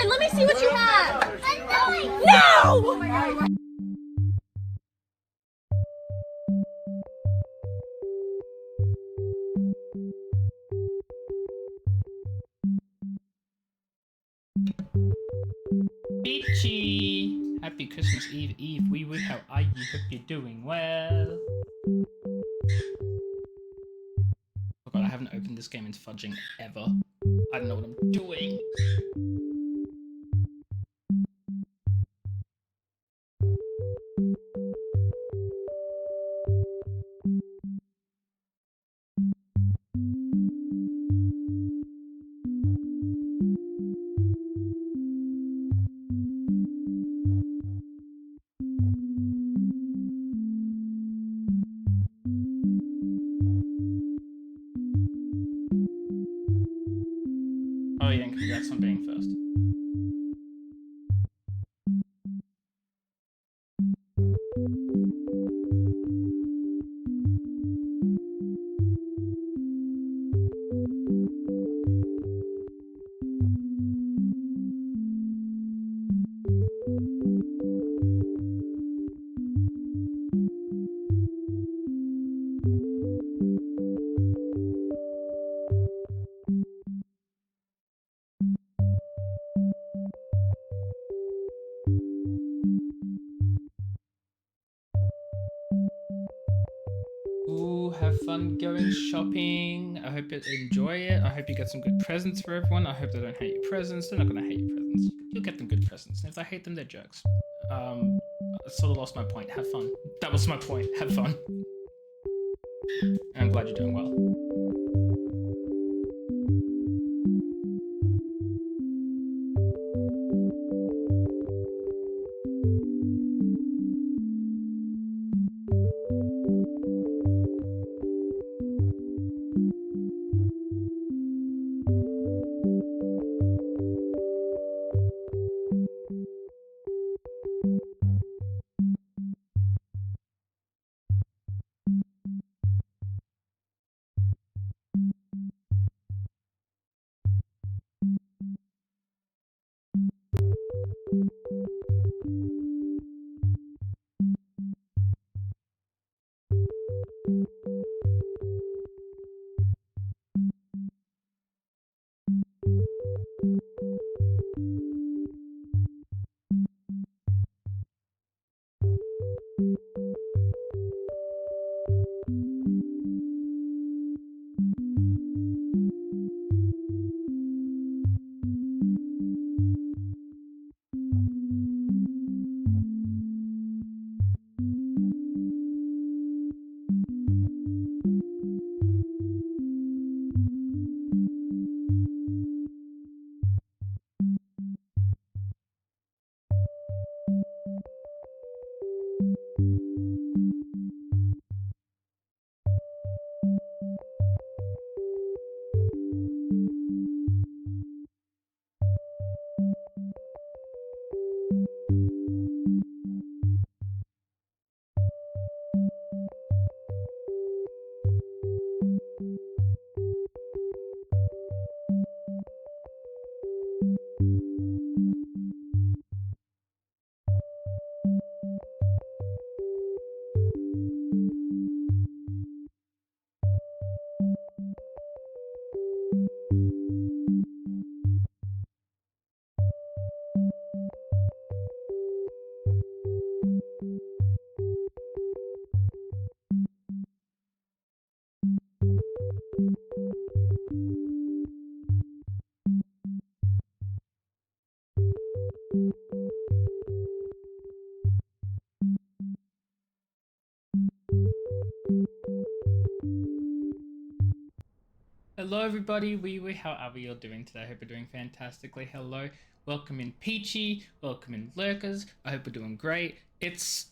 Let me see what you have. No! Peachy! Happy Christmas Eve. Wee wee, how are you? Hope you're doing well. Oh god, I haven't opened this game into fudging ever. I don't know what I'm doing. Oh yeah, and congrats on being first. Ooh, have fun going shopping. I hope you enjoy it. I hope you get some good presents for everyone. I hope they don't hate your presents. They're not gonna hate your presents. You'll get them good presents. And if they hate them, they're jerks. I sort of lost my point. Have fun. That was my point. Have fun. And I'm glad you're doing well. Hello everybody, we how are we all doing today? I hope you're doing fantastically. Hello, welcome in Peachy, welcome in Lurkers. I hope we're doing great. It's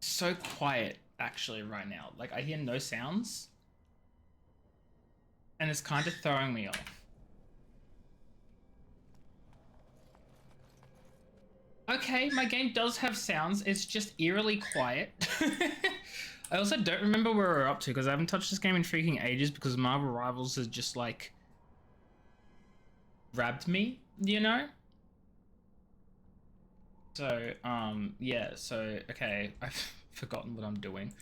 so quiet actually right now. Like I hear no sounds and it's kind of throwing me off. Okay, my game does have sounds, it's just eerily quiet. I also don't remember where we're up to because I haven't touched this game in freaking ages because Marvel Rivals has just like grabbed me, you know? So, yeah, so, okay, I've forgotten what I'm doing.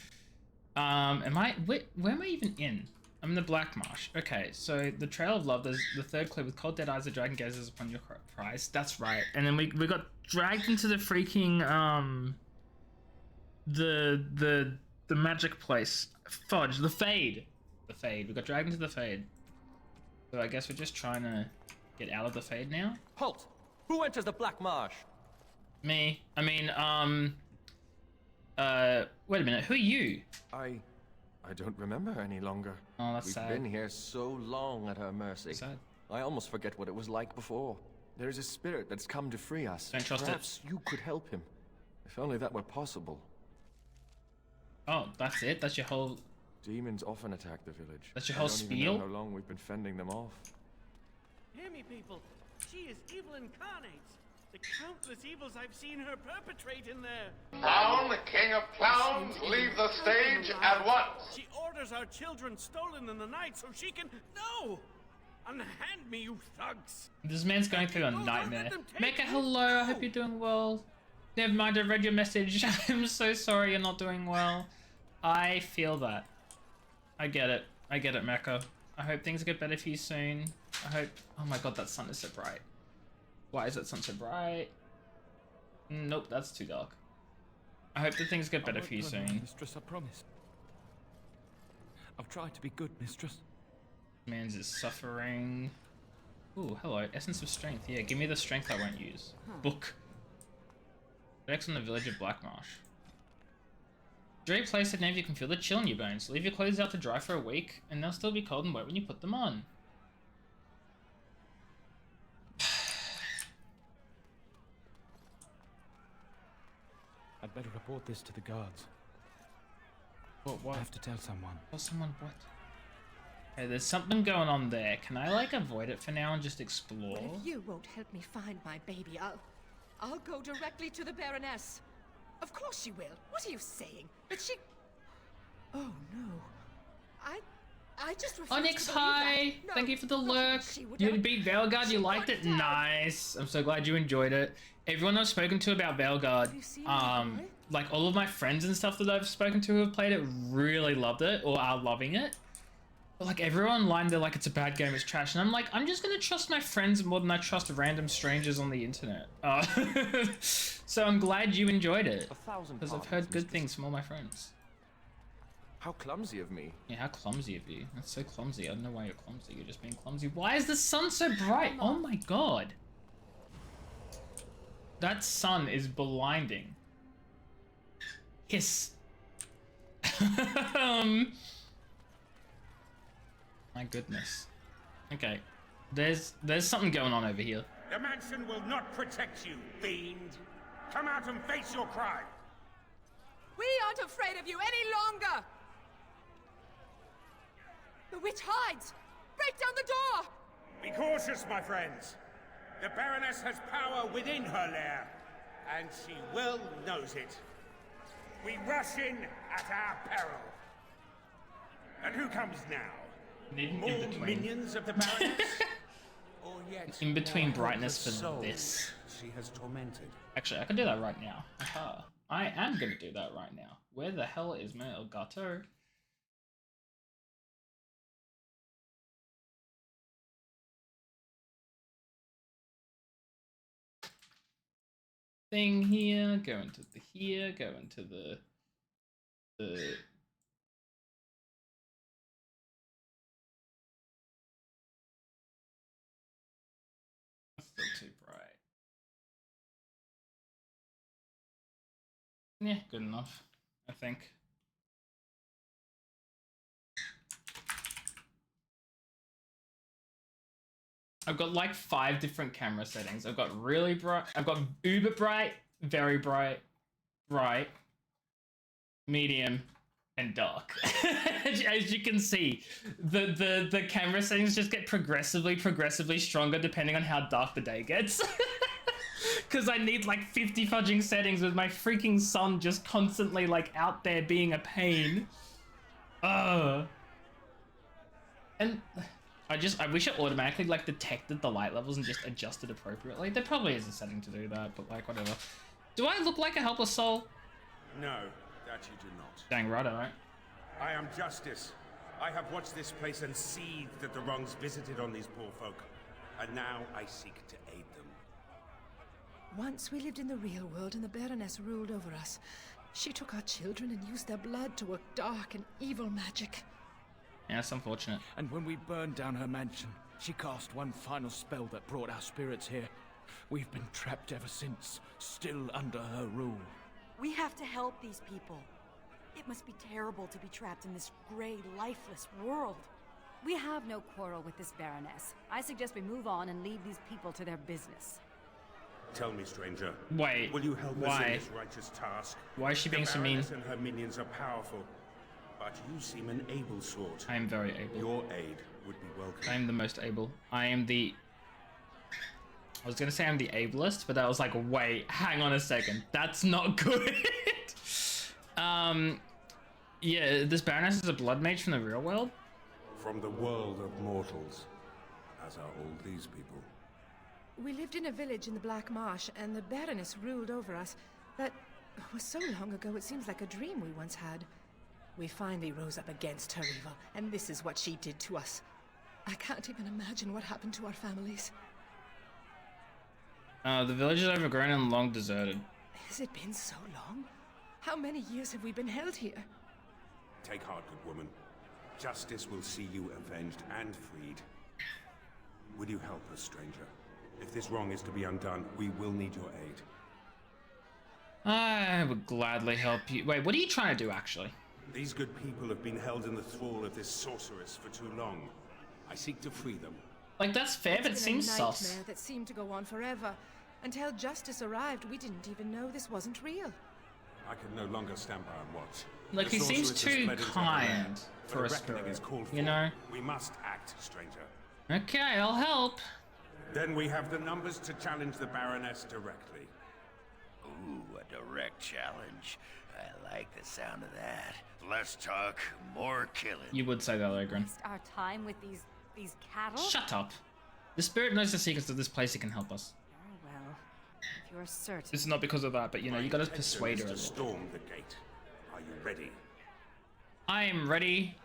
Where am I even in? I'm in the Black Marsh. Okay, so the Trail of Love, there's the third clue with cold dead eyes, the dragon gazes upon your prize. That's right. And then we got dragged into the freaking, the magic place. Fudge, the Fade. The Fade. We got dragged into the Fade. So I guess we're just trying to get out of the Fade now. Halt! Who enters the Black Marsh? Me. I mean, wait a minute. Who are you? I don't remember any longer. Oh, that's We've sad. been here so long at her mercy. Sad. I almost forget what it was like before. There is a spirit that's come to free us. Don't trust it. Perhaps you could help him. If only that were possible. Oh, that's it? That's your whole... Demons often attack the village. That's your whole I don't even spiel? know how long we've been fending them off. Hear me, people. She is evil incarnate. The countless evils I've seen her perpetrate in there. Clown, the king of clowns, leave the stage at once. She orders our children stolen in the night so she can... No! Unhand me, you thugs! This man's going through a nightmare. Mecha, hello, I hope you're doing well. Never mind, I read your message. I'm so sorry you're not doing well. I feel that. I get it. I get it, Mecha. I hope things get better for you soon. I hope... Oh my god, that sun is so bright. Why is that sun so bright? Nope, that's too dark. I hope that things get better for you soon. Mistress, I promise. I've tried to be good, mistress. Man's is suffering. Ooh, hello. Essence of strength. Yeah, give me the strength I won't use. Book. Next on the village of Blackmarsh. Dre place at name you can feel the chill in your bones. Leave your clothes out to dry for a week, and they'll still be cold and wet when you put them on. I'd better report this to the guards. What? I have to tell someone. Tell someone what? Okay, there's something going on there. Can I, like, avoid it for now and just explore? Well, if you won't help me find my baby, I'll go directly to the Baroness. Of course she will. What are you saying? But she... Oh, no. I just refuse Onyx, to believe hi! that. No, Thank you for the no, lurk. she would You never- beat Veilguard, you she liked it? wouldn't. Nice. I'm so glad you enjoyed it. Everyone I've spoken to about Veilguard, You see my boy? like all of my friends and stuff that I've spoken to who have played it really loved it or are loving it. But like everyone online, they're like, it's a bad game, it's trash. And I'm like, I'm just gonna trust my friends more than I trust random strangers on the internet. So I'm glad you enjoyed it. 1,000 Because I've pardons, heard good mistress. things from all my friends. How clumsy of me. Yeah, how clumsy of you. That's so clumsy. I don't know why you're clumsy. You're just being clumsy. Why is the sun so bright? Oh my god. That sun is blinding. Hiss. My goodness. Okay. There's something going on over here. The mansion will not protect you, fiend. Come out and face your crime. We aren't afraid of you any longer! The witch hides! Break down the door! Be cautious, my friends. The Baroness has power within her lair, and she well knows it. We rush in at our peril. And who comes now? In More between. minions of the Baroness? Or yet In between more brightness helpless for souls this. she has tormented. Actually, I can do that right now. Aha. I am gonna do that right now. Where the hell is my Elgato? Thing here, go into the here, go into the that's still too bright. Yeah, good enough, I think. I've got like 5 different camera settings. I've got really bright, I've got uber bright, very bright, bright, medium, and dark. As you can see, the camera settings just get progressively stronger depending on how dark the day gets. Because I need like 50 fudging settings with my freaking son just constantly like out there being a pain. And I wish it automatically like detected the light levels and just adjusted appropriately. There probably is a setting to do that, but like whatever. Do I look like a helpless soul? No, that you do not. Dang right, alright. I am Justice. I have watched this place and seethed at the wrongs visited on these poor folk. And now I seek to aid them. Once we lived in the real world and the Baroness ruled over us. She took our children and used their blood to work dark and evil magic. Yeah, that's unfortunate. And when we burned down her mansion, she cast one final spell that brought our spirits here. We've been trapped ever since, still under her rule. We have to help these people. It must be terrible to be trapped in this gray, lifeless world. We have no quarrel with this Baroness. I suggest we move on and leave these people to their business. Tell me, stranger. Wait, will you help us why? in this righteous task? Why is she being so mean? The Baroness and her minions are powerful, but you seem an able sort. I am very able. Your aid would be welcome. I am the most able. I was gonna say I'm the ablest, but I was like, wait, hang on a second. That's not good. Yeah, this Baroness is a blood mage from the real world? From the world of mortals, as are all these people. We lived in a village in the Black Marsh, and the Baroness ruled over us. That was so long ago, it seems like a dream we once had. We finally rose up against her evil, and this is what she did to us. I can't even imagine what happened to our families. The village is overgrown and long deserted. Has it been so long? How many years have we been held here? Take heart, good woman. Justice will see you avenged and freed. Will you help us, stranger? If this wrong is to be undone, we will need your aid. I would gladly help you. Wait, what are you trying to do, actually? These good people have been held in the thrall of this sorceress for too long. I seek to free them. Like, that's fair, but it It's seems been a sus. nightmare that seemed to go on forever. Until justice arrived, we didn't even know this wasn't real. I can no longer stand by and watch. Like, The he seems sorceress has too fled into the kind land, for but a reckoning spirit, is called you for. know? We must act, stranger. Okay, I'll help. Then we have the numbers to challenge the Baroness directly. Ooh, a direct challenge. I like the sound of that. Less talk, more killing. You would say that, Ogren. Waste our time with these cattle? Shut up. The spirit knows the secrets of this place. He can help us. Very well. If you're certain. This is not because of that, but you know, you gotta persuade her a to little. storm the gate. Are you ready? I am ready.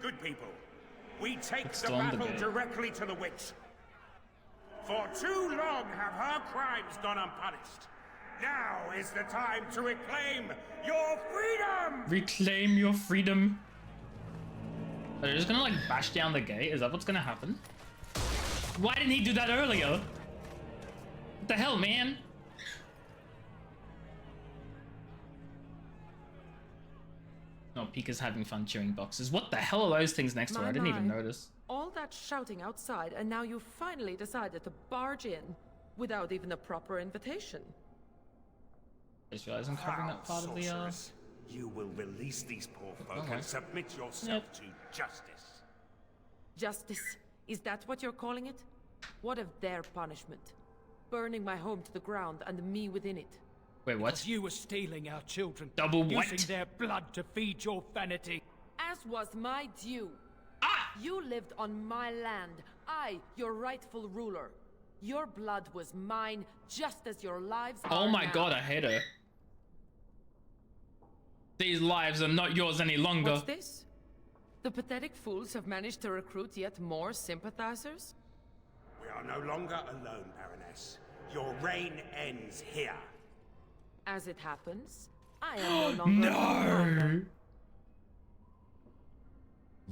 Good people, we take Let's the storm the battle gate. directly to the witch. For too long have her crimes gone unpunished. Now is the time to reclaim your freedom! Reclaim your freedom. Are they just gonna like bash down the gate? Is that what's gonna happen? Why didn't he do that earlier? What the hell, man? Oh, Pika's having fun chewing boxes. What the hell are those things next to her? I didn't even notice. All that shouting outside, and now you finally decided to barge in without even a proper invitation. I just realized I'm covering up part of the sorceress. You will release these poor folk Okay. and submit yourself to justice. Justice, is that what you're calling it? What of their punishment? Burning my home to the ground and me within it. Wait, what? Because you were stealing our children. Double what? Using their blood to feed your vanity. As was my due. Ah! You lived on my land. I, your rightful ruler. Your blood was mine, just as your lives are Oh my now. god, I hate her. These lives are not yours any longer. What's this? The pathetic fools have managed to recruit yet more sympathizers? We are no longer alone, Baroness. Your reign ends here. As it happens, I am no longer No!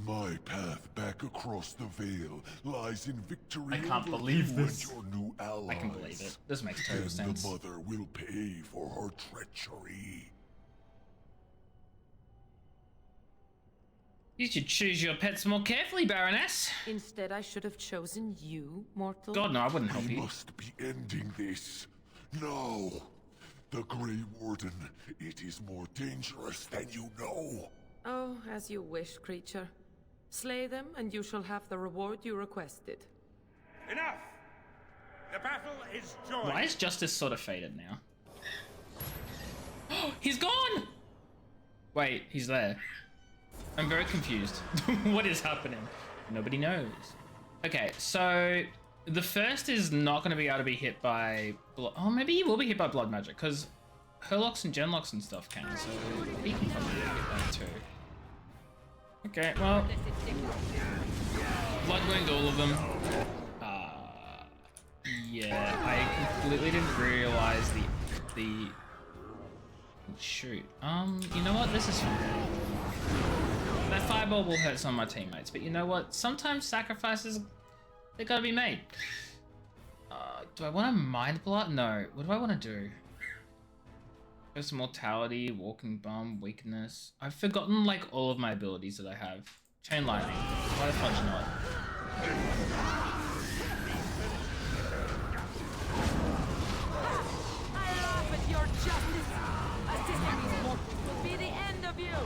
My path back across the veil lies in victory. I can't over believe you this. And your new allies. I can believe it. This makes total And sense. the mother will pay for her treachery. You should choose your pets more carefully, Baroness. Instead, I should have chosen you, mortal. God, no, I wouldn't help We you. must be ending this. Now. The Grey Warden, it is more dangerous than you know. Oh, as you wish, creature. Slay them, and you shall have the reward you requested. Enough! The battle is joined. Why is Justice sort of faded now? He's gone! Wait, he's there. I'm very confused. What is happening? Nobody knows. Okay, so the first is not going to be able to be hit by... Oh, maybe he will be hit by blood magic, because Herlocks and Genlocks and stuff can, so he can probably get that too. Okay, well... Blood wound all of them. Yeah, I completely didn't realize the... Shoot. You know what? This is fine. That fireball will hurt some of my teammates, but you know what? Sometimes sacrifices, they gotta be made. Do I want to mind blood? No. What do I want to do? First mortality, walking bum, weakness. I've forgotten like all of my abilities that I have. Chain lightning. Why the fudge not? I laugh at your justice. Assisting these mortals will be the end of you.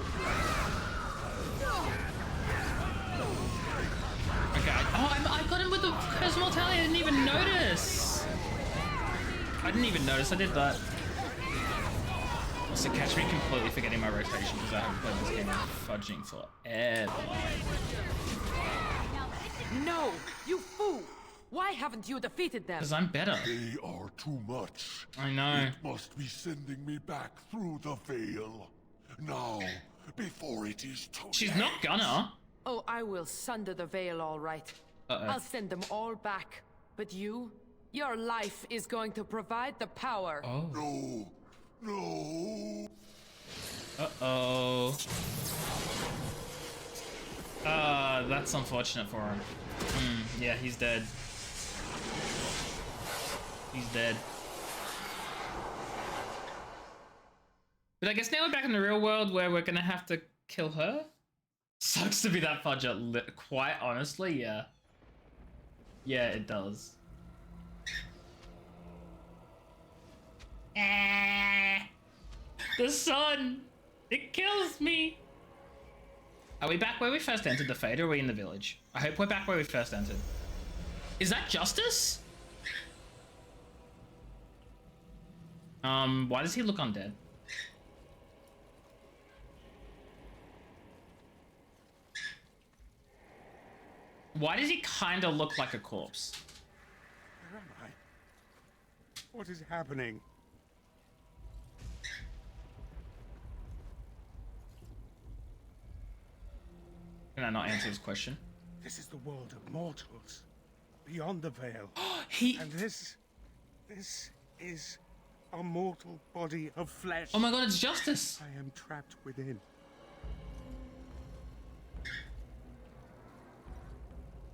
Okay. Oh, I got him with the curse mortality. I didn't even notice. I didn't even notice I did that. Also, catch me completely forgetting my rotation because I haven't played this game in fudging forever. No, you fool! Why haven't you defeated them? Because I'm better. They are too much. I know. It must be sending me back through the veil. Now, before it is too late. She's not gonna. Oh, I will sunder the veil, all right. I'll send them all back. But you, your life is going to provide the power. Oh. No. No. Uh-oh. That's unfortunate for him. Yeah, he's dead. He's dead. But I guess now we're back in the real world where we're gonna have to kill her? Sucks to be that fudger, quite honestly, yeah. Yeah, it does. The sun! It kills me! Are we back where we first entered the Fade, or are we in the village? I hope we're back where we first entered. Is that Justice? Why does he look undead? Why does he kind of look like a corpse? Where am I? What is happening? Can I not answer his question? This is the world of mortals, beyond the veil. He... And this is a mortal body of flesh. Oh my god, it's Justice! I am trapped within.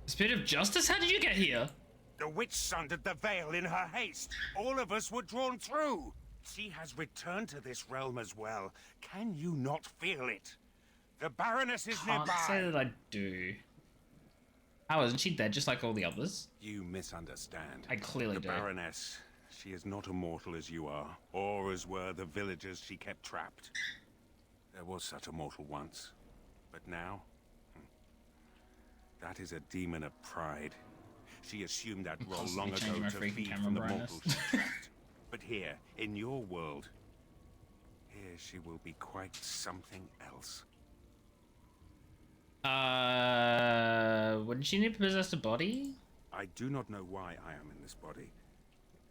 Spirit of Justice? How did you get here? The witch sundered the veil in her haste. All of us were drawn through. She has returned to this realm as well. Can you not feel it? The Baroness is Can't nearby. say that I do. How, isn't she dead just like all the others? You misunderstand. I clearly the do. Baroness, she is not immortal as you are, or as were the villagers she kept trapped. There was such a mortal once, but now... that is a demon of pride. She assumed that role long ago changing my to freaking feed camera from the brightness. mortals she trapped. But here, in your world, here she will be quite something else. Wouldn't she need to possess a body? I do not know why I am in this body.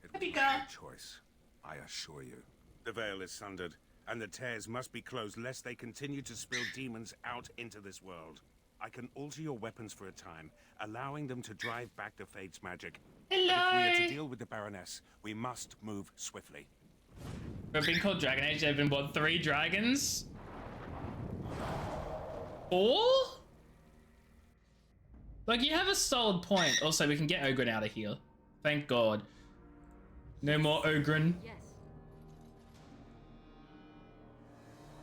It was Happy my girl. choice, I assure you. The veil is sundered, and the tears must be closed lest they continue to spill demons out into this world. I can alter your weapons for a time, allowing them to drive back the Fade's magic. Hello! But if we are to deal with the Baroness, we must move swiftly. We've been called Dragon Age, there have been, what, 3 dragons? 4? Like, you have a solid point. Also, we can get Ogren out of here. Thank God. No more Ogren. Yes.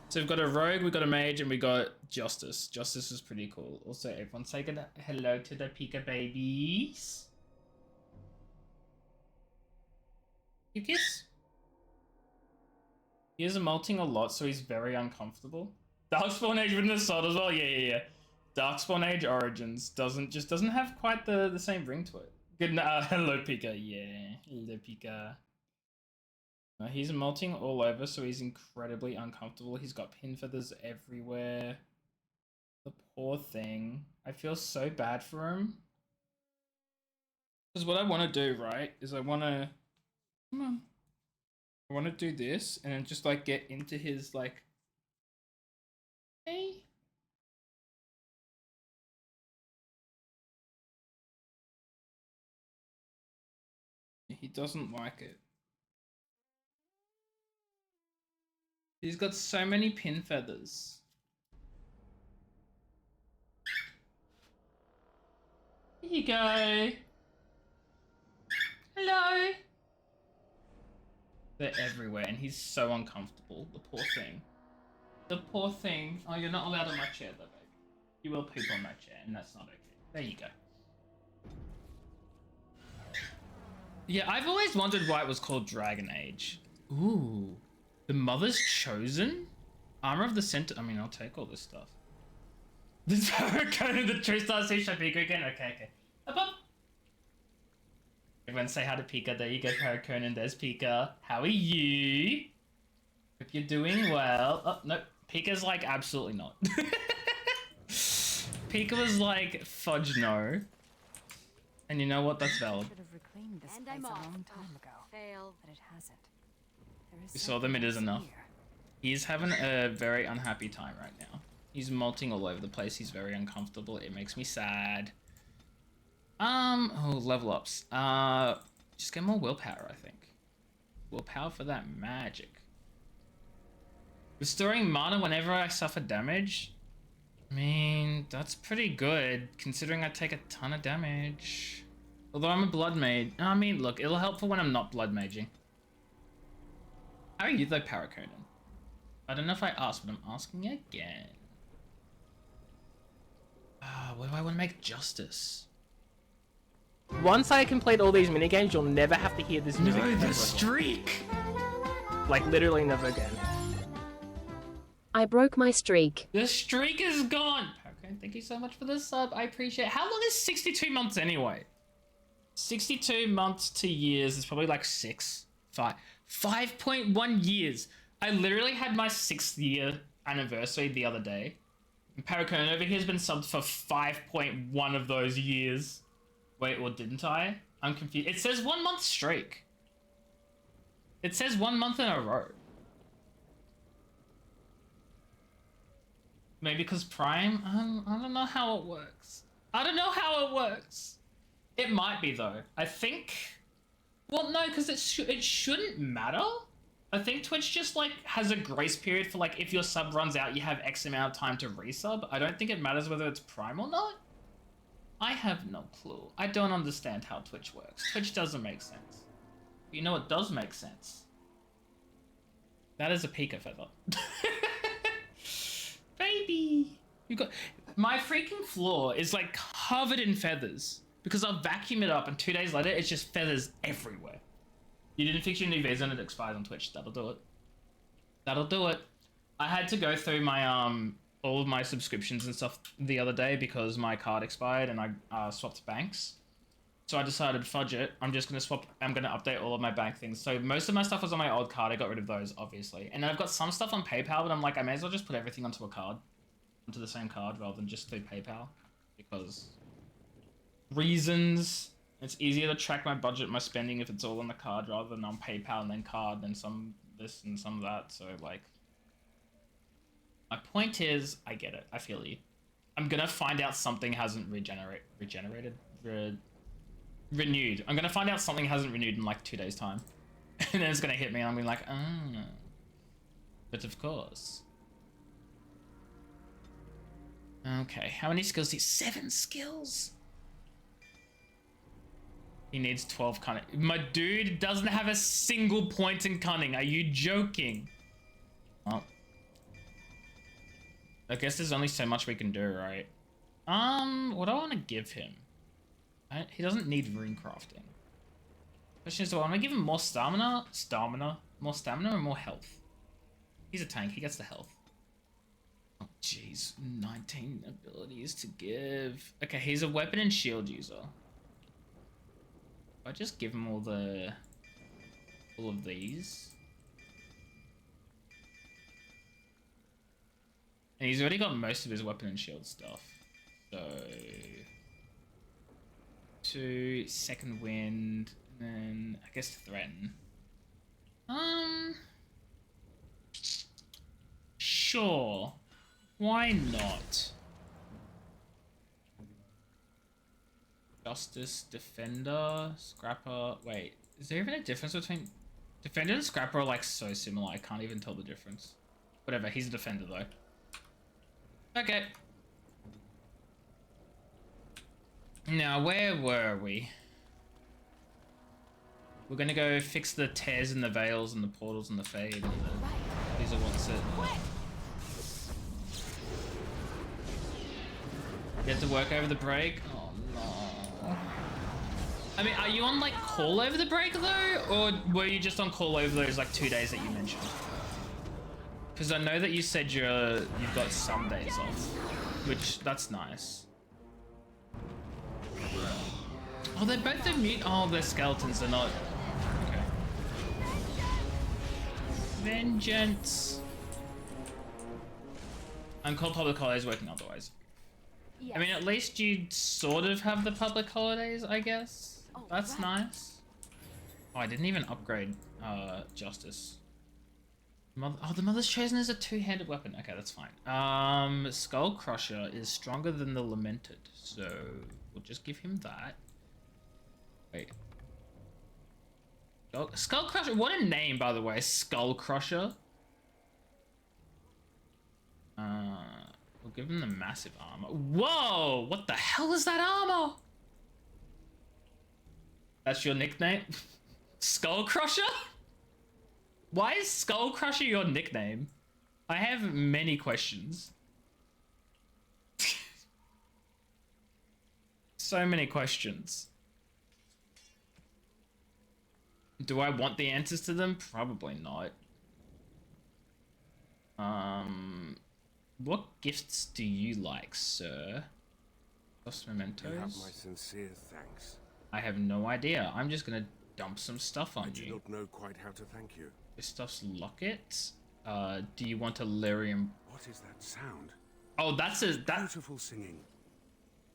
So we've got a rogue, we've got a mage, and we got Justice. Justice is pretty cool. Also, everyone say good hello to the Pika babies. You kiss? He is molting a lot, so he's very uncomfortable. Darkspawn Age written as Sword as well? Yeah. Darkspawn Age Origins doesn't have quite the same ring to it. Good hello Pika, yeah. Hello Pika. He's molting all over, so he's incredibly uncomfortable. He's got pin feathers everywhere. The poor thing. I feel so bad for him. Because what I want to do, right, is I want to... Come on. I want to do this, and then just, like, get into his, like... Hey? He doesn't like it. He's got so many pin feathers. Here you go. Hello. They're everywhere, and he's so uncomfortable. The poor thing. The poor thing. Oh, you're not allowed on my chair, though, baby. You will poop on my chair, and that's not okay. There you go. Yeah, I've always wondered why it was called Dragon Age. Ooh. The Mother's Chosen? Armor of the Center. I mean, I'll take all this stuff. The Conan of the True Star Sea Pika again? Okay. Up. Everyone say hi to Pika. There you go, Conan. There's Pika. How are you? Hope you're doing well. Oh, no. Pika's like, absolutely not. Pika was like, fudge no. And you know what? That's valid. Should have reclaimed this place a long time ago. Fail, but it hasn't. We saw them, it is enough. He's having a very unhappy time right now. He's molting all over the place. He's very uncomfortable. It makes me sad. Oh, level ups. Just get more willpower, I think. Willpower for that magic. Restoring mana whenever I suffer damage. I mean, that's pretty good, considering I take a ton of damage. Although I'm a blood mage. I mean, look, it'll help for when I'm not blood maging. How are you though, Paraconan? I don't know if I asked, but I'm asking again. What do I want to make Justice? Once I complete all these minigames, you'll never have to hear this music. No, the streak! Like, literally never again. I broke my streak. The streak is gone! Paraconan, thank you so much for the sub. I appreciate it. How long is 62 months anyway? 62 months to years is probably like 5.1 years. I literally had my 6th year anniversary the other day. And Paraconan over here has been subbed for 5.1 of those years. Wait, or didn't I? I'm confused. It says 1 month streak. It says 1 month in a row. Maybe because Prime? I don't know how it works. I don't know how it works. It might be though. I think... Well, no, because it shouldn't matter. I think Twitch just, like, has a grace period for, like, if your sub runs out, you have X amount of time to resub. I don't think it matters whether it's Prime or not. I have no clue. I don't understand how Twitch works. Twitch doesn't make sense. But you know what does make sense? That is a Pika feather. Baby! You got... My freaking floor is, like, covered in feathers. Because I'll vacuum it up and 2 days later, it's just feathers everywhere. You didn't fix your new visa and it expires on Twitch. That'll do it. That'll do it. I had to go through my, all of my subscriptions and stuff the other day because my card expired and I swapped banks. So I decided, fudge it. I'm just going to I'm going to update all of my bank things. So most of my stuff was on my old card. I got rid of those, obviously. And then I've got some stuff on PayPal, but I'm like, I may as well just put everything onto a card. Onto the same card rather than just through PayPal. Because... reasons. It's easier to track my budget, my spending if it's all on the card rather than on PayPal and then card, then some this and some that. So like, my point is, I get it. I feel you. I'm gonna find out something hasn't renewed. I'm gonna find out something hasn't renewed in like 2 days time, and then it's gonna hit me, and I'm gonna be like, oh. But of course. Okay, how many skills do you? 7 skills. He needs 12 cunning. My dude doesn't have a single point in cunning. Are you joking? Well, I guess there's only so much we can do, right? What do I want to give him? He doesn't need rune crafting. Question is, do I want to give him more stamina? More stamina or more health? He's a tank, he gets the health. Oh, jeez. 19 abilities to give. Okay, he's a weapon and shield user. I just give him all of these. And he's already got most of his weapon and shield stuff. So 2 second wind, and then I guess threaten. Sure. Why not? Justice, Defender, Scrapper. Wait, is there even a difference between Defender and Scrapper? Are like so similar, I can't even tell the difference. Whatever, he's a Defender though. Okay. Now, where were we? We're gonna go fix the tears in the veils and the portals and the fade. And these are what's it. You had to work over the break? Oh no. I mean, are you on like call over the break though? Or were you just on call over those like 2 days that you mentioned? Because I know that you said you've got some days off, which that's nice. Oh, they're both the mute. Oh, they're skeletons. They're not. Okay. Vengeance. Uncalled public holidays working otherwise. Yes. I mean, at least you sort of have the public holidays, I guess. Oh, that's nice. Oh, I didn't even upgrade Justice. The Mother's Chosen is a two-handed weapon. Okay, that's fine. Skull Crusher is stronger than the Lamented, so we'll just give him that. Wait. Skull Crusher, what a name, by the way. Skull Crusher. We'll give him the massive armor. Whoa! What the hell is that armor? That's your nickname? Skull Crusher? Why is Skull Crusher your nickname? I have many questions. So many questions. Do I want the answers to them? Probably not. What gifts do you like, sir? Lost mementos. You have my sincere thanks. I have no idea. I'm just gonna dump some stuff on you. I do not know quite how to thank you. This stuff's locket. Do you want a lyrium? What is that sound? Oh, that's a beautiful singing.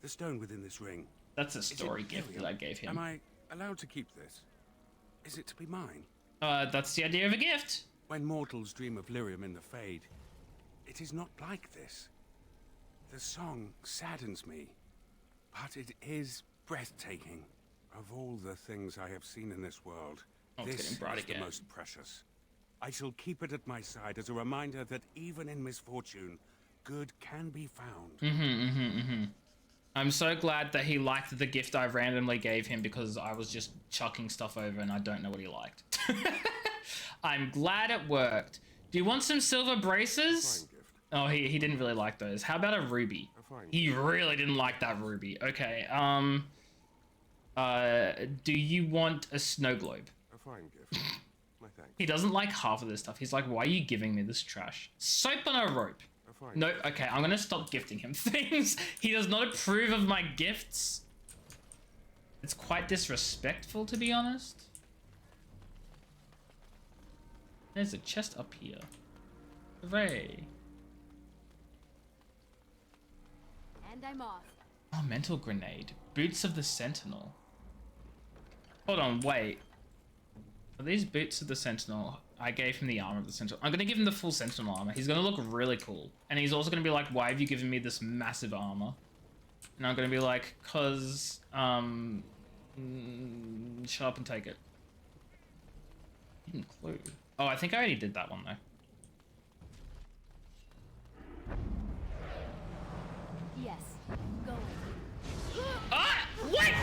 The stone within this ring. That's a story gift that I gave him. Am I allowed to keep this? Is it to be mine? That's the idea of a gift. When mortals dream of lyrium in the Fade, it is not like this. The song saddens me, but it is breathtaking. Of all the things I have seen in this world, this is the most precious. I shall keep it at my side as a reminder that even in misfortune, good can be found. I'm so glad that he liked the gift I randomly gave him because I was just chucking stuff over and I don't know what he liked. I'm glad it worked. Do you want some silver braces? Oh, he didn't really like those. How about a ruby? He really didn't like that ruby. Okay, do you want a snow globe? A fine gift. My thanks. He doesn't like half of this stuff. He's like, why are you giving me this trash? Soap on a rope. No, okay, I'm gonna stop gifting him things. He does not approve of my gifts. It's quite disrespectful, to be honest. There's a chest up here. Hooray. And I'm off. Oh, mental grenade. Boots of the Sentinel. Hold on, wait. Are these boots of the Sentinel? I gave him the armor of the Sentinel. I'm gonna give him the full Sentinel armor. He's gonna look really cool. And he's also gonna be like, why have you given me this massive armor? And I'm gonna be like, cause, shut up and take it. Hidden clue. Oh, I think I already did that one though. Yes, go. Ah! What?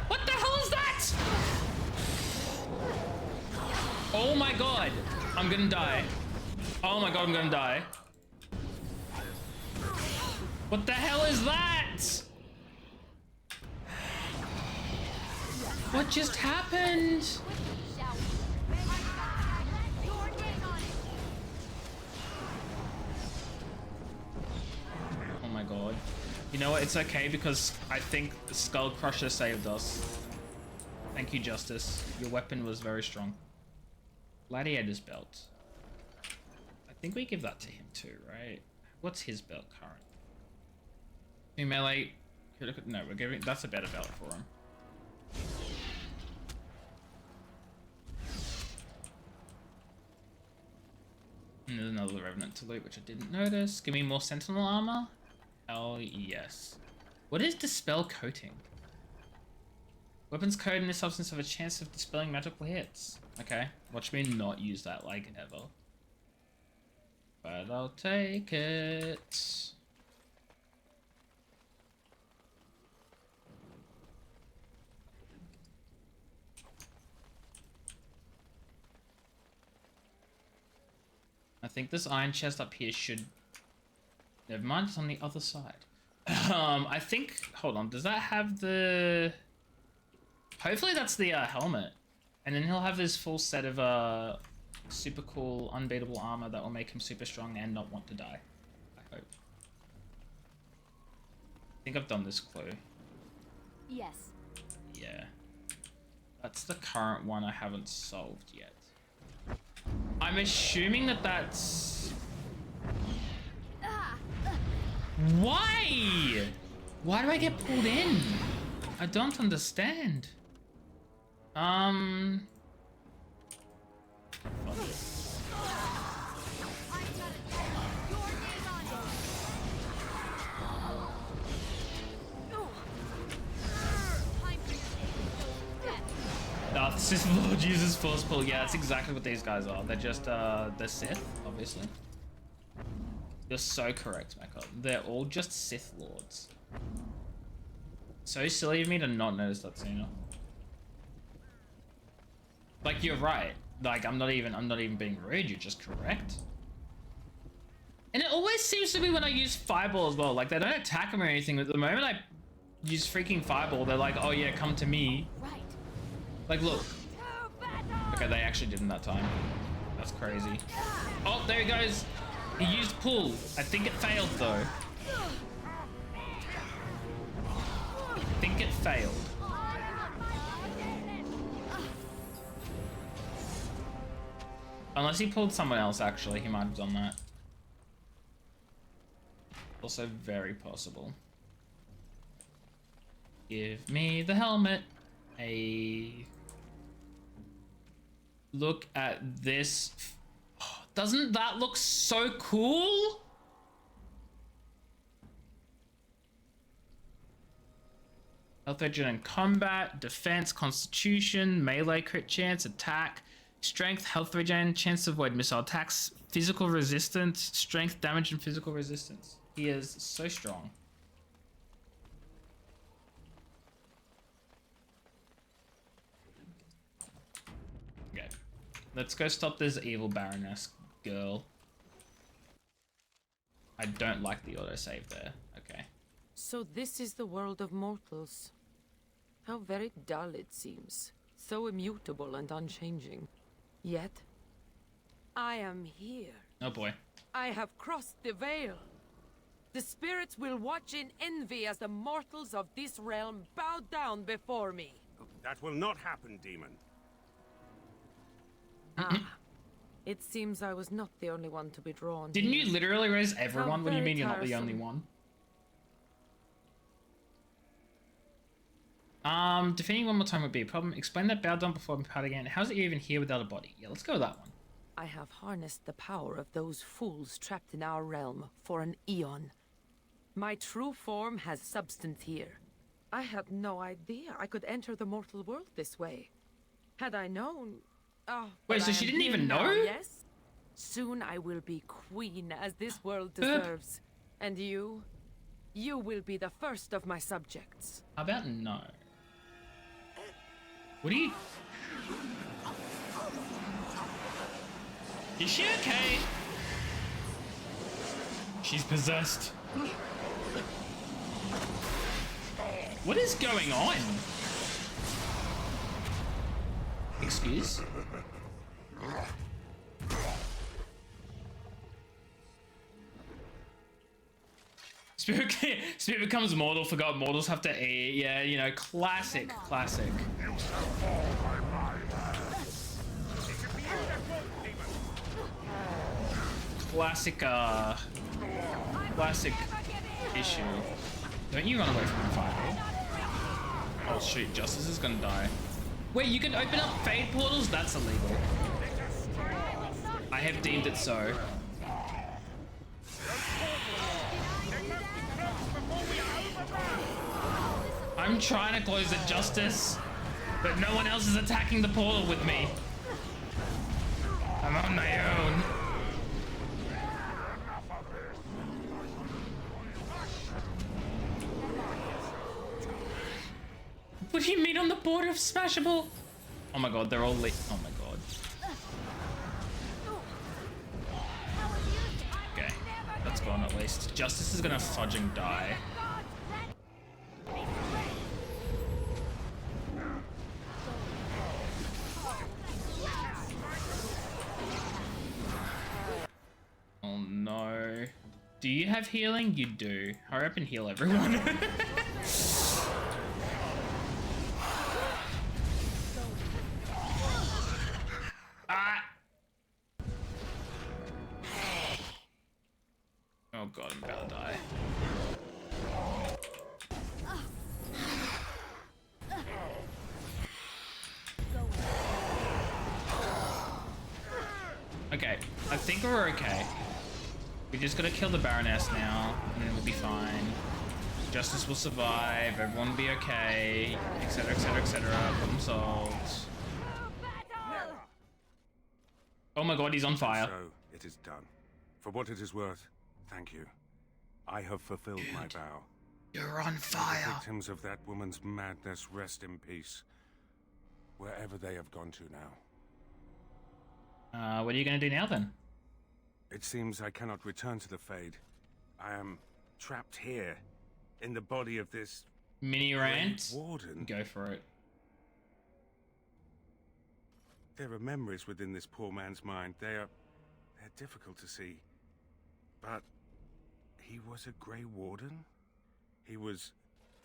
What the hell is that? Oh my god. I'm gonna die. Oh my god, I'm gonna die. What the hell is that? What just happened? Oh my god. You know what? It's okay because I think the Skull Crusher saved us. Thank you, Justice. Your weapon was very strong. Gladiator's belt. I think we give that to him too, right? What's his belt current? New melee. No, we're giving. That's a better belt for him. And there's another Revenant to loot, which I didn't notice. Give me more Sentinel armor. Hell yes. What is Dispel Coating? Weapons coated in this substance have a chance of dispelling magical hits. Okay, watch me not use that like ever. But I'll take it. I think this iron chest up here should... Never mind, it's on the other side. I think... Hold on, does that have the... Hopefully that's the helmet. And then he'll have this full set of super cool, unbeatable armor that will make him super strong and not want to die. I hope. I think I've done this clue. Yes. Yeah. That's the current one I haven't solved yet. I'm assuming that that's... Why? Why do I get pulled in? I don't understand. The Sith Lord uses Force Pull. Yeah, that's exactly what these guys are. They're just, they're Sith, obviously. You're so correct, Mecca. They're all just Sith Lords. So silly of me to not notice that sooner. Like, you're right. Like, I'm not even being rude, you're just correct. And it always seems to be when I use Fireball as well. Like, they don't attack him or anything, but the moment I use freaking Fireball, they're like, oh yeah, come to me. Right. Like, look. Okay, they actually didn't that time. That's crazy. Oh, there he goes. He used pull. I think it failed, though. I think it failed. Unless he pulled someone else, actually. He might have done that. Also very possible. Give me the helmet. Hey. Look at this. Doesn't that look so cool? Health regen in combat, defense, constitution, melee crit chance, attack, strength, health regen, chance to avoid missile attacks, physical resistance, strength, damage, and physical resistance. He is so strong. Okay. Let's go stop this evil Baroness girl. I don't like the autosave there. Okay. So this is the world of mortals. How very dull it seems. So immutable and unchanging. Yet, I am here. Oh boy. I have crossed the veil. The spirits will watch in envy as the mortals of this realm bow down before me. That will not happen, demon. It seems I was not the only one to be drawn. Didn't you literally raise everyone? What do you mean you're not the only one? Defending one more time would be a problem. Explain that bow down before we part again. How's it even here without a body? Yeah, let's go with that one. I have harnessed the power of those fools trapped in our realm for an eon. My true form has substance here. I had no idea I could enter the mortal world this way. Had I known... Oh, wait, so she didn't even know? Yes. Soon I will be queen as this world deserves. And you will be the first of my subjects. How about no? What are you... Is she okay? She's possessed. What is going on? Excuse? Spirit becomes mortal, forgot mortals have to eat. Yeah, you know, classic. Classic issue. Don't you run away from the fireball. Oh shoot, Justice is gonna die. Wait, you can open up fade portals? That's illegal. I have deemed it so. I'm trying to close the Justice, but no one else is attacking the portal with me. I'm on my own. What do you mean on the border of smashable? Oh my god, they're all lit. Oh my god. Okay, that's gone at least. Justice is gonna fudging die. Oh no. Do you have healing? You do. Hurry up and heal everyone. Ah! Oh god, I'm about to die. Okay, I think we're okay. We just gotta kill the Baroness now, and then we'll be fine. Justice will survive, everyone will be okay, etc, etc, etc. Problem solved. Oh my god, he's on fire. So, it is done. For what it is worth, thank you. I have fulfilled my vow. You're on fire. The victims of that woman's madness rest in peace, wherever they have gone to now. What are you gonna do now then? It seems I cannot return to the Fade. I am trapped here, in the body of this mini rant. Warden. Go for it. There are memories within this poor man's mind. They're difficult to see. But he was a Grey Warden. He was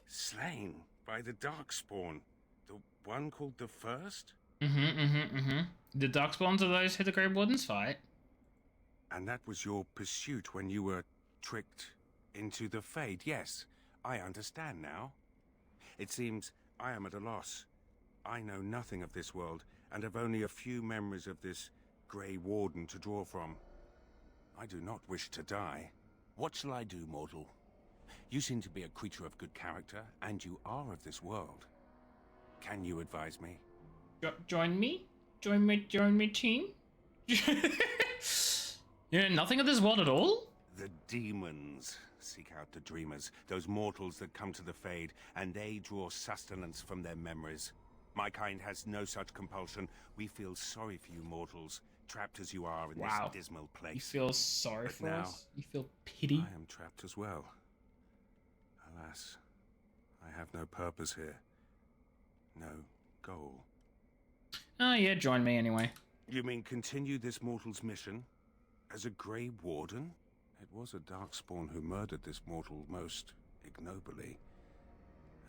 slain by the Darkspawn. The one called the First? The Darkspawns are those who the Grey Wardens fight. And that was your pursuit when you were tricked into the Fade. Yes, I understand now. It seems I am at a loss. I know nothing of this world, and have only a few memories of this Grey Warden to draw from. I do not wish to die. What shall I do, mortal? You seem to be a creature of good character, and you are of this world. Can you advise me? Join me? Join me, team? You know nothing of this world at all? The demons seek out the dreamers, those mortals that come to the Fade, and they draw sustenance from their memories. My kind has no such compulsion. We feel sorry for you mortals, trapped as you are in this dismal place. You feel sorry but for now, us? You feel pity? I am trapped as well. Alas, I have no purpose here. No goal. Oh yeah, join me anyway. You mean continue this mortal's mission? As a Grey Warden? It was a Darkspawn who murdered this mortal most ignobly.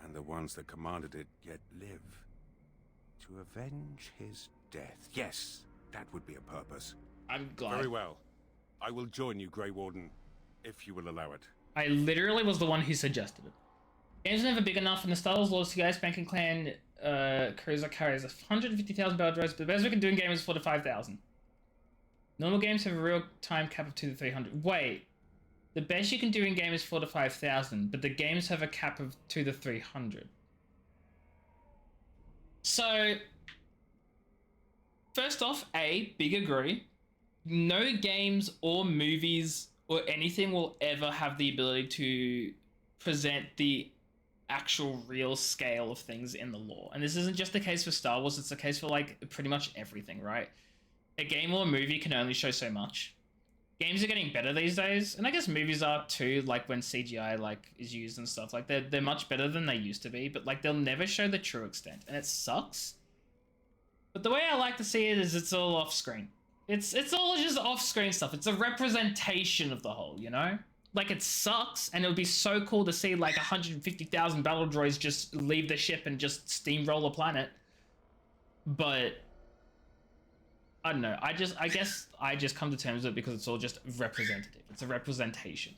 And the ones that commanded it yet live. To avenge his death. Yes, that would be a purpose. I'm glad. Very well. I will join you, Grey Warden, if you will allow it. I literally was the one who suggested it. Games are never big enough, and the Star Wars Lords Guys Banking Clan cruiser carries 150,000 barrel droids, but the best we can do in game is 4 to 5,000. Normal games have a real-time cap of 2 to 300. Wait, the best you can do in game is 4 to 5,000, but the games have a cap of 2 to 300. So, first off, big agree. No games or movies or anything will ever have the ability to present the actual real scale of things in the lore. And this isn't just the case for Star Wars, it's the case for like pretty much everything, right? A game or a movie can only show so much. games are getting better these days, and I guess movies are too, like when CGI like is used and stuff, like they're much better than they used to be, but like they'll never show the true extent, and it sucks. But the way I like to see it is it's all off screen. It's all just off screen stuff. It's a representation of the whole, you know? Like it sucks, and it would be so cool to see like 150,000 battle droids just leave the ship and just steamroll a planet. But I don't know. I guess I just come to terms with it because it's all just representative. It's a representation.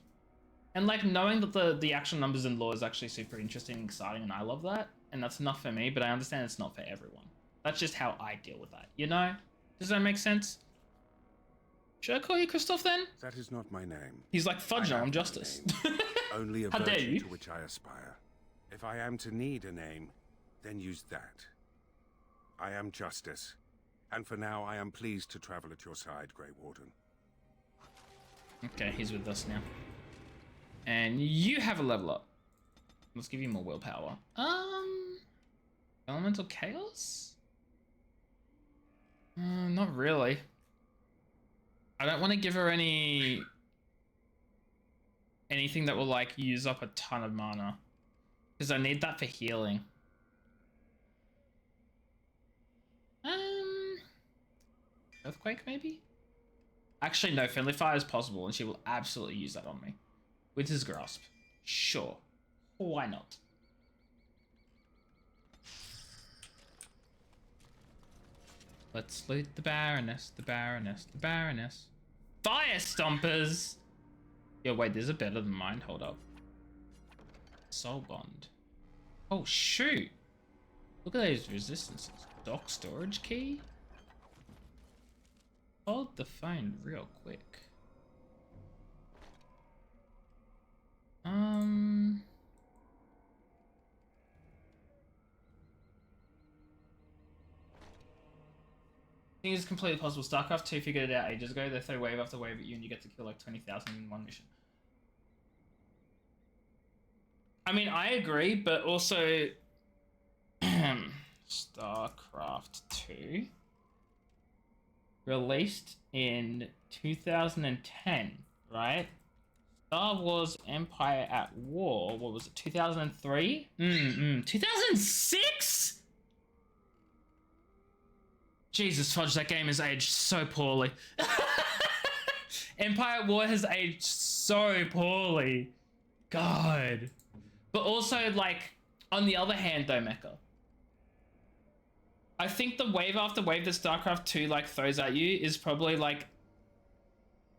And like knowing that the actual numbers and lore is actually super interesting and exciting, and I love that. And that's enough for me, but I understand it's not for everyone. That's just how I deal with that, you know? Does that make sense? Should I call you Christoph then? That is not my name. He's like, fudge, I'm Justice. Only a How dare virtue you? to which I aspire. If I am to need a name, then use that. I am Justice. And for now, I am pleased to travel at your side, Grey Warden. Okay, he's with us now. And you have a level up. Let's give you more willpower. Elemental Chaos? Not really. I don't want to give her anything that will like use up a ton of mana, because I need that for healing. Earthquake maybe? Actually no, Friendly Fire is possible, and she will absolutely use that on me. With his grasp. Sure. Why not? Let's loot the Baroness, the Baroness, the Baroness. Fire Stompers! Yo, wait, there's a better than mine. Hold up. Soul Bond. Oh, shoot! Look at those resistances. Dock storage key? Hold the phone real quick. I think it's completely possible. StarCraft 2 figured it out ages ago. They throw wave after wave at you and you get to kill like 20,000 in one mission. I mean, I agree, but also StarCraft 2 released in 2010, right? Star Wars Empire at War, what was it, 2003? 2006? Jesus, fudge, that game has aged so poorly. Empire at War has aged so poorly. God. But also, like, on the other hand though, Mecha, I think the wave after wave that StarCraft 2 like throws at you is probably like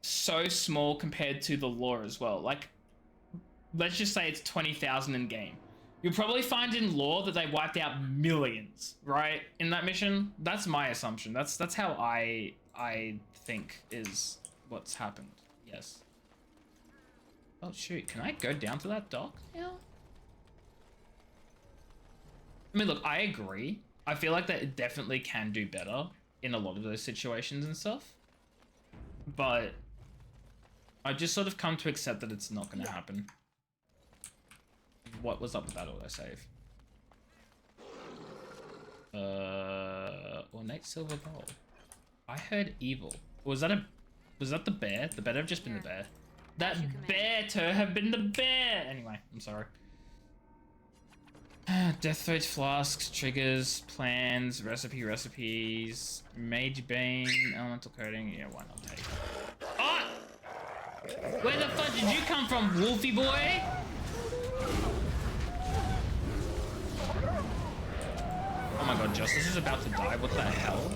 so small compared to the lore as well. Like, let's just say it's 20,000 in game. You'll probably find in lore that they wiped out millions, right? In that mission. That's my assumption. That's how I think is what's happened. Yes. Oh shoot, can I go down to that dock now? I mean, look, I agree. I feel like that it definitely can do better in a lot of those situations and stuff. But I just sort of come to accept that it's not going to happen. What was up with that autosave? Ornate silver bowl. I heard evil. Was that the bear? The bear have just been the bear. That bear to have been the bear! Anyway, I'm sorry. Death Throat flasks, triggers, plans, recipes, Mage Bane, elemental coding. Yeah, why not take it? Oh! Where the fuck did you come from, Wolfie boy? Oh my god, Justice is about to die. What the hell?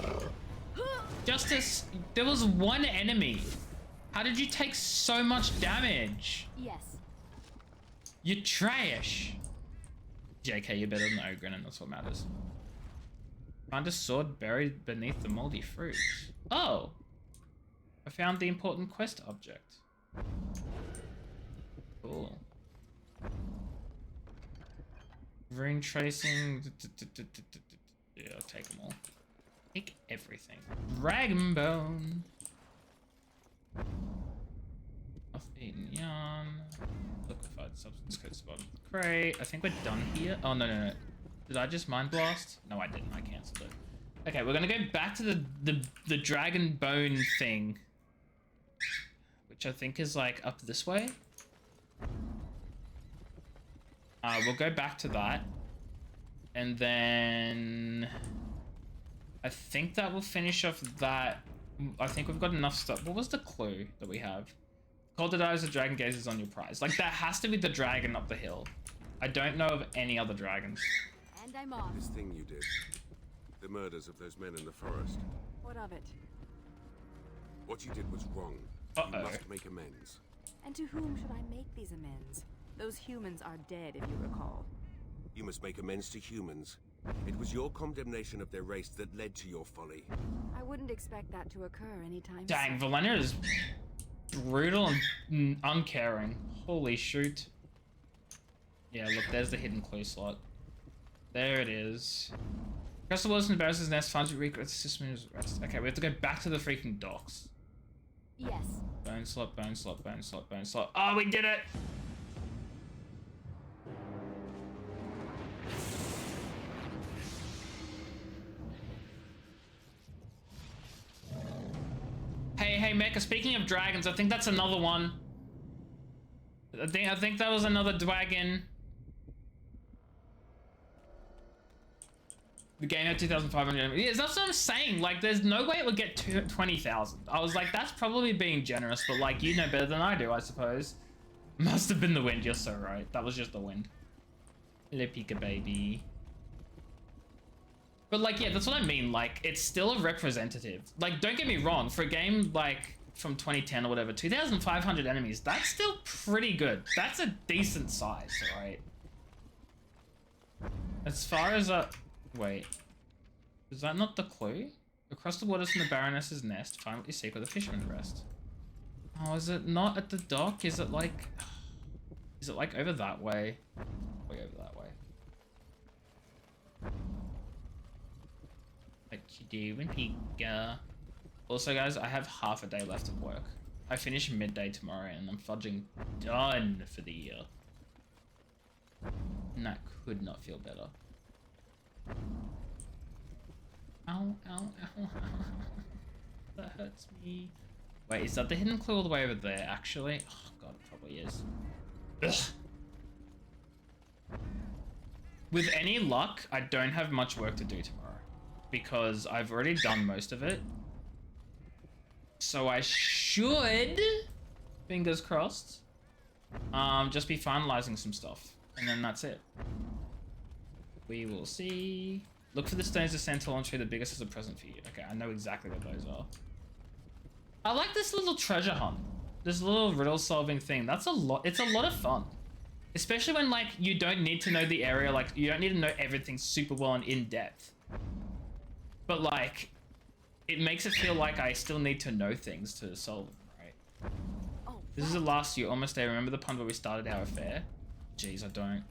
Justice, there was one enemy. How did you take so much damage? Yes. You're trash. JK, you're better than Ogren, and that's what matters. Find a sword buried beneath the moldy fruit. Oh! I found the important quest object. Cool. Rune tracing. Yeah, I'll take them all. Take everything. Dragon bone. Off-eaten yarn. Liquefied substance coats the bottom of the crate. I think we're done here. Oh, no. Did I just mind blast? No, I didn't. I cancelled it. Okay, we're gonna go back to the dragon bone thing. which I think is like up this way. We'll go back to that. And then I think that will finish off that. I think we've got enough stuff. What was the clue that we have? Call the eyes of dragon gazes on your prize. Like, that has to be the dragon up the hill. I don't know of any other dragons. And I'm off. This thing you did. The murders of those men in the forest. What of it? What you did was wrong. Uh-oh. You must make amends. And to whom should I make these amends? Those humans are dead, if you recall. You must make amends to humans. It was your condemnation of their race that led to your folly. I wouldn't expect that to occur anytime Dang, soon. Valenia is brutal and uncaring. Holy shoot. Yeah, look, there's the hidden clue slot. There it is. Crystal Wilson embarrasses his nest, finds you recruit the system is rest. Okay, we have to go back to the freaking docks. Yes. Bone slot, bone slot, bone slot, bone slot. Oh, we did it! Hey, Mecha, speaking of dragons, I think that's another one. I think that was another dragon. The game had 2,500. Yeah, that's what I'm saying. Like, there's no way it would get 20,000. I was like, that's probably being generous, but like, you know better than I do, I suppose. Must have been the wind. You're so right. That was just the wind. Hello, Pika baby. But like, yeah, that's what I mean. Like, it's still a representative. Like, don't get me wrong. For a game like from 2010 or whatever, 2,500 enemies, that's still pretty good. That's a decent size, right? As far as wait, is that not the clue? Across the waters from the Baroness's nest, find what you seek where the fishermen rest. Oh, is it not at the dock? Is it like over that way? Way over that way. What you doing, Pika? Also, guys, I have half a day left of work. I finish midday tomorrow, and I'm fudging done for the year. And that could not feel better. Ow, ow, ow, ow. That hurts me. Wait, is that the hidden clue all the way over there, actually? Oh, God, it probably is. Ugh. With any luck, I don't have much work to do tomorrow, because I've already done most of it. So I should, fingers crossed, just be finalizing some stuff, and then that's it. We will see. Look for the stones of Sentinel and tree the biggest as a present for you. Okay, I know exactly what those are. I like this little treasure hunt. This little riddle solving thing. That's a lot. It's a lot of fun. Especially when, like, you don't need to know the area. Like, you don't need to know everything super well and in depth. But, like, it makes it feel like I still need to know things to solve them, right? Oh, this is the last year, almost there. Remember the pond where we started our affair? Jeez, I don't.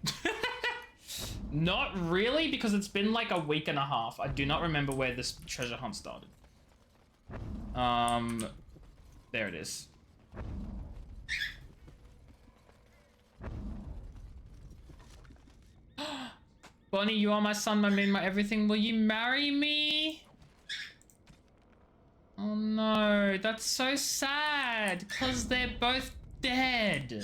Not really, because it's been like a week and a half. I do not remember where this treasure hunt started. There it is. Bonnie, you are my sun, my moon, my everything. Will you marry me? Oh no, that's so sad, because they're both dead.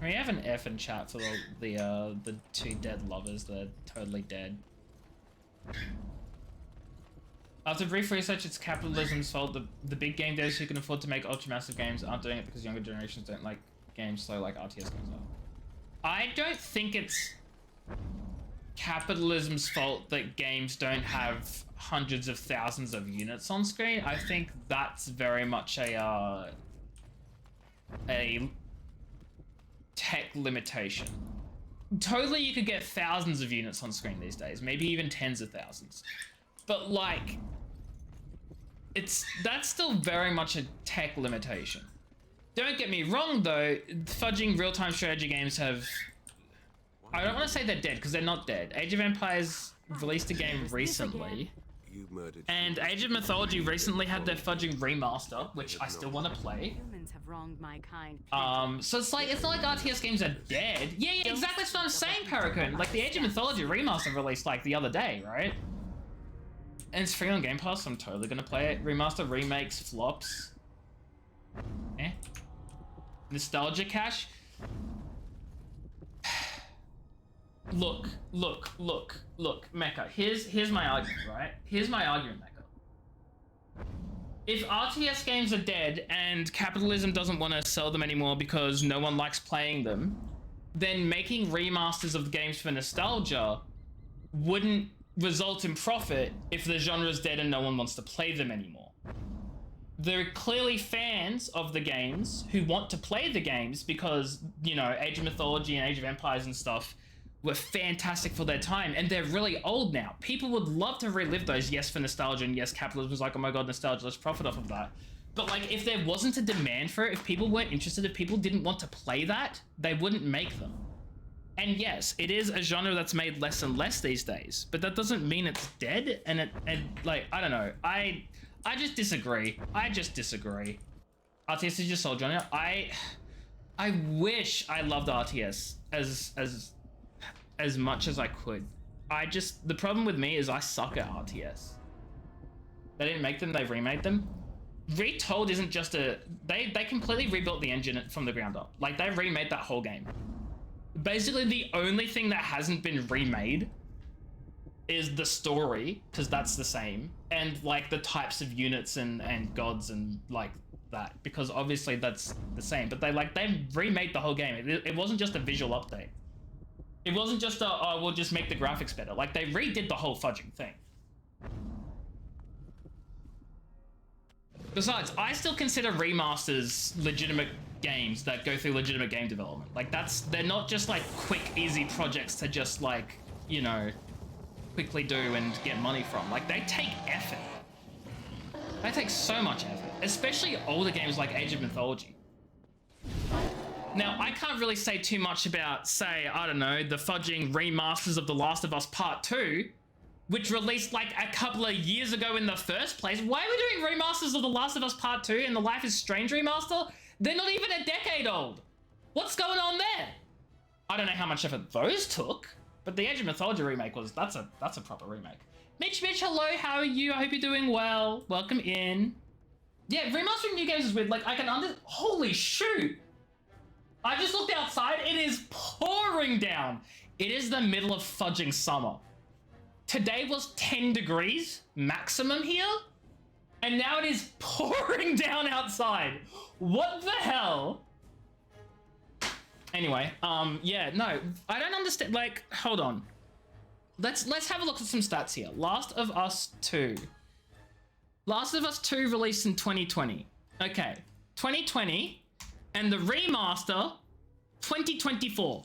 We have an F in chat for the two dead lovers that are totally dead. After brief research, it's capitalism's fault. The big game devs who can afford to make ultra-massive games aren't doing it because younger generations don't like games so like RTS games are. I don't think it's capitalism's fault that games don't have hundreds of thousands of units on screen. I think that's very much a tech limitation. Totally, you could get thousands of units on screen these days, maybe even tens of thousands. But like, that's still very much a tech limitation. Don't get me wrong though, fudging real-time strategy games have... I don't want to say they're dead, because they're not dead. Age of Empires released a game recently. And Age of Mythology recently had their fudging remaster, which I still want to play. Humans have wronged my kind. So it's like, it's not like RTS games are dead. Yeah, exactly, that's what I'm saying, Paracone. Like, the Age of Mythology remaster released, like, the other day, right? And it's free on Game Pass, so I'm totally gonna play it. Remaster, remakes, flops. Eh? Nostalgia cash? Look, Mecha. Here's my argument, right? Here's my argument, Mecha. If RTS games are dead and capitalism doesn't want to sell them anymore because no one likes playing them, then making remasters of the games for nostalgia wouldn't result in profit if the genre's dead and no one wants to play them anymore. There are clearly fans of the games who want to play the games because, you know, Age of Mythology and Age of Empires and stuff were fantastic for their time, and they're really old now. People would love to relive those, yes, for nostalgia, and yes, capitalism was like, oh my god, nostalgia, let's profit off of that. But like, if there wasn't a demand for it, if people weren't interested, if people didn't want to play that, they wouldn't make them. And yes, it is a genre that's made less and less these days, but that doesn't mean it's dead. And like, I don't know. I just disagree. RTS is your sole genre. I wish I loved RTS as much as I could. The problem with me is I suck at RTS. They didn't make them, they remade them. Retold isn't just they completely rebuilt the engine from the ground up. Like, they remade that whole game. Basically, the only thing that hasn't been remade is the story, because that's the same, and like the types of units and gods and like that, because obviously that's the same. But they remade the whole game. It wasn't just a visual update. It wasn't just oh, we'll just make the graphics better. Like, they redid the whole fudging thing. Besides, I still consider remasters legitimate games that go through legitimate game development. Like, they're not just like quick, easy projects to just like, you know, quickly do and get money from. Like, they take effort. They take so much effort, especially older games like Age of Mythology. Now, I can't really say too much about, say, I don't know, the fudging remasters of The Last of Us Part 2, which released like a couple of years ago in the first place. Why are we doing remasters of The Last of Us Part 2 and the Life is Strange remaster? They're not even a decade old. What's going on there? I don't know how much effort those took, but the Age of Mythology remake that's a proper remake. Mitch, hello, how are you? I hope you're doing well. Welcome in. Yeah, remastering new games is weird. Like, I can holy shoot. I just looked outside. It is pouring down. It is the middle of fudging summer. Today was 10 degrees maximum here, and now it is pouring down outside. What the hell? Anyway, yeah, no, I don't understand. Like, hold on. Let's have a look at some stats here. Last of Us 2. Last of Us 2 released in 2020. Okay, 2020, and the remaster, 2024.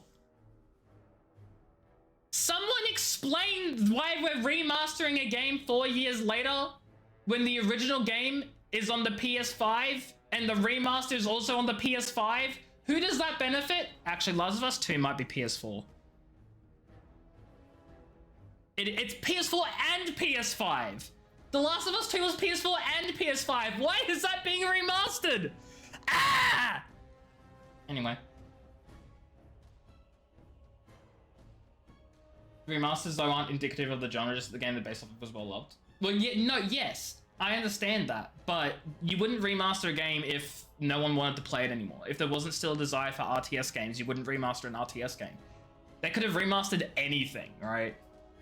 Someone explain why we're remastering a game 4 years later when the original game is on the PS5 and the remaster is also on the PS5. Who does that benefit? Actually, Last of Us 2 might be PS4. It's PS4 and PS5. The Last of Us 2 was PS4 and PS5. Why is that being remastered? Ah! Anyway. Remasters, though, aren't indicative of the genre, just the game they're based off of was well loved. Well, yeah, no, yes, I understand that, but you wouldn't remaster a game if no one wanted to play it anymore. If there wasn't still a desire for RTS games, you wouldn't remaster an RTS game. They could have remastered anything, right?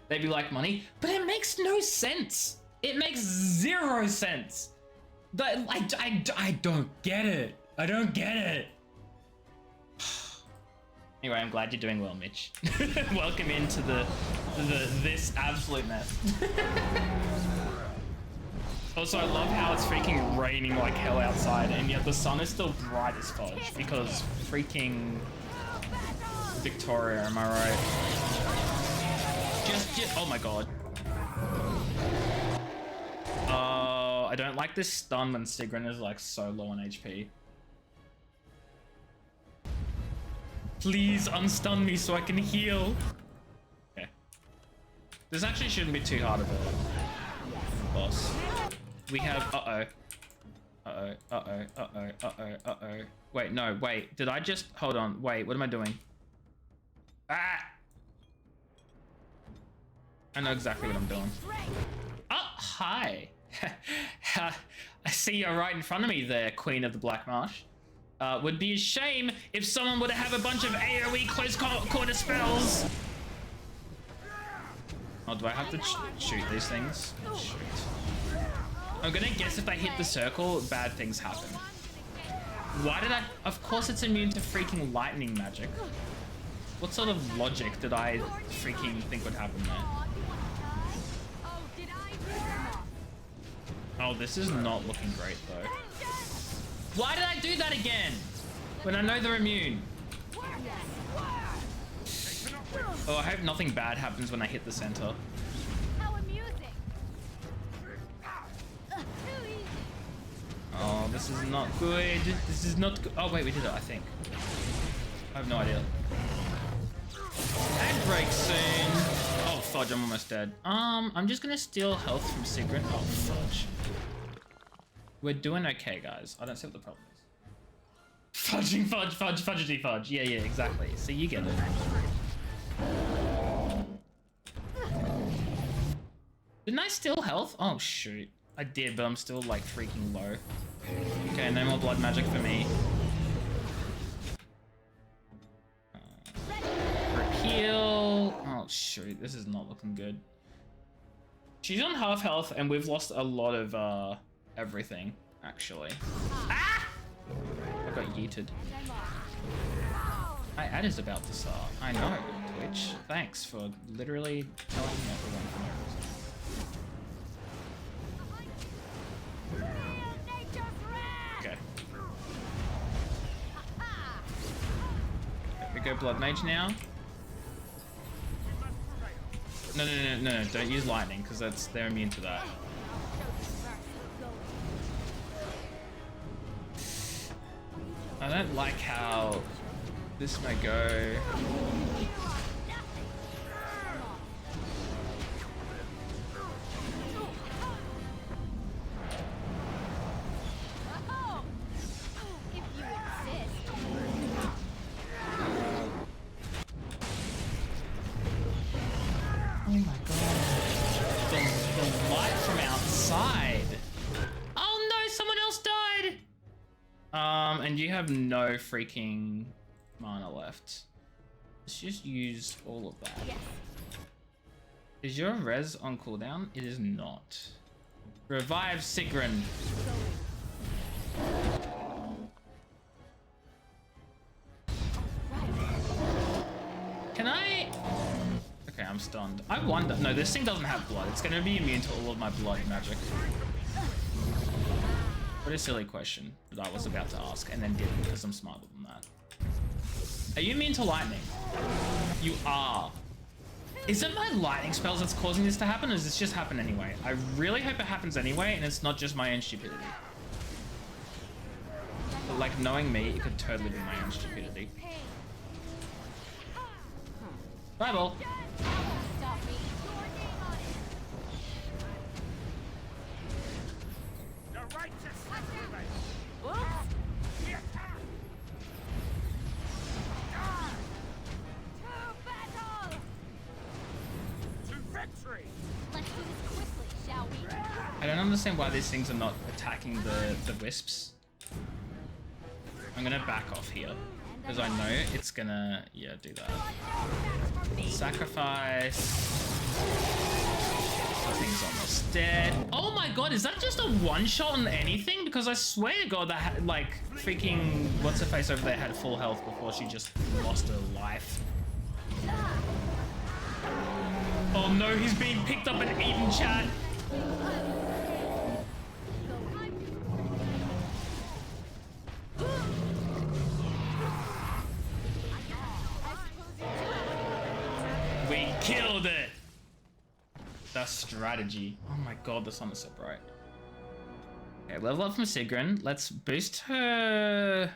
They'd be like, money, but it makes no sense. It makes zero sense. I don't get it. I don't get it. Anyway, I'm glad you're doing well, Mitch. Welcome into this absolute mess. Also, I love how it's freaking raining like hell outside, and yet the sun is still bright as fudge because freaking Victoria, am I right? Just oh my god. I don't like this stun when Sigrun is like so low on HP. Please unstun me so I can heal. Okay. This actually shouldn't be too hard of a boss. We have, Wait, no, wait. Did I just, hold on. Wait, what am I doing? Ah! I know exactly what I'm doing. Oh, hi. I see you're right in front of me there, Queen of the Black Marsh. Would be a shame if someone would have a bunch of AoE close quarter spells. Oh, do I have to shoot these things? Shoot. I'm gonna guess if I hit the circle, bad things happen. Why did I? Of course it's immune to freaking lightning magic. What sort of logic did I freaking think would happen there? Oh, this is not looking great though. Why did I do that again? When I know they're immune. Oh, I hope nothing bad happens when I hit the center. Oh, this is not good. This is not good. Oh, wait, we did it, I think. I have no idea. And break soon. Oh, fudge, I'm almost dead. I'm just gonna steal health from Sigrun. Oh, fudge. We're doing okay, guys. I don't see what the problem is. Fudging fudge, fudge, fudgety fudge. Yeah, exactly. So you get it. Didn't I steal health? Oh, shoot. I did, but I'm still, like, freaking low. Okay, no more blood magic for me. Repeal. Oh, shoot. This is not looking good. She's on half health, and we've lost a lot of, everything, actually. Ah! I got yeeted. My ad is about to start. I know, Twitch. Thanks for literally telling everyone for no reason. Okay. There we go, Blood Mage now. No, don't use lightning, because they're immune to that. I don't like how this may go. Oh my god. The light from outside. Oh no, someone else died. And you have no freaking mana left. Let's just use all of that. Yes. Is your res on cooldown? It is not. Revive Sigrun. Can I? Okay, I'm stunned. I wonder. No, this thing doesn't have blood. It's gonna be immune to all of my blood magic. What a silly question that I was about to ask and then didn't because I'm smarter than that. Are you immune to lightning? You are. Is it my lightning spells that's causing this to happen, or does this just happen anyway? I really hope it happens anyway and it's not just my own stupidity. But like, knowing me, it could totally be my own stupidity. Bible. I don't understand why these things are not attacking the wisps. I'm gonna back off here because I know it's gonna, yeah, do that. Sacrifice. That thing's almost dead. Oh my god, is that just a one-shot on anything? Because I swear to god that like freaking what's her face over there had full health before she just lost her life. Oh no, he's being picked up and eaten, chat. We killed it! The strategy. Oh my god, the sun is so bright. Okay, level up from Sigrun. Let's boost her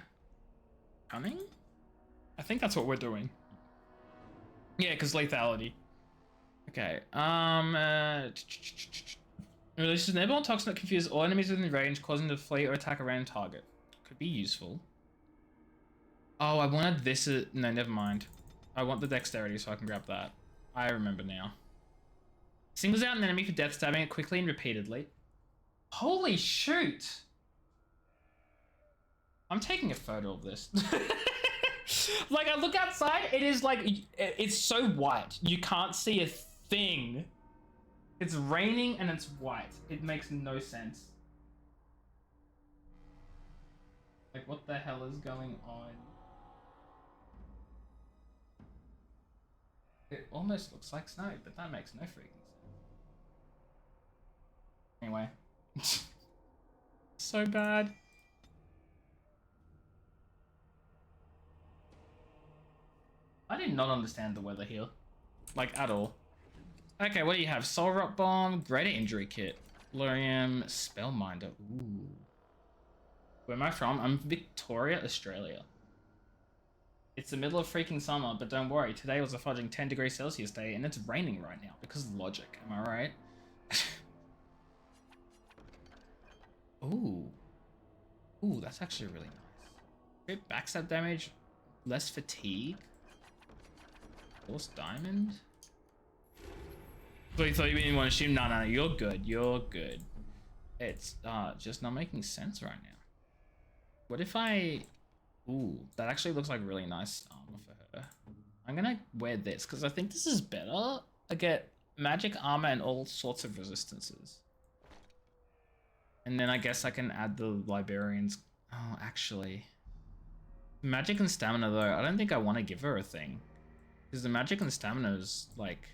cunning? I think that's what we're doing. Yeah, because lethality. Okay, releases an airborne toxin that confuses all enemies within range, causing them to flee or attack a random target. Could be useful. Oh, I wanted this. No, never mind. I want the dexterity so I can grab that. I remember now. Singles out an enemy for death, stabbing it quickly and repeatedly. Holy shoot! I'm taking a photo of this. Like, I look outside, it is like, it's so white. You can't see a thing. It's raining and it's white. It makes no sense. Like, what the hell is going on? It almost looks like snow, but that makes no freaking sense. Anyway. So bad. I did not understand the weather here. Like, at all. Okay, what do you have? Soul Rot Bomb, Greater Injury Kit, Lorium, Spellminder. Ooh. Where am I from? I'm Victoria, Australia. It's the middle of freaking summer, but don't worry. Today was a fudging 10 degrees Celsius day, and it's raining right now because of logic. Am I right? Ooh. Ooh, that's actually really nice. Crit backstab damage, less fatigue. Force Diamond? So you thought you didn't want to shoot? No, no, you're good. You're good. It's just not making sense right now. What if I... Ooh, that actually looks like really nice armor for her. I'm gonna wear this because I think this is better. I get magic armor and all sorts of resistances. And then I guess I can add the librarians. Oh, actually. Magic and stamina though, I don't think I want to give her a thing. Because the magic and stamina is like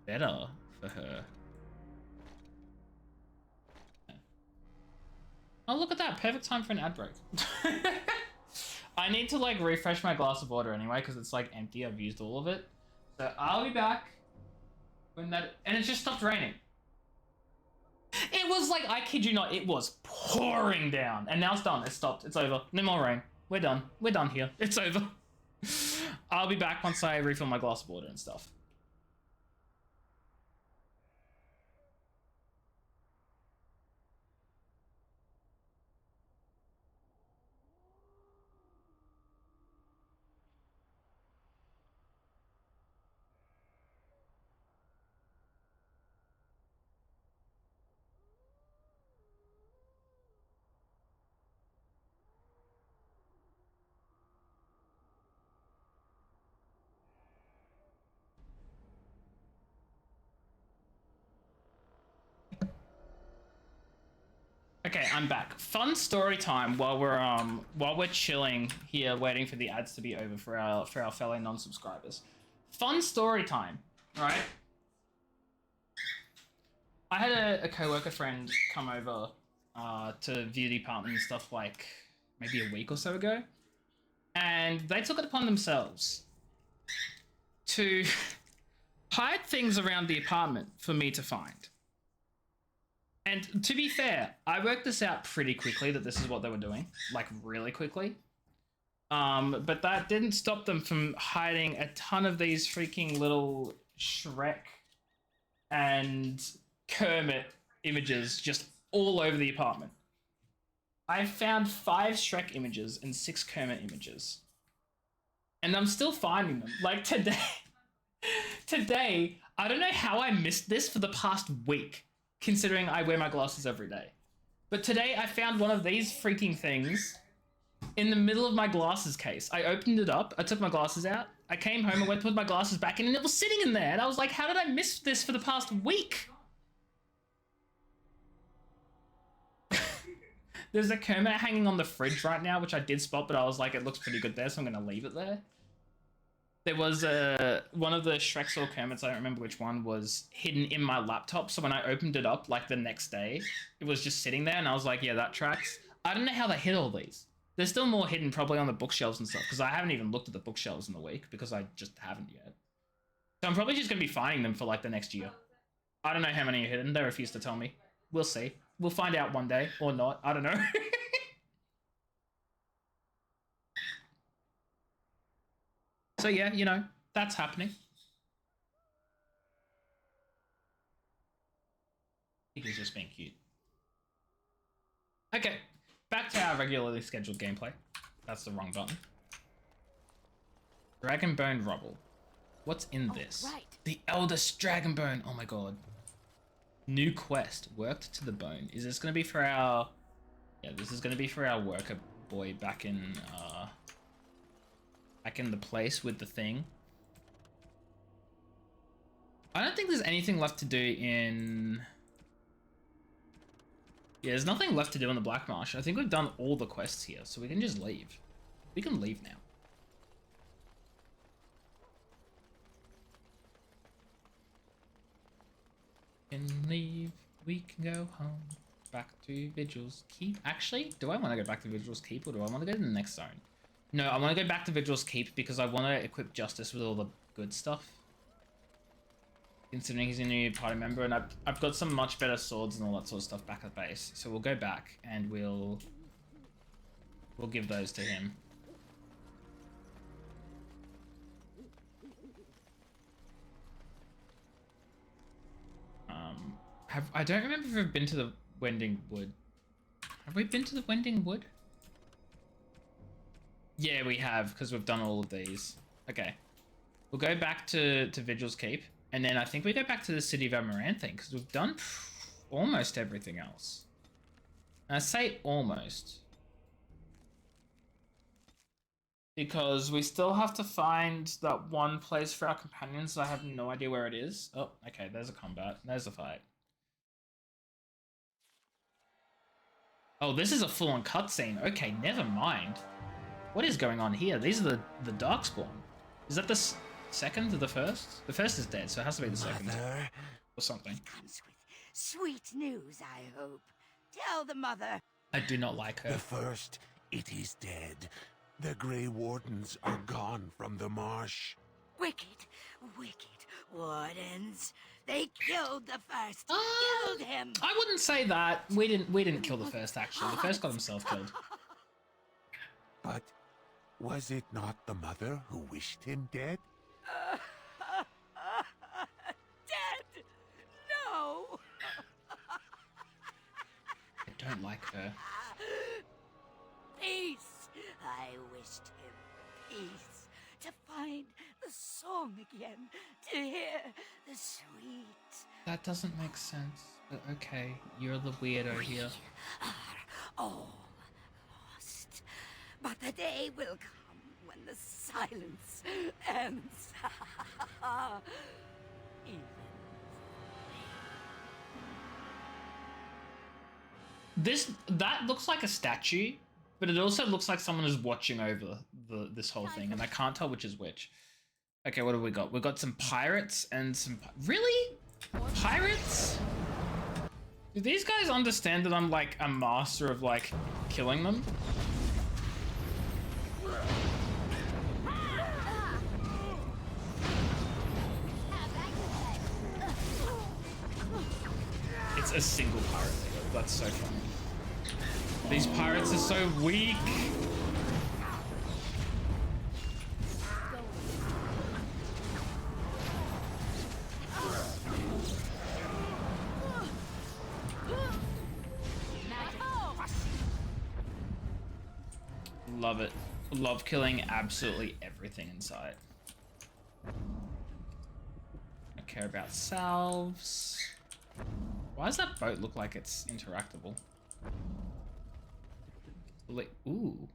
better for her. Oh, look at that. Perfect time for an ad break. I need to like refresh my glass of water anyway because it's like empty. I've used all of it. So I'll be back when that... And it just stopped raining. It was like, I kid you not, it was pouring down. And now it's done. It stopped. It's over. No more rain. We're done. We're done here. It's over. I'll be back once I refill my glass of water and stuff. Okay, I'm back. Fun story time while we're chilling here, waiting for the ads to be over for our fellow non-subscribers. Fun story time, right? I had a coworker friend come over to view the apartment and stuff like maybe a week or so ago, and they took it upon themselves to hide things around the apartment for me to find. And to be fair, I worked this out pretty quickly that this is what they were doing, like really quickly. But that didn't stop them from hiding a ton of these freaking little Shrek and Kermit images just all over the apartment. I found 5 Shrek images and 6 Kermit images. And I'm still finding them. Like today, I don't know how I missed this for the past week, considering I wear my glasses every day. But today I found one of these freaking things in the middle of my glasses case. I opened it up, I took my glasses out, I came home, I went to put my glasses back in, and it was sitting in there. And I was like, how did I miss this for the past week? There's a Kermit hanging on the fridge right now, which I did spot, but I was like, it looks pretty good there, so I'm gonna leave it there. There was one of the Shreks or Kermits, I don't remember which one, was hidden in my laptop. So when I opened it up, like the next day, it was just sitting there and I was like, yeah, that tracks. I don't know how they hid all these. There's still more hidden probably on the bookshelves and stuff because I haven't even looked at the bookshelves in the week because I just haven't yet. So I'm probably just going to be finding them for like the next year. I don't know how many are hidden. They refuse to tell me. We'll see. We'll find out one day or not. I don't know. So yeah, you know, that's happening. I think he's just being cute. Okay, back to our regularly scheduled gameplay. That's the wrong button. Dragonbone Rubble. What's in this? Right. The Eldest Dragonbone. Oh my god. New quest. Worked to the bone. Is this going to be for our... Yeah, this is going to be for our worker boy back in the place with the thing. I don't think there's anything left to do in... Yeah, there's nothing left to do in the Black Marsh. I think we've done all the quests here, so we can just leave. We can leave now. Can leave. We can go home. Back to Vigil's Keep. Actually, do I want to go back to Vigil's Keep or do I want to go to the next zone? No, I want to go back to Vigil's Keep because I want to equip Justice with all the good stuff. Considering he's a new party member, and I've got some much better swords and all that sort of stuff back at base. So we'll go back and we'll give those to him. I don't remember if we've been to the Wending Wood. Have we been to the Wending Wood? Yeah, we have, because we've done all of these. Okay. We'll go back to Vigil's Keep, and then I think we go back to the City of Amaranthine, because we've done almost everything else. And I say almost, because we still have to find that one place for our companions. I have no idea where it is. Oh, okay, there's a combat. There's a fight. Oh, this is a full-on cutscene. Okay, never mind. What is going on here? These are the Darkspawn. Is that the second or the first? The first is dead, so it has to be the second. Mother, or something. it comes with sweet news, I hope. Tell the mother. I do not like her. The first, it is dead. The Grey Wardens are gone from the marsh. Wicked, wicked wardens. They killed the first. Killed him. I wouldn't say that. We didn't kill the first, actually. The first got himself killed. But was it not the mother who wished him dead? Dead? No. I don't like her. Peace. I wished him peace. To find the song again. To hear the sweet. That doesn't make sense. But okay, you're the weirdo here. All lost. But the day will come when the silence ends. Even that looks like a statue, but it also looks like someone is watching over this whole thing, and I can't tell which is which. Okay, what have we got? We've got some pirates and some... Really? Pirates? Do these guys understand that I'm like a master of like killing them? It's a single pirate. That's so funny. These pirates are so weak. Love it. Love killing absolutely everything in sight. I care about salves. Why does that boat look like it's interactable? Ooh.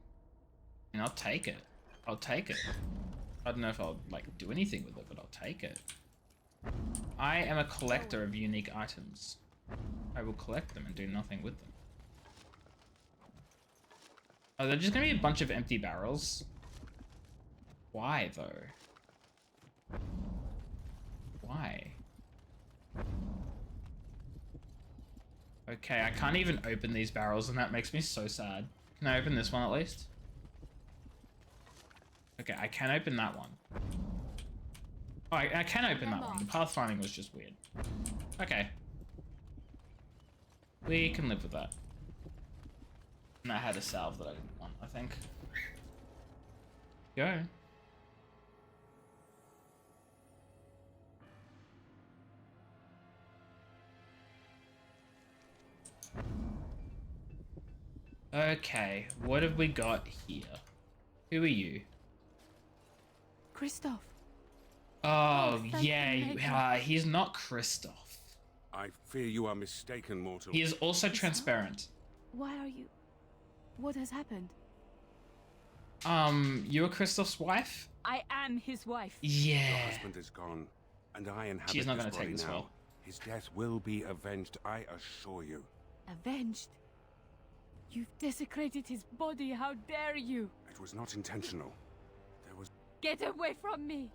And I'll take it. I'll take it. I don't know if I'll like do anything with it, but I'll take it. I am a collector of unique items. I will collect them and do nothing with them. Oh, they're just gonna be a bunch of empty barrels? Why, though? Why? Okay, I can't even open these barrels, and that makes me so sad. Can I open this one at least? Okay, I can open that one. Oh, I can open that one. The pathfinding was just weird. Okay. We can live with that. And I had a salve that I didn't want, I think. Go. Okay, what have we got here? Who are you? Christoph. Oh, thank yeah, you, Maker. he's not Kristoff. I fear you are mistaken, mortal. He is also transparent. Why are you... What has happened? You're Kristoff's wife? I am his wife. Yeah. Your husband is gone, and I inhabit She's not this gonna take body this now. well. His death will be avenged, I assure you. Avenged? You've desecrated his body, how dare you? It was not intentional. There was... Get away from me!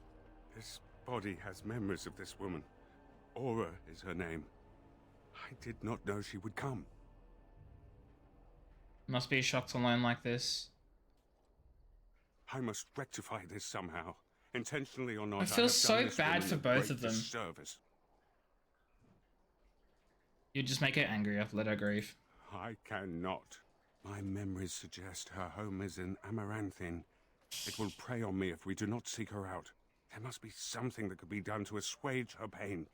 This body has memories of this woman. Aura is her name. I did not know she would come. Must be shocked to learn like this. I must rectify this somehow. Intentionally or not, I feel have so done this bad woman for a both great of them. disservice. You just make her angrier, let her grieve. I cannot. My memories suggest her home is in Amaranthin. It will prey on me if we do not seek her out. There must be something that could be done to assuage her pain.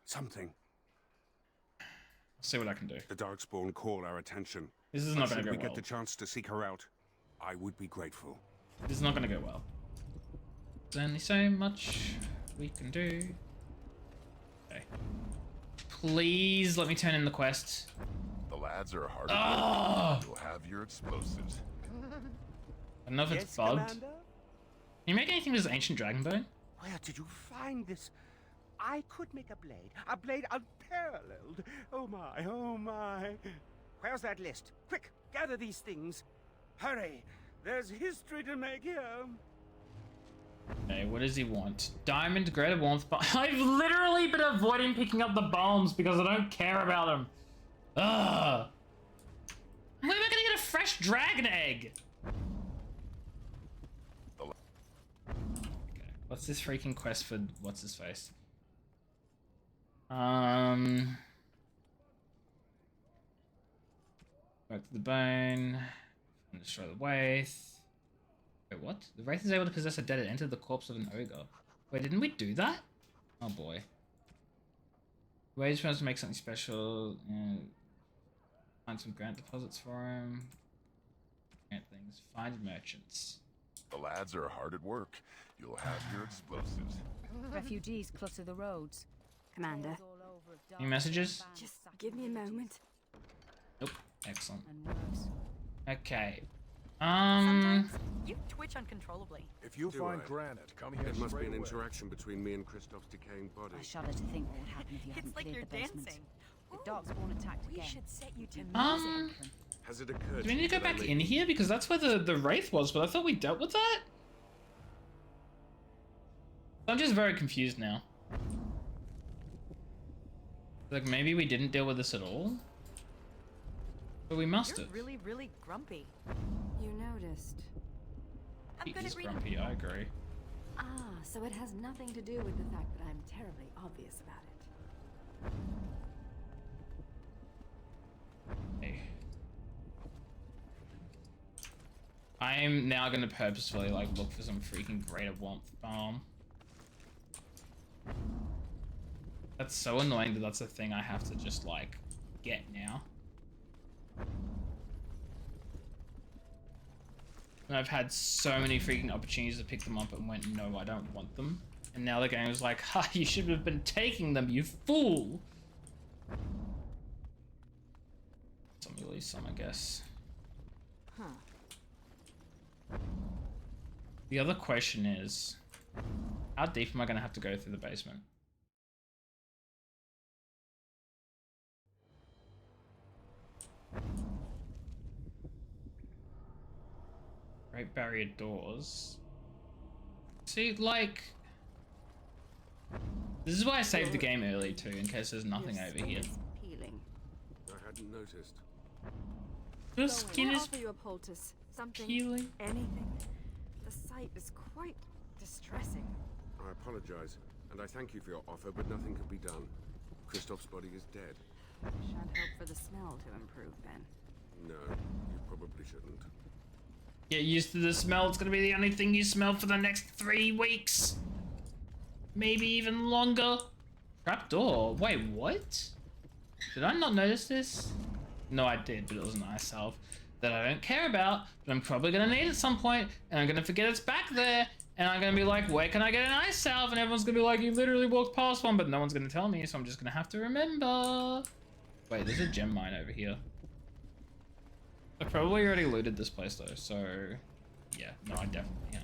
Something. I'll see what I can do. The Darkspawn call our attention. This is not But gonna should go we well. get the chance to seek her out, I would be grateful. This is not gonna go well. There's only so much we can do. Okay. Please let me turn in the quest. The lads are hard Oh! You'll have your explosives. I don't know if it's bugged. Can you make anything with this ancient dragon bone? Where did you find this? I could make a blade unparalleled. Oh my, oh my. Where's that list? Quick, gather these things. Hurry, there's history to make here. Okay, what does he want? Diamond, greater warmth. I've literally been avoiding picking up the bombs because I don't care about them. Ugh. When am I gonna get a fresh dragon egg? Okay, what's this freaking quest for? What's his face? Work to the bone. And destroy the Wraith. Wait, what? The Wraith is able to possess a dead and enter the corpse of an ogre. Wait, didn't we do that? Oh boy. Wraith tries to make something special. And find some grant deposits for him. Grant things. Find merchants. The lads are hard at work. You'll have your explosives. Refugees clutter the roads. Commander. Any messages? Just give me a moment. Nope. Excellent. And worse. Okay. Sometimes you twitch uncontrollably. If you Do find I? granite, come here It must be straight an away. interaction between me and Kristoff's decaying body. I shudder to think what would happen if you It's hadn't like cleared you're the basement. dancing. If Darkspawn attacked We again. should set you to music. Has it occurred Do we need to go that I back may in be- here? Because that's where the Wraith was, but I thought we dealt with that? I'm just very confused now. Like, maybe we didn't deal with this at all? But we must You're have. really, really grumpy. You noticed. I'm He good is at reading. grumpy, I agree. Ah, so it has nothing to do with the fact that I'm terribly obvious about it. Hey. I'm now gonna purposefully, like, look for some freaking greater warmth bomb. That's so annoying that that's a thing I have to just, like, get now. And I've had so many freaking opportunities to pick them up and went, no, I don't want them. And now the game is like, ha, you should have been taking them, you fool! So I'm gonna release some, I guess. Huh. The other question is, how deep am I gonna have to go through the basement? Great barrier doors. See, like... This is why I saved the game early too, in case there's nothing over here. Peeling. I hadn't noticed. Your skin Can I is offer you a poultice? Something. peeling. Anything. The sight is quite distressing. I apologize, and I thank you for your offer, but nothing can be done. Kristoff's body is dead. Shan't hope for the smell to improve then. No, you probably shouldn't. Get used to the smell. It's gonna be the only thing you smell for the next 3 weeks. Maybe even longer. Trapdoor. Wait, what? Did I not notice this? No, I did, but it was an ice salve that I don't care about, but I'm probably gonna need at some point, and I'm gonna forget it's back there, And I'm gonna be like, where can I get an ice salve? And everyone's gonna be like, you literally walked past one, but no one's gonna tell me, so I'm just gonna have to remember. Wait, there's a gem mine over here. I probably already looted this place though, so yeah, no, I definitely have.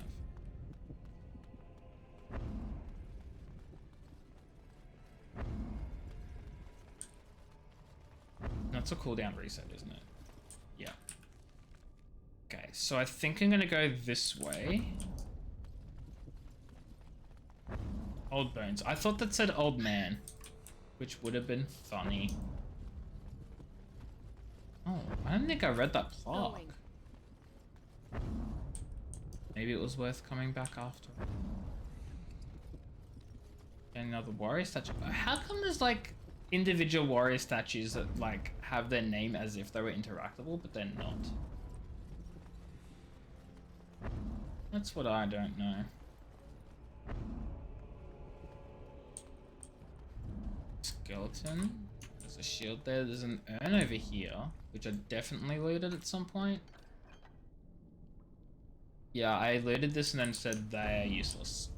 That's a cooldown reset, isn't it? Yeah. Okay, so I think I'm gonna go this way. Old bones. I thought that said old man, which would have been funny. Oh, I don't think I read that plaque. Maybe it was worth coming back after. And another warrior statue. How come there's like individual warrior statues that like have their name as if they were interactable, but they're not? That's what I don't know. Skeleton. There's a shield there. There's an urn over here, which I definitely looted at some point. Yeah, I looted this and then said they're useless.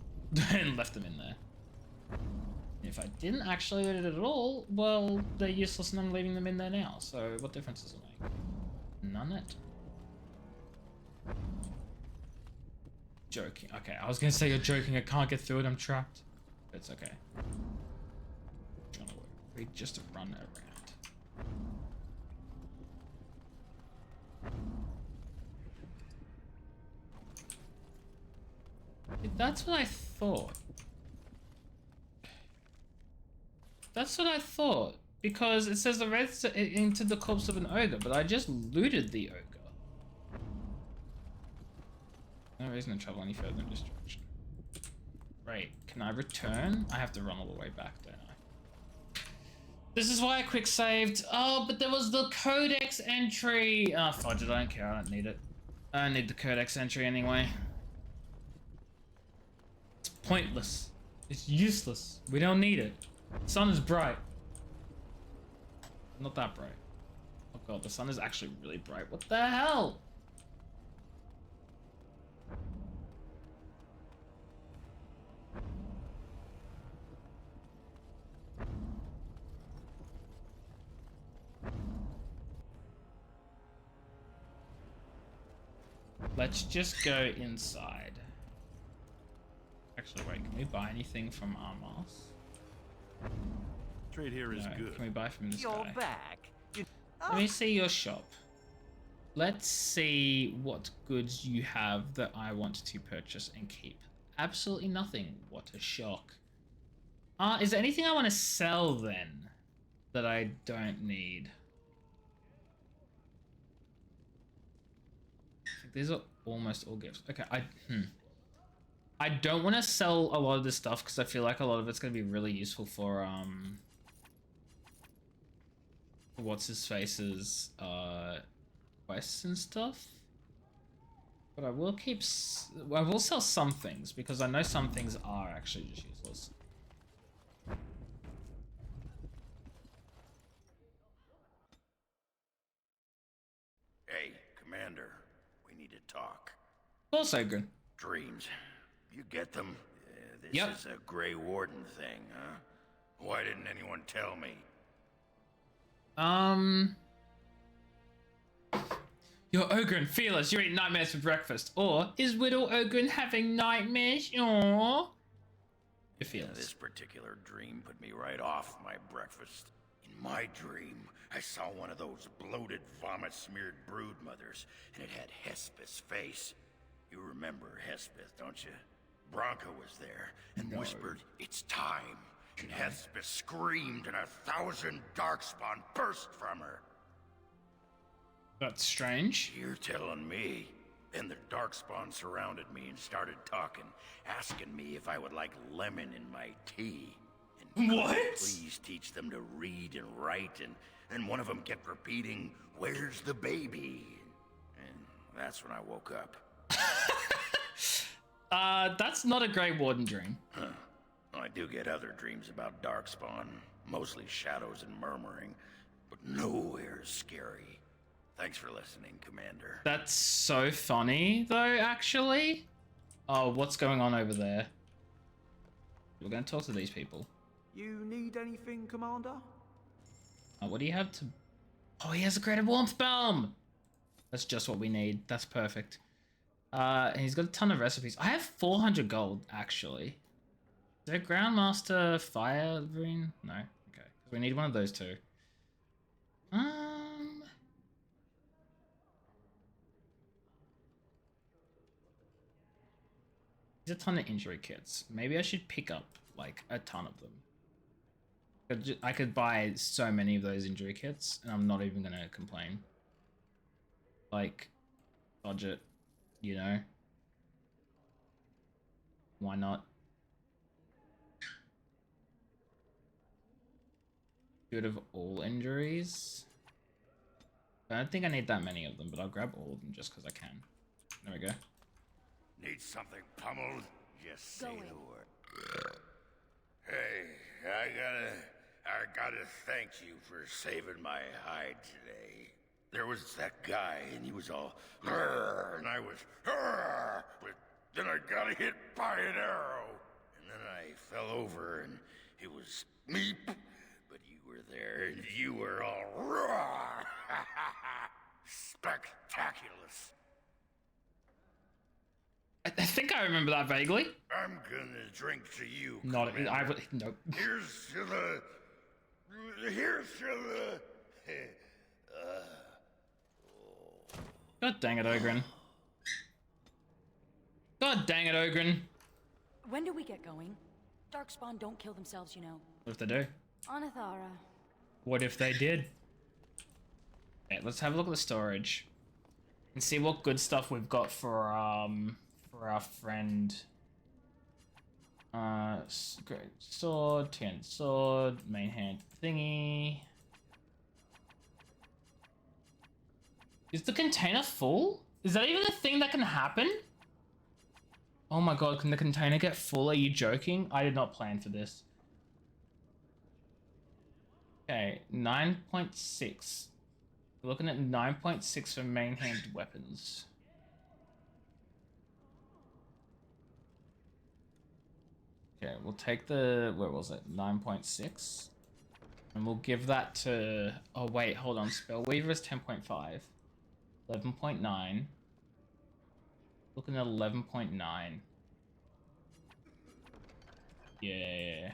And left them in there. If I didn't actually loot it at all, well, they're useless and I'm leaving them in there now. So what difference does it make? None it. Joking. Okay, I was gonna say you're joking. I can't get through it. I'm trapped. It's okay. We just run around. That's what I thought. That's what I thought. Because it says the red into the corpse of an ogre, but I just looted the ogre. No reason to travel any further in this direction. Right, can I return? I have to run all the way back, don't I? This is why I quick saved. Oh, but there was the codex entry. Oh, fudge it, I don't care, I don't need it. I don't need the codex entry anyway. It's pointless. It's useless. We don't need it. The sun is bright. Not that bright. Oh god, the sun is actually really bright. What the hell? Let's just go inside. Actually, wait, can we buy anything from Armas? Trade here is good. Can we buy from this You're guy? back. Let me see your shop. Let's see what goods you have that I want to purchase and keep. Absolutely nothing. What a shock. Is there anything I want to sell then that I don't need? I think these are almost all gifts. Okay, I don't want to sell a lot of this stuff because I feel like a lot of it's going to be really useful for what's his face's quests and stuff. But I will keep I will sell some things because I know some things are actually just useless. Hey, Commander, we need to talk. Also good. Dreams. You get them? This Yep. is a Grey Warden thing, huh? Why didn't anyone tell me? You're Ogren, fearless, you eat nightmares for breakfast. Or, is Whittle Ogren having nightmares? Aww. You're fearless. This particular dream put me right off my breakfast. In my dream, I saw one of those bloated, vomit-smeared brood mothers, and it had Hespeth's face. You remember Hespeth, don't you? Bronca was there, and whispered, "It's time." And Hespeth screamed, and 1,000 darkspawn burst from her. That's strange. You're telling me. Then the darkspawn surrounded me and started talking, asking me if I would like lemon in my tea. And could I please teach them to read and write, and one of them kept repeating, "Where's the baby?" And that's when I woke up. That's not a Grey Warden dream. Huh. I do get other dreams about darkspawn, mostly shadows and murmuring, but nowhere scary. Thanks for listening, Commander. That's so funny, though, actually. Oh, what's going on over there? We're going to talk to these people. You need anything, Commander? What do you have to... Oh, he has a creative warmth bomb! That's just what we need. That's perfect. And he's got a ton of recipes. I have 400 gold, actually. Is there Groundmaster Fire Rune? No. Okay. We need one of those two. There's a ton of injury kits. Maybe I should pick up, like, a ton of them. I could buy so many of those injury kits, and I'm not even gonna complain. Like, budget, you know? Why not? Good of all injuries. I don't think I need that many of them, but I'll grab all of them just because I can. There we go. Need something pummeled? Just say the word. Hey, I gotta thank you for saving my hide today. There was that guy, and he was all, and I was, but then I got hit by an arrow, and then I fell over, and it was meep, but you were there, and you were all, spectaculous. I think I remember that vaguely. I'm gonna drink to you. Not. I would. Nope. Here's to the. God dang it, Ogren. God dang it, Ogren. When do we get going? Darkspawn don't kill themselves, you know. What if they do? Anathara. What if they did? Okay, let's have a look at the storage and see what good stuff we've got for our friend. Great sword, 10 sword, main hand thingy. Is the container full? Is that even a thing that can happen? Oh my god, can the container get full? Are you joking? I did not plan for this. Okay, 9.6. We're looking at 9.6 for main hand weapons. Okay, we'll take the, where was it? 9.6. And we'll give that to, oh wait, hold on. Spellweaver is 10.5. 11.9. Looking at 11.9. Yeah.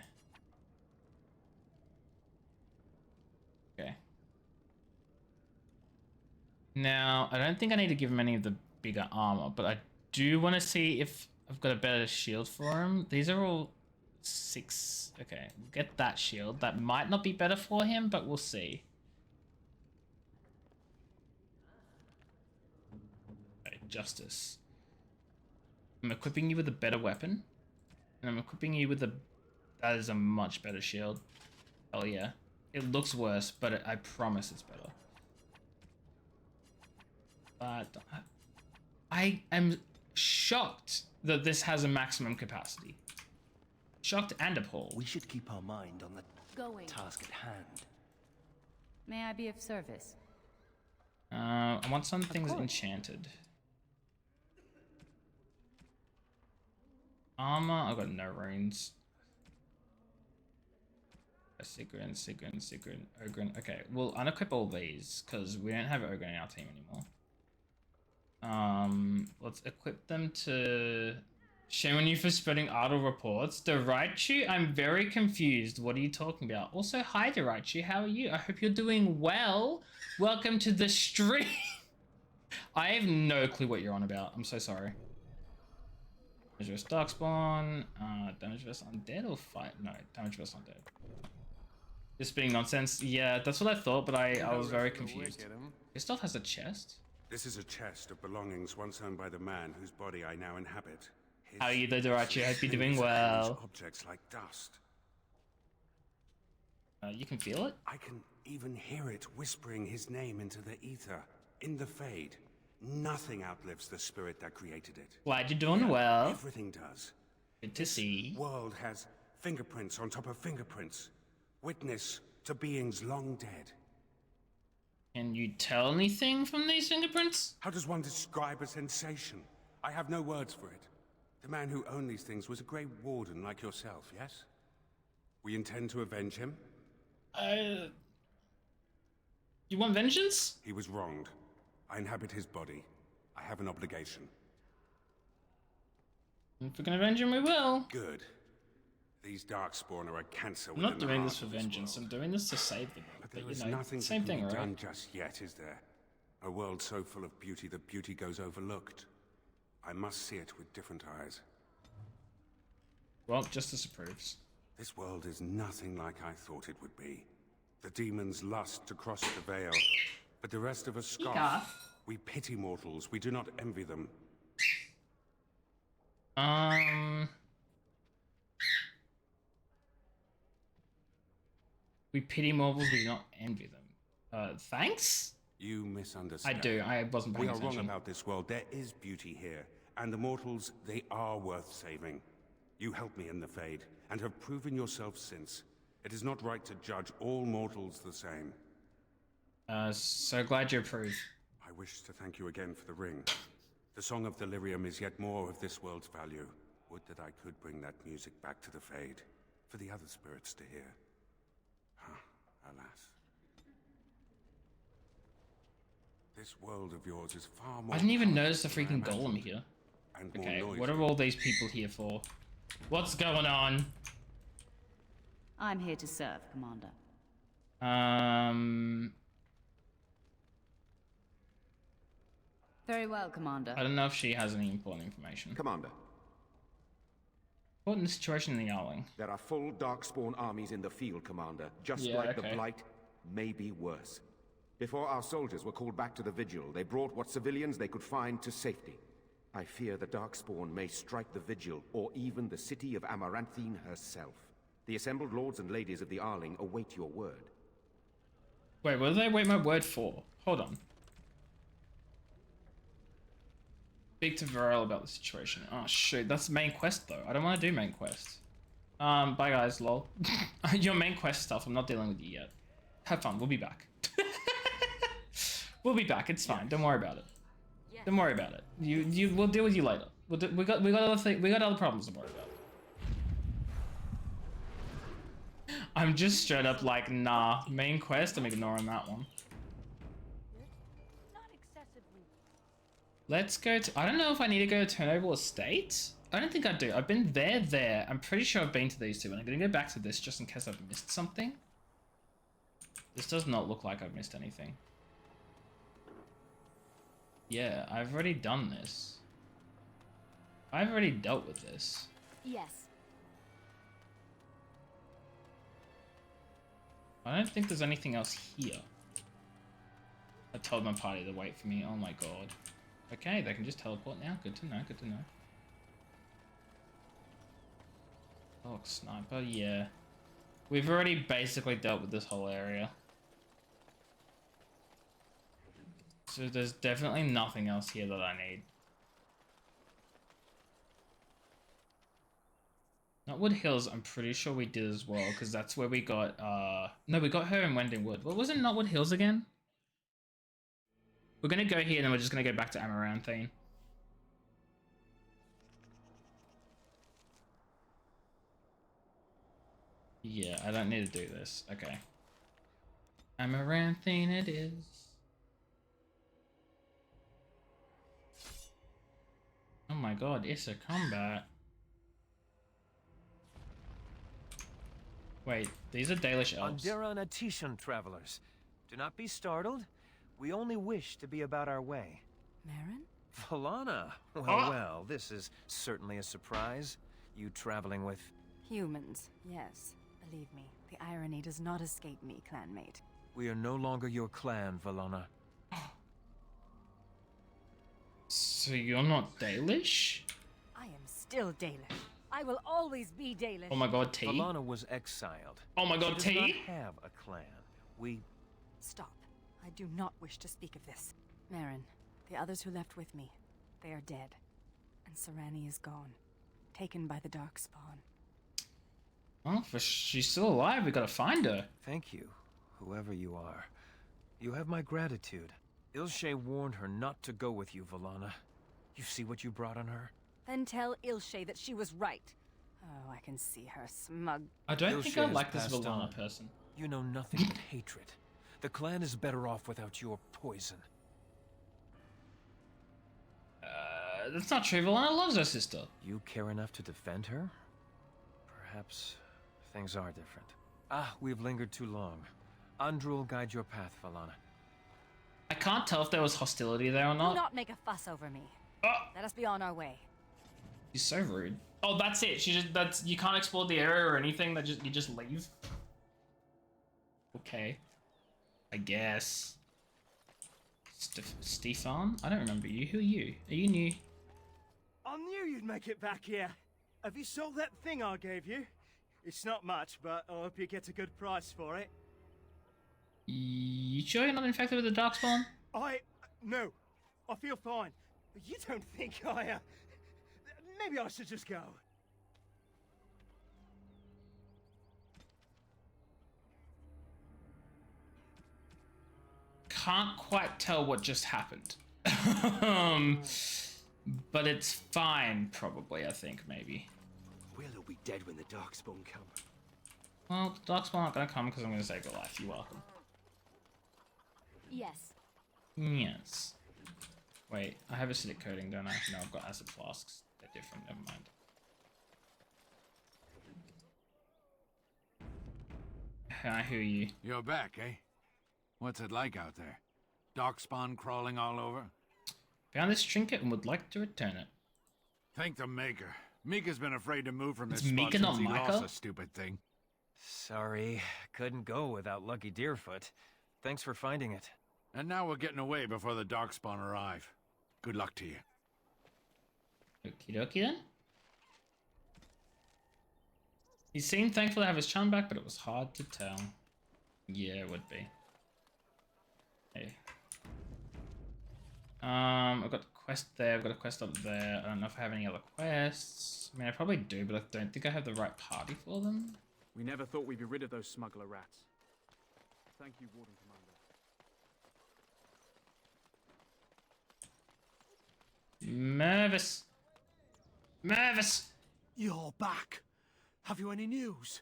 Okay. Now, I don't think I need to give him any of the bigger armor, but I do want to see if I've got a better shield for him. These are all 6. Okay, we'll get that shield. That might not be better for him, but we'll see. Okay, Justice. I'm equipping you with a better weapon. And I'm equipping you with a... That is a much better shield. Oh yeah. It looks worse, but I promise it's better. But... I am shocked that this has a maximum capacity. Shocked and appalled. We should keep our mind on the task at hand. May I be of service? I want some things enchanted. Armor, I've got no runes. Sigrid, Ogren. Okay, we'll unequip all these, because we don't have Ogren in our team anymore. Let's equip them to... Shame on you for spreading idle reports. Doraichi, I'm very confused. What are you talking about? Also, hi Doraichi, how are you? I hope you're doing well. Welcome to the stream. I have no clue what you're on about. I'm so sorry. Damage vs Darkspawn. Damage vs Undead or fight? No, damage vs Undead. Just being nonsense. Yeah, that's what I thought, but I was very confused. This stuff has a chest? This is a chest of belongings once owned by the man whose body I now inhabit. How are you though, Doraichi? I hope you're doing well. Objects like dust. You can feel it? I can even hear it whispering his name into the ether. In the Fade. Nothing outlives the spirit that created it. Glad you're doing well. Everything does. Good to see. The world has fingerprints on top of fingerprints. Witness to beings long dead. Can you tell anything from these fingerprints? How does one describe a sensation? I have no words for it. The man who owned these things was a Grey Warden like yourself, yes? We intend to avenge him? You want vengeance? He was wronged. I inhabit his body. I have an obligation. If we're gonna avenge him, we will. Good. These Darkspawn are a cancer. I'm not doing this for vengeance. I'm doing this to save the world. But there you is know, nothing same that thing, can be right? done just yet, is there? A world so full of beauty that beauty goes overlooked. I must see it with different eyes. Well, justice approves. This world is nothing like I thought it would be. The demons lust to cross the veil, but the rest of us scoff. We pity mortals. We do not envy them. We pity mortals, we do not envy them. Thanks? You misunderstand. I do, I wasn't paying attention. We are wrong about this world. There is beauty here, and the mortals, they are worth saving. You helped me in the Fade, and have proven yourself since. It is not right to judge all mortals the same. So glad you approve. I wish to thank you again for the ring. The Song of Delirium is yet more of this world's value. Would that I could bring that music back to the Fade, for the other spirits to hear. Alas. This world of yours is far more... I didn't even notice the freaking golem here. And okay, what are all these people here for? What's going on? I'm here to serve, Commander. Very well, Commander. I don't know if she has any important information. Commander. What in the situation in the Yarling? There are full Darkspawn armies in the field, Commander. Just Yeah, like okay. the Blight, maybe worse. Before our soldiers were called back to the Vigil, they brought what civilians they could find to safety. I fear the Darkspawn may strike the Vigil, or even the city of Amaranthine herself. The assembled lords and ladies of the Arling await your word. Wait, what do they wait my word for? Hold on. Speak to Varel about the situation. Oh shoot, that's the main quest though. I don't want to do main quest. Bye guys, lol. Your main quest stuff, I'm not dealing with you yet. Have fun, we'll be back. We'll be back, it's fine, don't worry about it. Don't worry about it. We'll deal with you later. We got other problems to worry about. I'm just straight up like, nah, main quest, I'm ignoring that one. Let's go to, I don't know if I need to go to Turnover Estate. I don't think I do. I've been there. I'm pretty sure I've been to these two, and I'm gonna go back to this just in case I've missed something. This does not look like I've missed anything. Yeah, I've already done this. I've already dealt with this. Yes. I don't think there's anything else here. I told my party to wait for me. Oh my god. Okay, they can just teleport now. Good to know, good to know. Oh, sniper, yeah. We've already basically dealt with this whole area. So there's definitely nothing else here that I need. Nutwood Hills, I'm pretty sure we did as well, because that's where we got, no, we got her in Wending Wood. What was it, Nutwood Hills again? We're gonna go here and then we're just gonna go back to Amaranthine. Yeah, I don't need to do this. Okay. Amaranthine it is. Oh my god, it's a combat. Wait, these are Dalish elves. Andira and Atishan travelers. Do not be startled. We only wish to be about our way. Marin? Valana! Well, this is certainly a surprise. You traveling with... Humans, yes. Believe me, the irony does not escape me, clanmate. We are no longer your clan, Valana. So you're not Dalish? I am still Dalish. I will always be Dalish. Oh my god, T? Valana was exiled. Oh my god, she does T? not have a clan. We... Stop. I do not wish to speak of this. Marin, the others who left with me, they are dead. And Sarani is gone. Taken by the Darkspawn. Oh, if she's still alive, we gotta find her. Thank you, whoever you are. You have my gratitude. Ilshay warned her not to go with you, Valana. You see what you brought on her? Then tell Ilshe that she was right. Oh, I can see her smug. I don't think I Ilshe like has this passed Valana on. person. You know nothing but hatred. The clan is better off without your poison. That's not true. Valana loves her sister. You care enough to defend her? Perhaps things are different. Ah, we've lingered too long. Andrew will guide your path, Valana. I can't tell if there was hostility there or Do not. not make a fuss over me. Let us be on our way. She's so rude. Oh, that's it. You can't explore the area or anything. You just leave. Okay. I guess. Stefan? I don't remember you. Who are you? Are you new? I knew you'd make it back here. Have you sold that thing I gave you? It's not much, but I hope you get a good price for it. You sure you're not infected with the Darkspawn? No. I feel fine. You don't think I, maybe I should just go. Can't quite tell what just happened. But it's fine, probably, I think, maybe. Will will be dead when the Darkspawn come. Well, the Darkspawn aren't gonna come because I'm gonna save your life. You're welcome. Yes. Yes. Wait, I have acidic coating, don't I? No, I've got acid flasks. They're different, never mind. I hear you. You're back, eh? What's it like out there? Darkspawn crawling all over? Found this trinket and would like to return it. Thank the Maker. Mika's been afraid to move from It's this spot Mika, since not he Micah? lost the stupid thing. Sorry, couldn't go without Lucky Deerfoot. Thanks for finding it. And now we're getting away before the Darkspawn arrive. Good luck to you. Okie dokie then. He seemed thankful to have his chum back, but it was hard to tell. Yeah, it would be. Hey. I've got a quest there, I've got a quest up there. I don't know if I have any other quests. I mean, I probably do, but I don't think I have the right party for them. We never thought we'd be rid of those smuggler rats. Thank you, Warden Commander. Mervis! Mervis! You're back. Have you any news?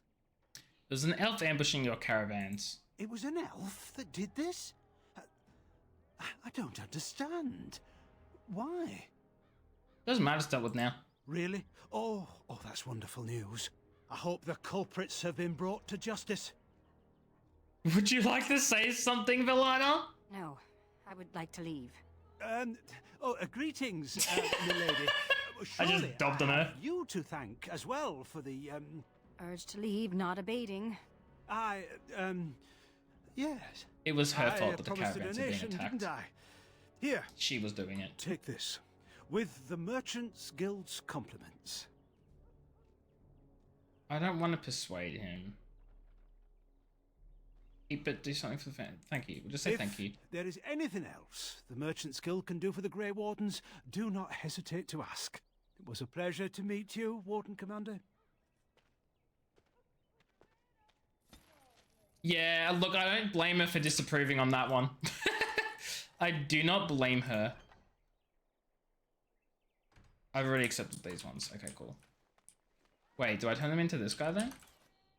There's an elf ambushing your caravans. It was an elf that did this? I don't understand. Why? Doesn't matter, it's dealt with now. Really? Oh, that's wonderful news. I hope the culprits have been brought to justice. Would you like to say something, Valana? No, I would like to leave. Greetings, milady. I just dubbed on her. You to thank as well for the, Urge to leave, not abating. Yes. It was her fault that the promised a caravans were being donation, attacked. didn't I? Here. She was doing it. Take this. With the Merchants Guild's compliments. I don't want to persuade him. But do something for the fan. Thank you. We'll just say thank you. If there is anything else the Merchants Guild can do for the Grey Wardens, do not hesitate to ask. It was a pleasure to meet you, Warden Commander. Yeah, look, I don't blame her for disapproving on that one. I do not blame her. I've already accepted these ones. Okay, cool. Wait, do I turn them into this guy then?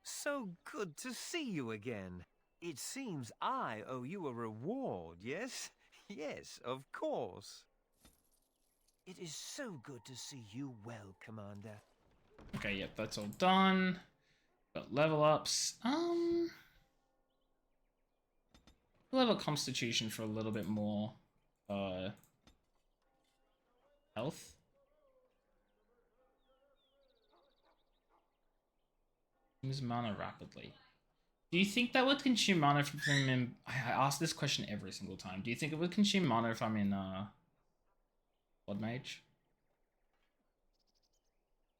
So good to see you again. It seems I owe you a reward, yes? Yes, of course. It is so good to see you well, Commander. Okay, yep, that's all done. Got level ups. We'll have a constitution for a little bit more health. Use mana rapidly. Do you think that would consume mana from him? I ask this question every single time. Do you think it would consume mana if I'm in Blood Mage?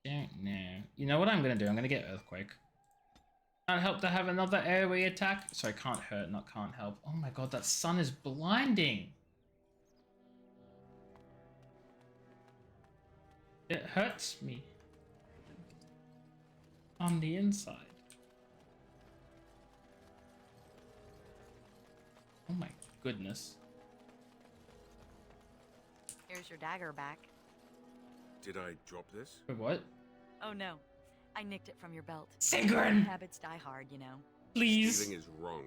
Don't know. You know what I'm gonna do? I'm gonna get Earthquake. Can't help to have another airway attack. Sorry, can't hurt, not can't help. Oh my god, that sun is blinding. It hurts me. On the inside. Oh my goodness. Here's your dagger back. Did I drop this? Wait, what? Oh no, I nicked it from your belt. Sigrun! Habits die hard, you know. Please. Stealing is wrong.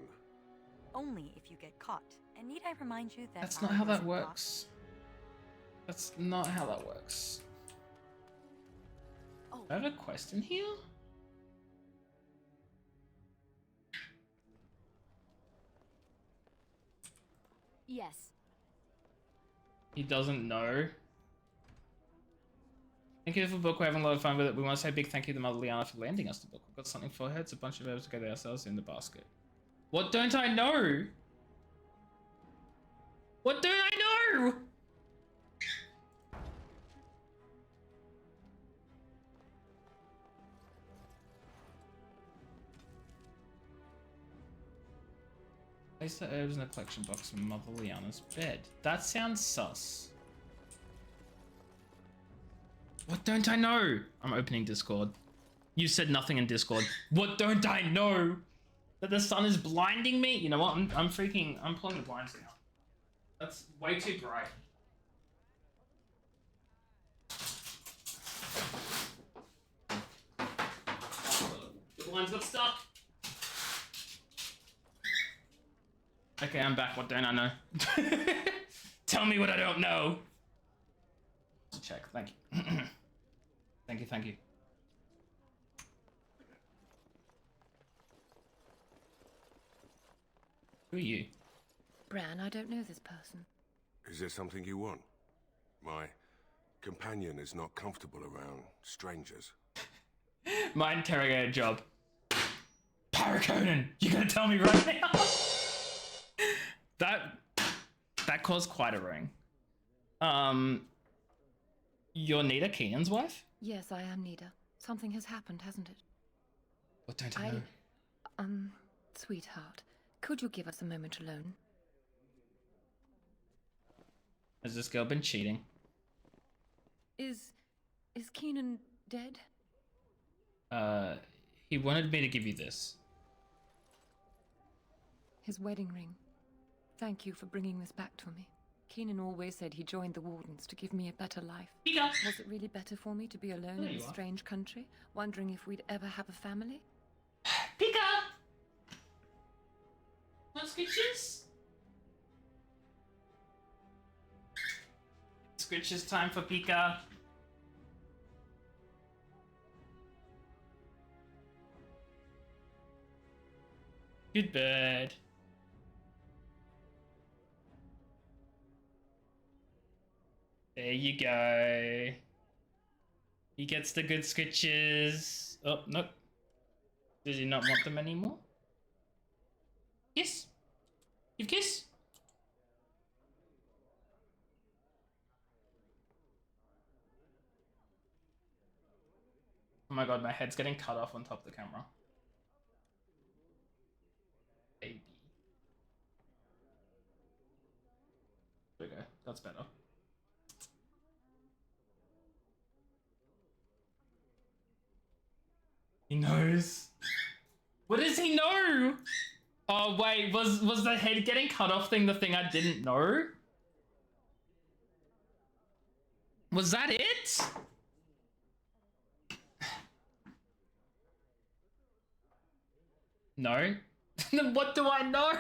Only if you get caught. And need I remind you that That's not I how that wasn't caught? works. That's not how that works. Oh. Do I have a quest in here? Yes. He doesn't know. Thank you for the book. We're having a lot of fun with it. We want to say a big thank you to Mother Liana for lending us the book. We've got something for her. It's a bunch of herbs to go ourselves in the basket. What don't I know? What don't I know? Place the herbs in a collection box in Mother Liana's bed. That sounds sus. What don't I know? I'm opening Discord. You said nothing in Discord. What don't I know? That the sun is blinding me? You know what? I'm pulling the blinds down. That's way too bright. The blinds got stuck. Okay, I'm back. What don't I know? Tell me what I don't know. Check. Thank you. Thank you. Thank you. Who are you? Bran, I don't know this person. Is there something you want? My companion is not comfortable around strangers. My interrogator job. Paraconan, you gonna tell me right now? That caused quite a ring. You're Nita Keenan's wife? Yes, I am Nida. Something has happened, hasn't it? What don't I know? Sweetheart, could you give us a moment alone? Has this girl been cheating? Is Keenan dead? He wanted me to give you this. His wedding ring. Thank you for bringing this back to me. Keenan always said he joined the Wardens to give me a better life. Pika. Was it really better for me to be alone There in you a are. strange country, wondering if we'd ever have a family? Pika! Want scritches? Scritches time for Pika. Good bird. There you go. He gets the good scritches. Oh, nope. Does he not want them anymore? Kiss. Give kiss. Oh my god, my head's getting cut off on top of the camera. Baby. There we go. That's better. He knows. What does he know? Oh wait, was the head getting cut off thing the thing I didn't know? Was that it? No. Then what do I know?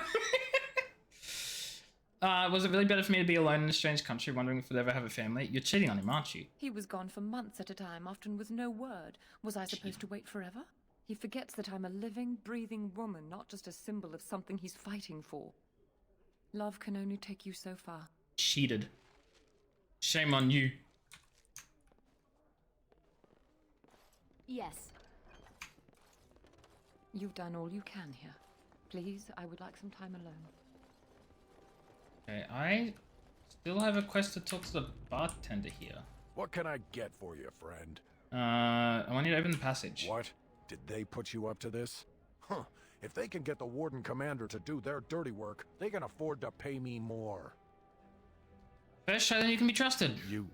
Was it really better for me to be alone in a strange country, wondering if we'd ever have a family? You're cheating on him, aren't you? He was gone for months at a time, often with no word. Was I supposed to wait forever? He forgets that I'm a living, breathing woman, not just a symbol of something he's fighting for. Love can only take you so far. Cheated. Shame on you. Yes. You've done all you can here. Please, I would like some time alone. Okay, I still have a quest to talk to the bartender here. What can I get for you, friend? I want you to open the passage. What? Did they put you up to this? Huh. If they can get the Warden Commander to do their dirty work, they can afford to pay me more. First, show that you can be trusted. You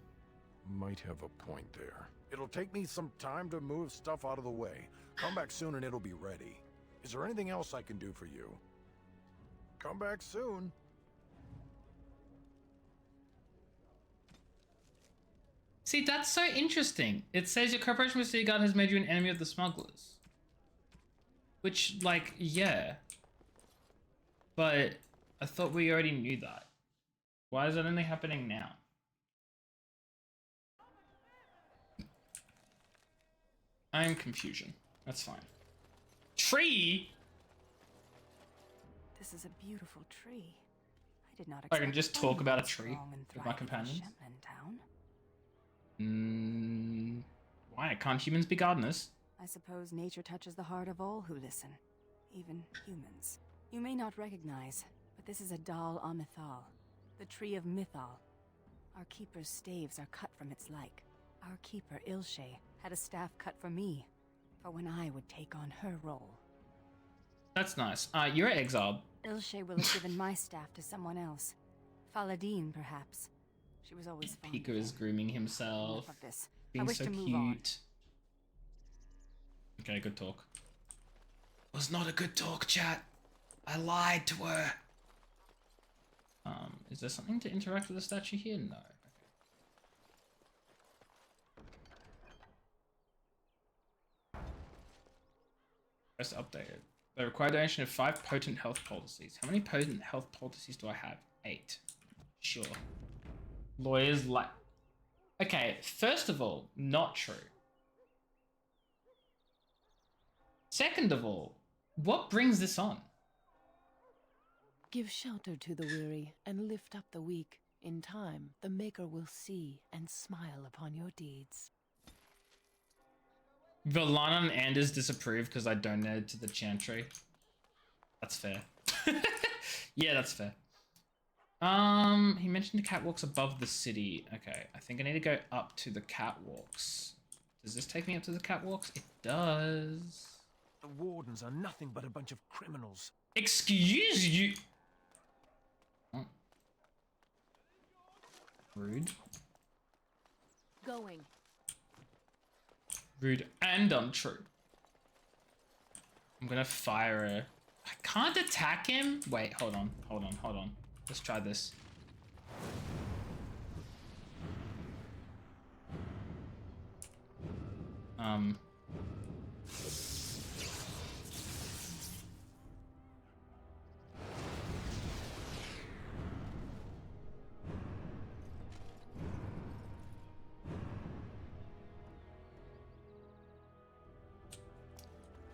might have a point there. It'll take me some time to move stuff out of the way. Come back soon and it'll be ready. Is there anything else I can do for you? Come back soon. See, that's so interesting. It says your cooperation with Sea Guard has made you an enemy of the smugglers. Which, like, yeah. But I thought we already knew that. Why is that only happening now? I am confusion. That's fine. Tree? This is a beautiful tree. I did not I expect can just to talk find about a one tree strong and with my thriving in companions. Shetland town. Why? Can't humans be gardeners? I suppose nature touches the heart of all who listen, even humans. You may not recognize, but this is a Dal Amithal, the tree of Mythal. Our keeper's staves are cut from its like. Our keeper, Ilshe, had a staff cut for me, for when I would take on her role. That's nice. You're exiled. Ilshe will have given my staff to someone else. Faladine, perhaps. She was always fond of Pika is grooming himself. Enough of this. I Being wish so to move on. cute. Okay, good talk. Was not a good talk, chat. I lied to her. Is there something to interact with the statue here? No. Okay. Just updated. They require donation of 5 potent health policies. How many potent health policies do I have? 8. Sure. Lawyers like... Okay, first of all, not true. Second of all, what brings this on? Give shelter to the weary and lift up the weak. In time, the Maker will see and smile upon your deeds. Villana and Anders disapprove because I donated to the Chantry. That's fair. Yeah, that's fair. He mentioned the catwalks above the city. Okay, I think I need to go up to the catwalks. Does this take me up to the catwalks? It does. The wardens are nothing but a bunch of criminals. Excuse you. Oh. Rude. Going. Rude and untrue. I'm gonna fire a... I can't attack him? Wait, hold on. Let's try this.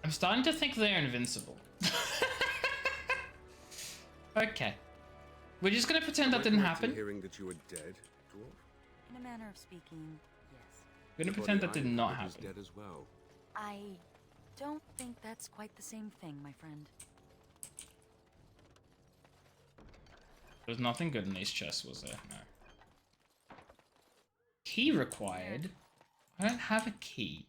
I'm starting to think they're invincible. Okay. We're just gonna pretend that didn't happen. Hearing that you were dead, dwarf. In a manner of speaking, yes. We're gonna pretend that did not happen. Dead as well. I don't think that's quite the same thing, my friend. There's nothing good in these chests, was there? No. Key required? I don't have a key.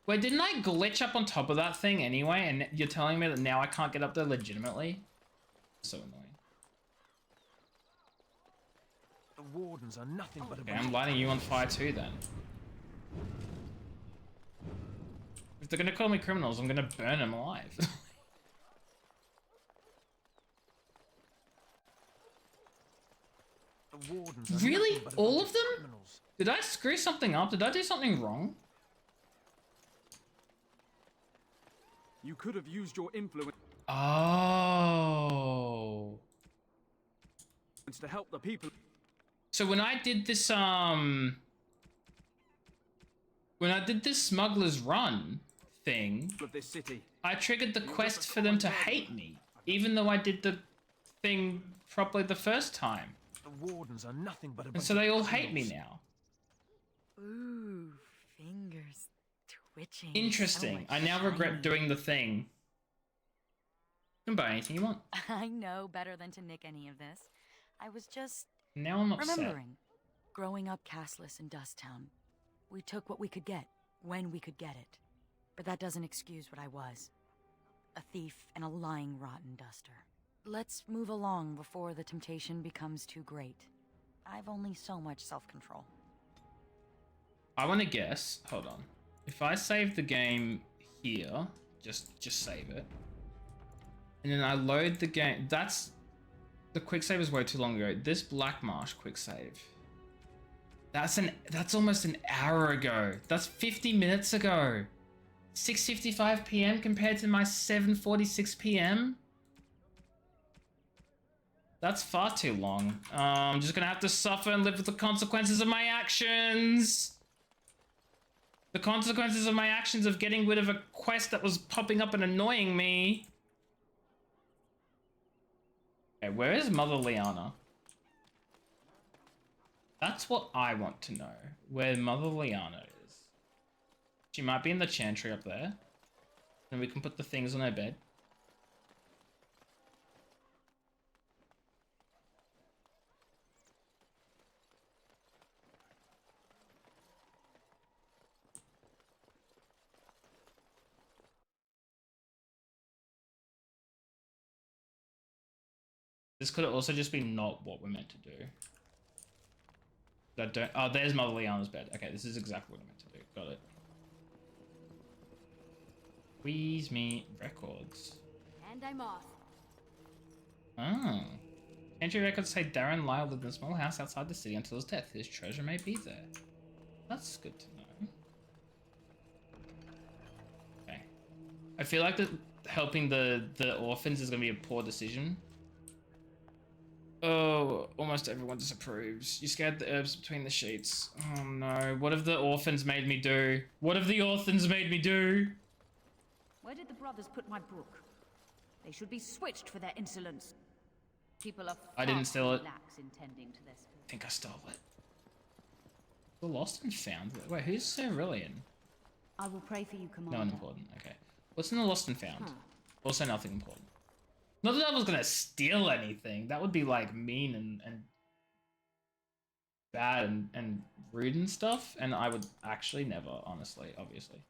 Wait, didn't I glitch up on top of that thing anyway? And you're telling me that now I can't get up there legitimately? So annoying. The wardens are nothing but a Okay, bunch I'm of lighting you on fire too then. If they're gonna call me criminals, I'm gonna burn them alive. The wardens are Really? nothing but a All bunch of them? criminals. Did I screw something up? Did I do something wrong? You could have used your influence Oh. to help the people. So when I did this, when I did this Smuggler's Run thing, Of this city. I triggered the quest for them to hate me, even though I did the thing properly the first time. The wardens are nothing but a And bunch so they of all hate me criminals. now. Ooh, fingers twitching. Interesting. So I now shiny. regret doing the thing. You can buy anything you want. I know better than to nick any of this. I was just Now I'm upset. remembering. Growing up castless in Dusttown, we took what we could get, when we could get it. But that doesn't excuse what I was. A thief and a lying rotten duster. Let's move along before the temptation becomes too great. I've only so much self-control. I want to guess. Hold on. If I save the game here, just save it, and then I load the game. That's the quick save is way too long ago. This Black Marsh quick save. That's almost an hour ago. That's 50 minutes ago. 6:55 p.m. compared to my 7:46 p.m. That's far too long. I'm just gonna have to suffer and live with the consequences of my actions. The consequences of my actions of getting rid of a quest that was popping up and annoying me. Okay, where is Mother Liana? That's what I want to know. Where Mother Liana is. She might be in the chantry up there. Then we can put the things on her bed. This could also just be not what we're meant to do. Oh, there's Mother Liana's bed. Okay, this is exactly what I'm meant to do. Got it. Squeeze me records. And I'm off. Oh. Entry records say Darren Lyle lived in a small house outside the city until his death. His treasure may be there. That's good to know. Okay. I feel like that helping the orphans is going to be a poor decision. Oh, almost everyone disapproves. You scared the herbs between the sheets. Oh no, what have the orphans made me do? What have the orphans made me do? Where did the brothers put my book? They should be switched for their insolence. People are I didn't steal it. lax in tending to their spirits. I think I stole it. The lost and found. Wait, who's Cerulean? I will pray for you, Commander. No one important. Okay. What's in the lost and found? Huh. Also nothing important. Not that I was gonna steal anything. That would be like mean and bad and rude and stuff. And I would actually never, honestly, obviously.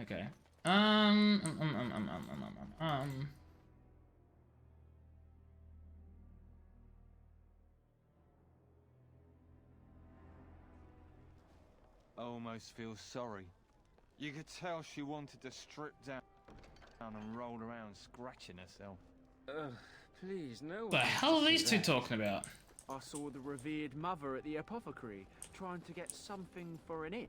Okay. I almost feel sorry. You could tell she wanted to strip down and roll around scratching herself. Please, no. The hell are these two talking about? I saw the revered mother at the apothecary, trying to get something for an itch.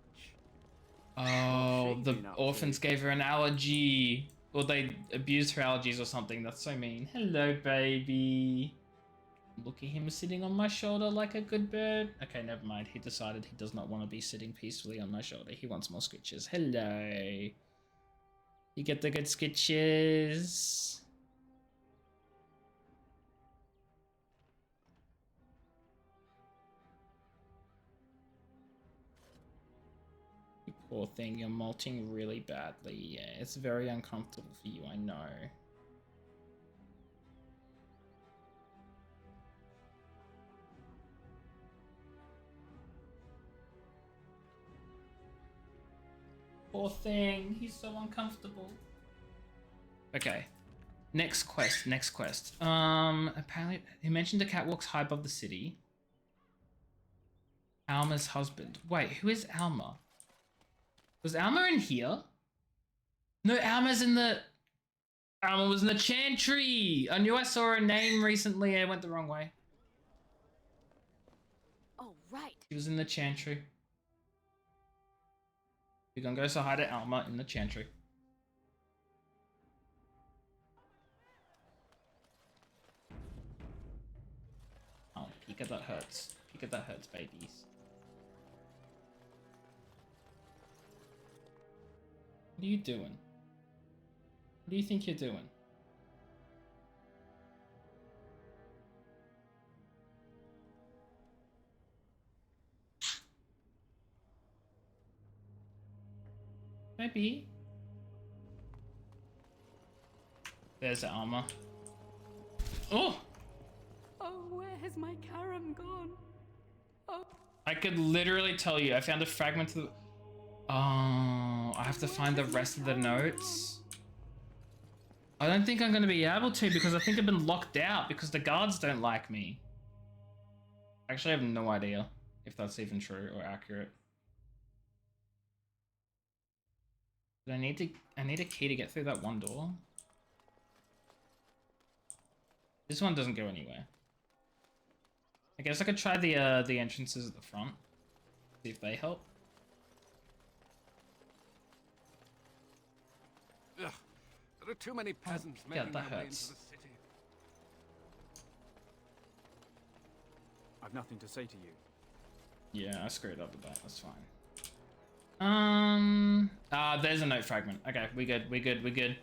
Oh, the orphans gave her an allergy. Or they abused her allergies or something. That's so mean. Hello, baby. Look at him sitting on my shoulder like a good bird. Okay, never mind. He decided he does not want to be sitting peacefully on my shoulder. He wants more scritches. Hello. You get the good scritches. You poor thing, you're molting really badly. Yeah, it's very uncomfortable for you, I know. Poor thing, he's so uncomfortable. Okay. Next quest. Apparently, he mentioned the cat walks high above the city. Alma's husband. Wait, who is Alma? Was Alma in here? No, Alma was in the chantry! I knew I saw her name recently, I went the wrong way. Oh, right. She was in the chantry. We're gonna go say hi to Alma in the chantry. Oh, Pika, that hurts. Pika, that hurts, babies. What are you doing? What do you think you're doing? Maybe. There's Alma. Oh! Oh, where has my carom gone? Oh. I could literally tell you. I found a fragment of the... Oh, I have to find the rest of the notes. I don't think I'm going to be able to because I think I've been locked out because the guards don't like me. Actually, I have no idea if that's even true or accurate. But I need a key to get through that one door. This one doesn't go anywhere. guess I could try the entrances at the front. See if they help. Ugh, there are too many peasants yeah, making that their way into hurts. the city. I've nothing to say to you. Yeah, I screwed up with that. That's fine. There's a note fragment. Okay, we good. We good. We good.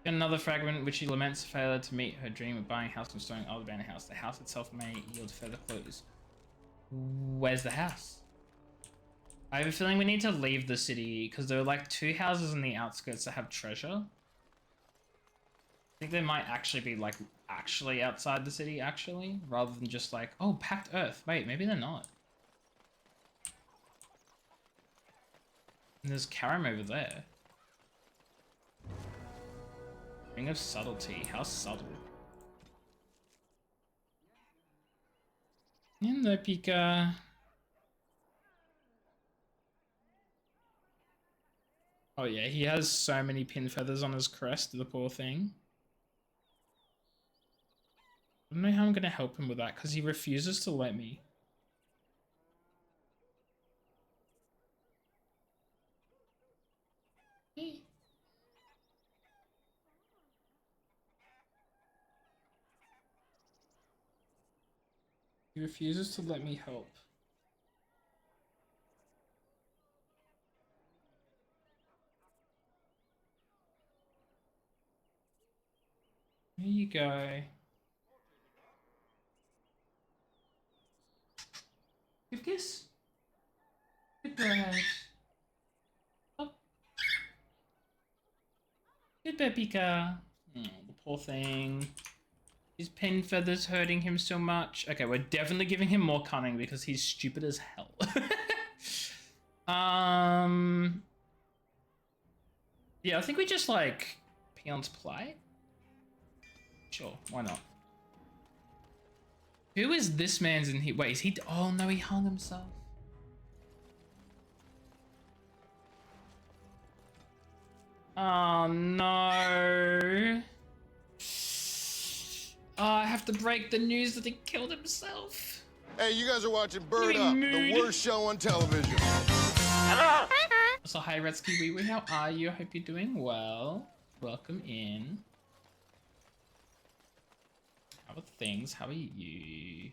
Another fragment which she laments failure to meet her dream of buying a house and restoring old abandoned house. The house itself may yield further clues. Where's the house? I have a feeling we need to leave the city because there are like 2 houses in the outskirts that have treasure. I think they might actually be like actually outside the city actually, rather than just like, oh, packed earth. Wait, maybe they're not. And there's Karam over there. Ring of subtlety. How subtle. No, Pika. Oh yeah, he has so many pin feathers on his crest, the poor thing. I don't know how I'm gonna help him with that, because he refuses to let me. Hey. He refuses to let me help. There you go. Give kiss. Good bird. Up. Good bird, Pika. Oh, the poor thing. His pin feathers hurting him so much. Okay, we're definitely giving him more cunning because he's stupid as hell. Yeah, I think we just like peons play. Sure, why not? Who is this man's in here? Wait, is he? Oh no, he hung himself. Oh no. Oh, I have to break the news that he killed himself. Hey, you guys are watching Bird Up, the worst show on television. So hi Redsky Wee, how are you? I hope you're doing well. Welcome in. How are things? How are you?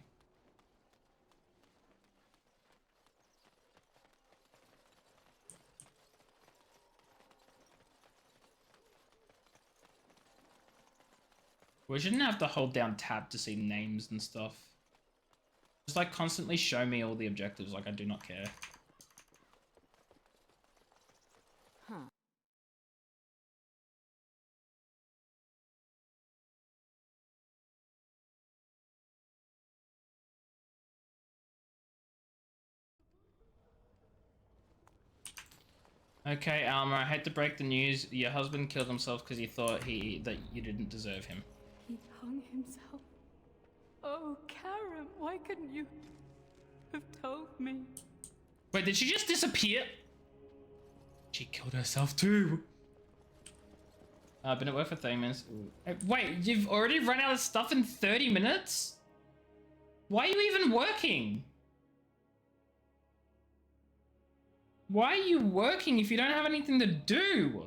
We shouldn't have to hold down tab to see names and stuff. Just like constantly show me all the objectives, like I do not care. Huh. Okay, Alma, I hate to break the news. Your husband killed himself because he thought that you didn't deserve him. He hung himself. Oh, Karam, why couldn't you have told me? Wait, did she just disappear? She killed herself too. Been at work for 30 minutes. Wait, you've already run out of stuff in 30 minutes? Why are you even working? Why are you working if you don't have anything to do?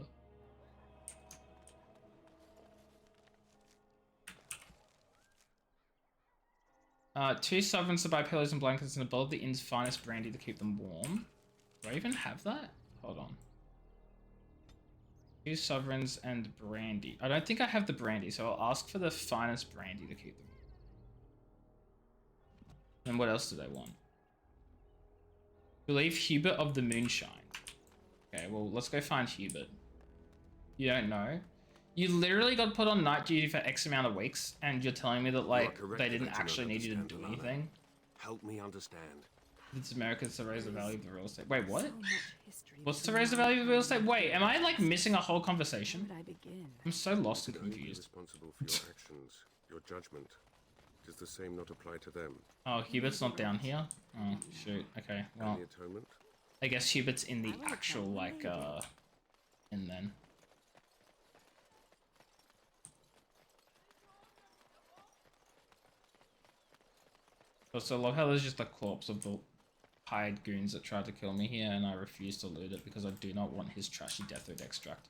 Two sovereigns to buy pillows and blankets and a bowl of the inn's finest brandy to keep them warm. Do I even have that? Hold on. 2 sovereigns and brandy. I don't think I have the brandy, so I'll ask for the finest brandy to keep them warm. And what else do they want? Believe Hubert of the Moonshine. Okay, well, let's go find Hubert. You don't know? You literally got put on night duty for X amount of weeks, and you're telling me that, like, they didn't actually need you to do anything? Help me understand. It's Americans to raise the value of the real estate. Wait, what? What's to raise the value of the real estate? Wait, am I, like, missing a whole conversation? I'm so lost and confused. Responsible for your actions, your judgment. Does the same not apply to them? Oh, Hubert's not down here? Oh, shoot. Okay, well. Any atonement? I guess Hubert's in the actual, like, in then. Also, I love how there's just a corpse of the hired goons that tried to kill me here, and I refuse to loot it because I do not want his trashy deathwood extract.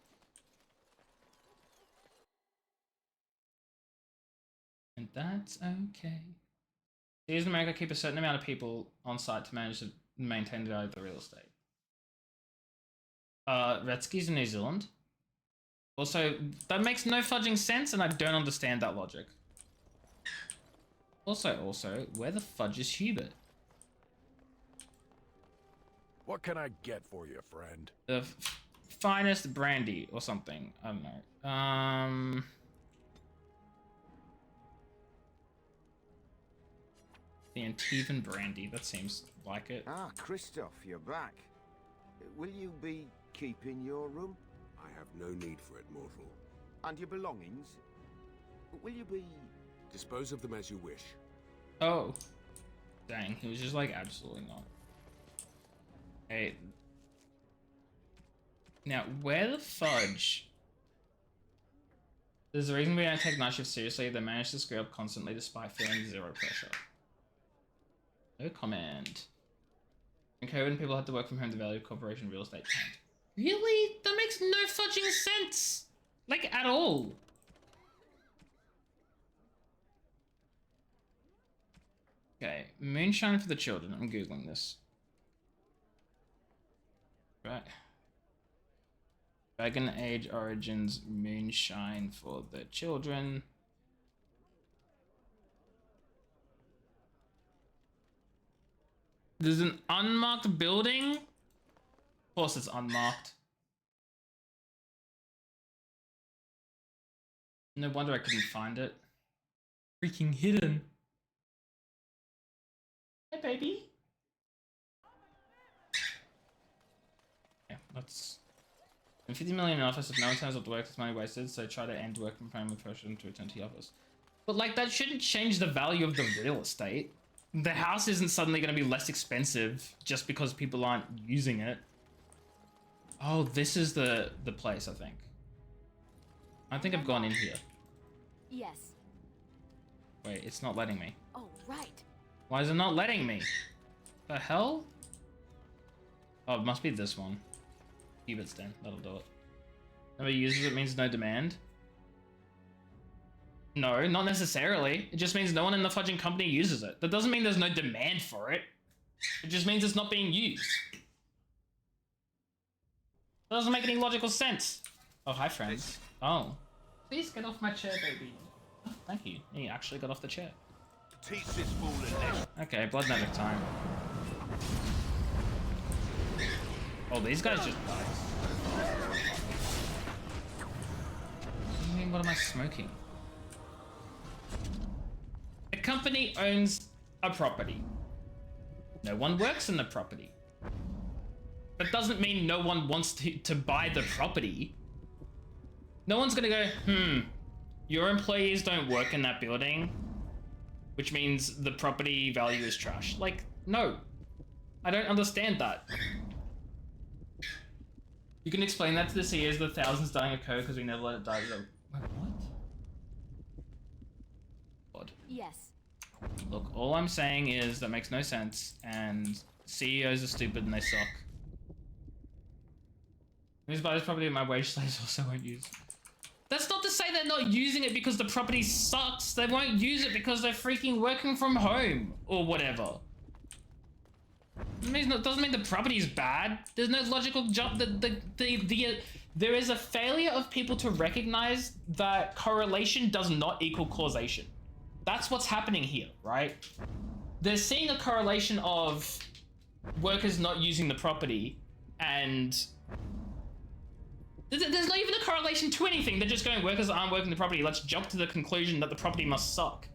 And that's okay. Cities in America keep a certain amount of people on site to manage to maintain the value of the real estate. Redskis in New Zealand. Also, that makes no fudging sense, and I don't understand that logic. Also, where the fudge is Hubert? What can I get for you, friend? The finest brandy or something. I don't know. The Antivan brandy. That seems like it. Ah, Christoph, you're back. Will you be keeping your room? I have no need for it, mortal. And your belongings? Will you be... Dispose of them as you wish. Oh. Dang, he was just like, absolutely not. Hey. Now, where the fudge? There's a reason we don't take night shift seriously. They manage to screw up constantly despite feeling zero pressure. No comment. In COVID, people had to work from home. The value of corporation real estate tanked. Really? That makes no fudging sense. Like, at all. Okay, moonshine for the children. I'm googling this. Right. Dragon Age Origins moonshine for the children. There's an unmarked building. Of course it's unmarked. No wonder I couldn't find it. Freaking hidden. Hey, baby. Yeah, let's... 50 million in office if no one turns up to work, it's money wasted, so try to end work from home with pressure to return to the office. But, like, that shouldn't change the value of the real estate. The house isn't suddenly going to be less expensive just because people aren't using it. Oh, this is the place, I think. I think I've gone in here. Yes. Wait, it's not letting me. Oh, right. Why is it not letting me? The hell? Oh, it must be this one. Hubert's Den, that'll do it. Nobody uses it means no demand? No, not necessarily. It just means no one in the fudging company uses it. That doesn't mean there's no demand for it. It just means it's not being used. That doesn't make any logical sense. Oh, hi, friends. Oh. Please get off my chair, baby. Oh, thank you. He actually got off the chair. Teach this fool a lesson. Okay, blood magic time. Oh, these guys just died. I mean, what am I smoking? A company owns a property. No one works in the property. That doesn't mean no one wants to buy the property. No one's gonna go, your employees don't work in that building, which means the property value is trash. Like, no. I don't understand that. You can explain that to the CEOs of the thousands dying of COVID because we never let it die. Wait, what? God. Yes. Look, all I'm saying is that makes no sense, and CEOs are stupid and they suck. Who's buy this property my wage slaves also won't use. That's not to say they're not using it because the property sucks. They won't use it because they're freaking working from home or whatever. It doesn't mean the property is bad. There's no logical jump. There is a failure of people to recognize that correlation does not equal causation. That's what's happening here, right? They're seeing a correlation of workers not using the property, and there's not even a correlation to anything. They're just going, workers aren't working the property. Let's jump to the conclusion that the property must suck.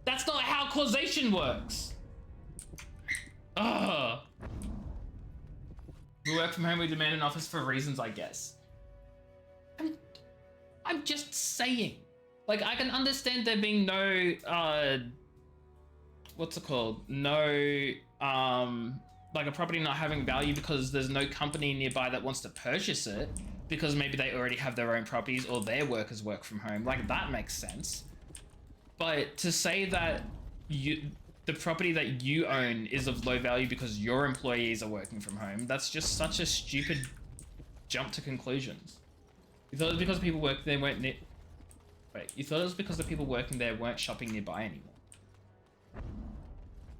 That's not how causation works. Ugh. We work from home, we demand an office for reasons, I guess. I'm just saying. Like, I can understand there being no, what's it called? No, like a property not having value because there's no company nearby that wants to purchase it because maybe they already have their own properties or their workers work from home. Like, that makes sense. But to say that the the property that you own is of low value because your employees are working from home, that's just such a stupid jump to conclusions. You thought it was because people work there weren't you thought it was because the people working there weren't shopping nearby anymore.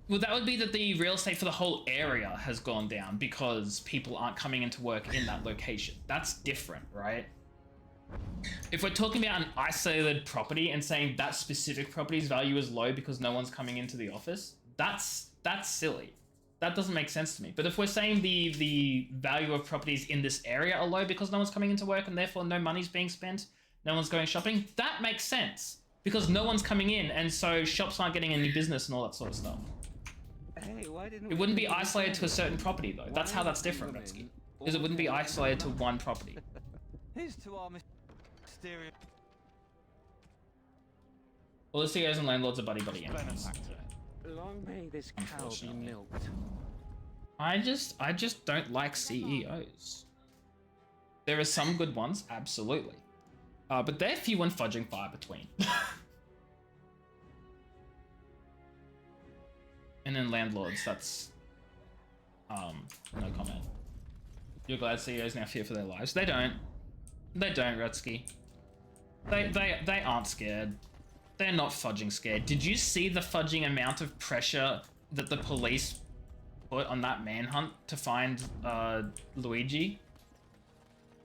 Well, that would be that the real estate for the whole area has gone down because people aren't coming into work in that location. That's different, right? If we're talking about an isolated property and saying that specific property's value is low because no one's coming into the office, that's silly. That doesn't make sense to me. But if we're saying the value of properties in this area are low because no one's coming into work and therefore no money's being spent, no one's going shopping, that makes sense. Because no one's coming in and so shops aren't getting any business and all that sort of stuff. Hey, why didn't It wouldn't be isolated to a certain property though. That's how that's different, Redsky. Because it wouldn't be isolated to one property. Here's to our mysterious... All the CEOs and landlords are buddy-buddy enemies. Long may this cow be milked. I just don't like CEOs. There are some good ones, absolutely. But they're few and fudging far between. And then landlords, that's no comment. You're glad CEOs now fear for their lives. They don't. They don't, Rutsky. They aren't scared. They're not fudging scared. Did you see the fudging amount of pressure that the police put on that manhunt to find Luigi?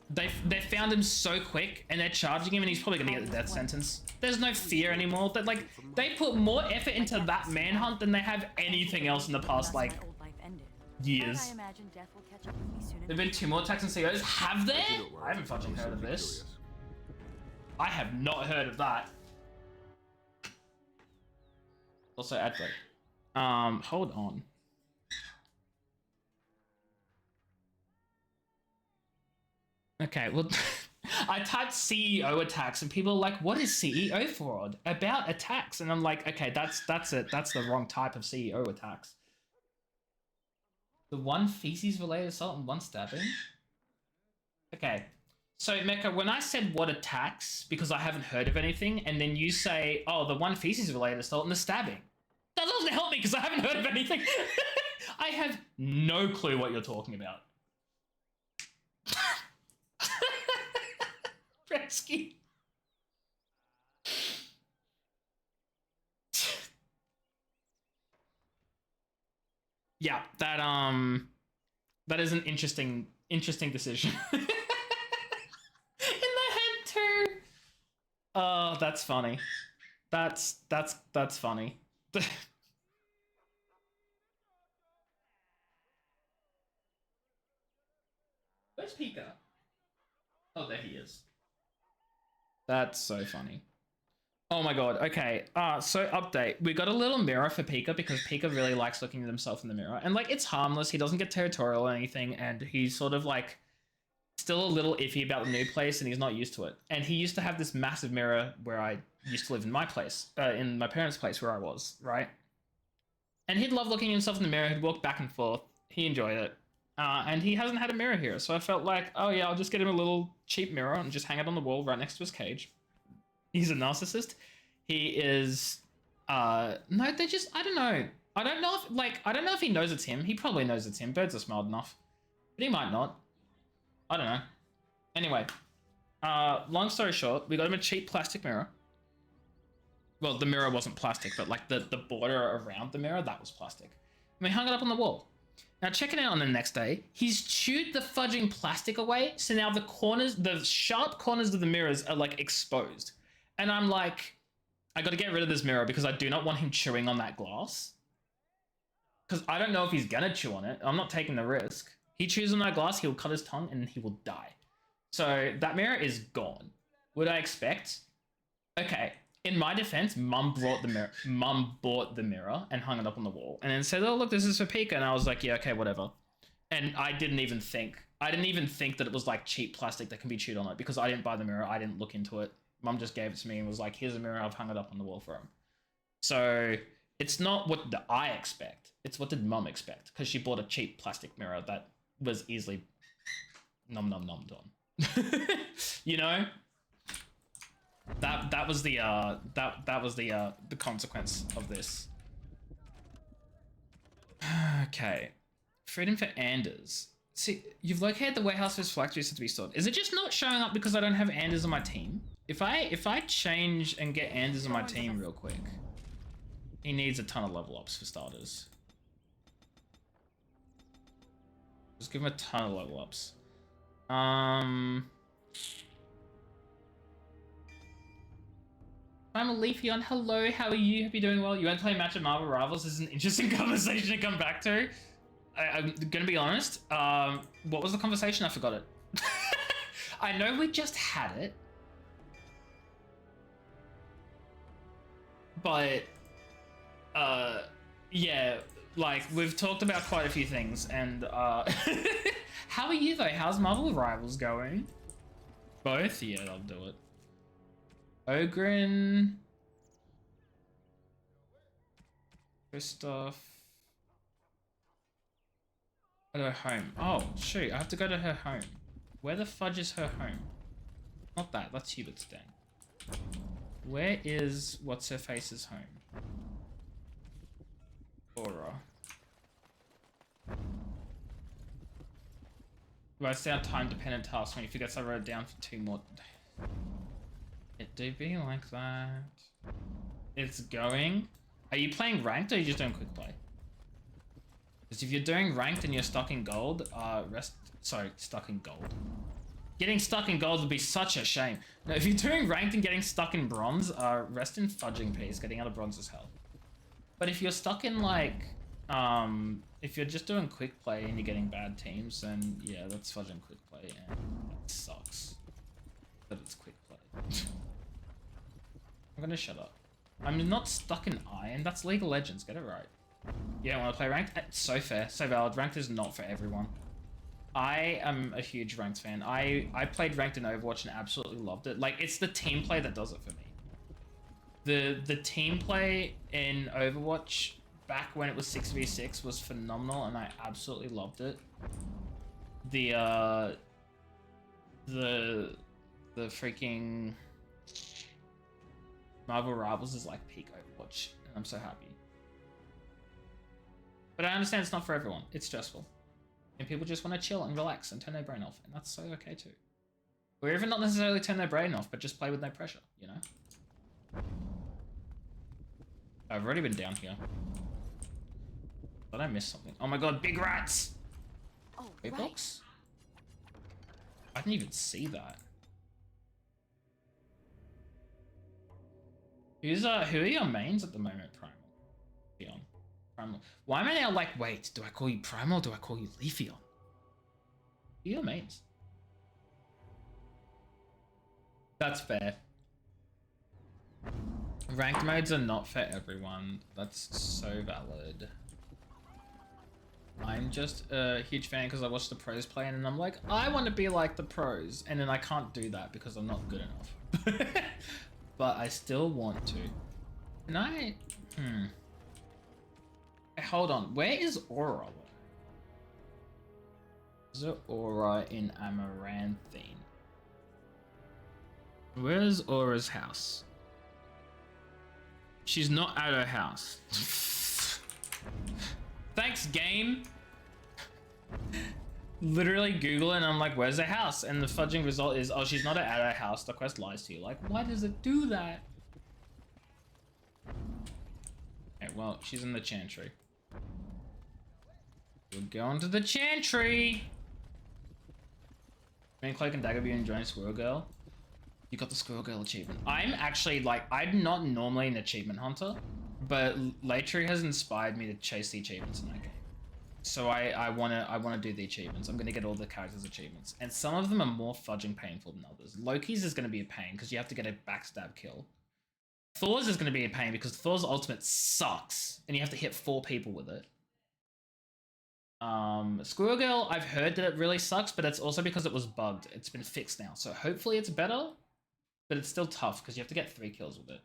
They found him so quick and they're charging him and he's probably gonna get the death sentence. There's no fear anymore. That like they put more effort into that manhunt than they have anything else in the past like years. There've been 2 more attacks on CEOs. Have there? I haven't fucking heard of this. I have not heard of that. Also ad break. Hold on. Okay, well, I typed CEO attacks and people are like, what is CEO fraud? About attacks. And I'm like, okay, that's it. That's the wrong type of CEO attacks. The 1 feces related assault and 1 stabbing? Okay, so Mecha, when I said what attacks, because I haven't heard of anything, and then you say, oh, the 1 feces related assault and the stabbing. That doesn't help me because I haven't heard of anything. I have no clue what you're talking about. Rescue. Yeah, that is an interesting decision. In the head too. Oh, that's funny. That's funny. Where's Pika? Oh, there he is. That's so funny. Oh my god, okay. So update. We got a little mirror for Pika because Pika really likes looking at himself in the mirror. And like, it's harmless. He doesn't get territorial or anything. And he's sort of like still a little iffy about the new place and he's not used to it. And he used to have this massive mirror where I used to live in my place, in my parents' place where I was, right? And he'd love looking at himself in the mirror. He'd walk back and forth. He enjoyed it. And he hasn't had a mirror here. So I felt like, oh yeah, I'll just get him a little cheap mirror and just hang it on the wall right next to his cage. He's a narcissist. He is, no, they just, I don't know. I don't know if he knows it's him. He probably knows it's him. Birds are smart enough. But he might not. I don't know. Anyway, long story short, we got him a cheap plastic mirror. Well, the mirror wasn't plastic, but like the border around the mirror, that was plastic. And we hung it up on the wall. Now, checking out on the next day, he's chewed the fudging plastic away, so now the corners, the sharp corners of the mirrors are like exposed. And I'm like, I gotta get rid of this mirror because I do not want him chewing on that glass. Because I don't know if he's gonna chew on it. I'm not taking the risk. He chews on that glass, he'll cut his tongue and he will die. So that mirror is gone. Would I expect? Okay. In my defense, Mum bought the mirror and hung it up on the wall and then said, oh, look, this is for Pika. And I was like, yeah, okay, whatever. And I didn't even think that it was like cheap plastic that can be chewed on it because I didn't buy the mirror. I didn't look into it. Mum just gave it to me and was like, here's a mirror. I've hung it up on the wall for him. So it's not what did I expect. It's what did Mum expect because she bought a cheap plastic mirror that was easily nom nom nommed on. You know? That was the consequence of this. Okay. Freedom for Anders. See, you've located the warehouse for his phylacteries to be stored. Is it just not showing up because I don't have Anders on my team? If I change and get Anders on my team real quick, he needs a ton of level ups for starters. Just give him a ton of level ups. I'm a Leafeon. Hello, how are you? Hope you're doing well. You want to play a match of Marvel Rivals? This is an interesting conversation to come back to. I'm gonna be honest. What was the conversation? I forgot it. I know we just had it, but yeah, like we've talked about quite a few things. And how are you though? How's Marvel Rivals going? Both? Yeah, I'll do it. Ogren, Christoph. Go to her home. Oh, shoot. I have to go to her home. Where the fudge is her home? Not that. That's Hubert's den. Where is What's-Her-Face's home? Aura. Writes down time-dependent tasks when he forgets I wrote it down for 2 more. It do be like that. It's going. Are you playing ranked or are you just doing quick play? Because if you're doing ranked and you're stuck in gold, stuck in gold. Getting stuck in gold would be such a shame. No, if you're doing ranked and getting stuck in bronze, rest in fudging peace. Getting out of bronze is hell. But if you're stuck in like, if you're just doing quick play and you're getting bad teams, then yeah, that's fudging quick play and that sucks. But it's quick play. I'm gonna shut up. I'm not stuck in iron. That's League of Legends. Get it right. You don't want to play ranked? It's so fair, so valid. Ranked is not for everyone. I am a huge ranked fan. I played ranked in Overwatch and absolutely loved it. Like, it's the team play that does it for me. The team play in Overwatch back when it was 6v6 was phenomenal and I absolutely loved it. The freaking Marvel Rivals is like peak Overwatch and I'm so happy. But I understand it's not for everyone. It's stressful. And people just want to chill and relax and turn their brain off. And that's so okay too. Or even not necessarily turn their brain off, but just play with no pressure, you know? I've already been down here. Did I miss something? Oh my god, big rats! Oh, big right. box? I didn't even see that. Who are your mains at the moment, Primal? Leon. Primal. Why am I now like, wait, do I call you Primal or do I call you Leafeon? Who are your mains? That's fair. Ranked modes are not for everyone. That's so valid. I'm just a huge fan because I watched the pros play and I'm like, I want to be like the pros. And then I can't do that because I'm not good enough. But I still want to. Can I? Hold on. Where is Aura? Is there Aura in Amaranthine? Where's Aura's house? She's not at her house. Thanks, game. Literally Google it and I'm like, where's the house? And the fudging result is, oh, she's not at her house. The quest lies to you. Like, why does it do that? Okay, well, she's in the chantry. We're going to the chantry. Me and Cloak and Dagger be enjoying Squirrel Girl. You got the Squirrel Girl achievement. I'm actually like, I'm not normally an achievement hunter, but Latry has inspired me to chase the achievements in that game. So I wanna do the achievements. I'm gonna get all the characters' achievements, and some of them are more fudging painful than others. Loki's is gonna be a pain because you have to get a backstab kill. Thor's is gonna be a pain because Thor's ultimate sucks, and you have to hit 4 people with it. Squirrel Girl, I've heard that it really sucks, but it's also because it was bugged. It's been fixed now, so hopefully it's better, but it's still tough because you have to get 3 kills with it.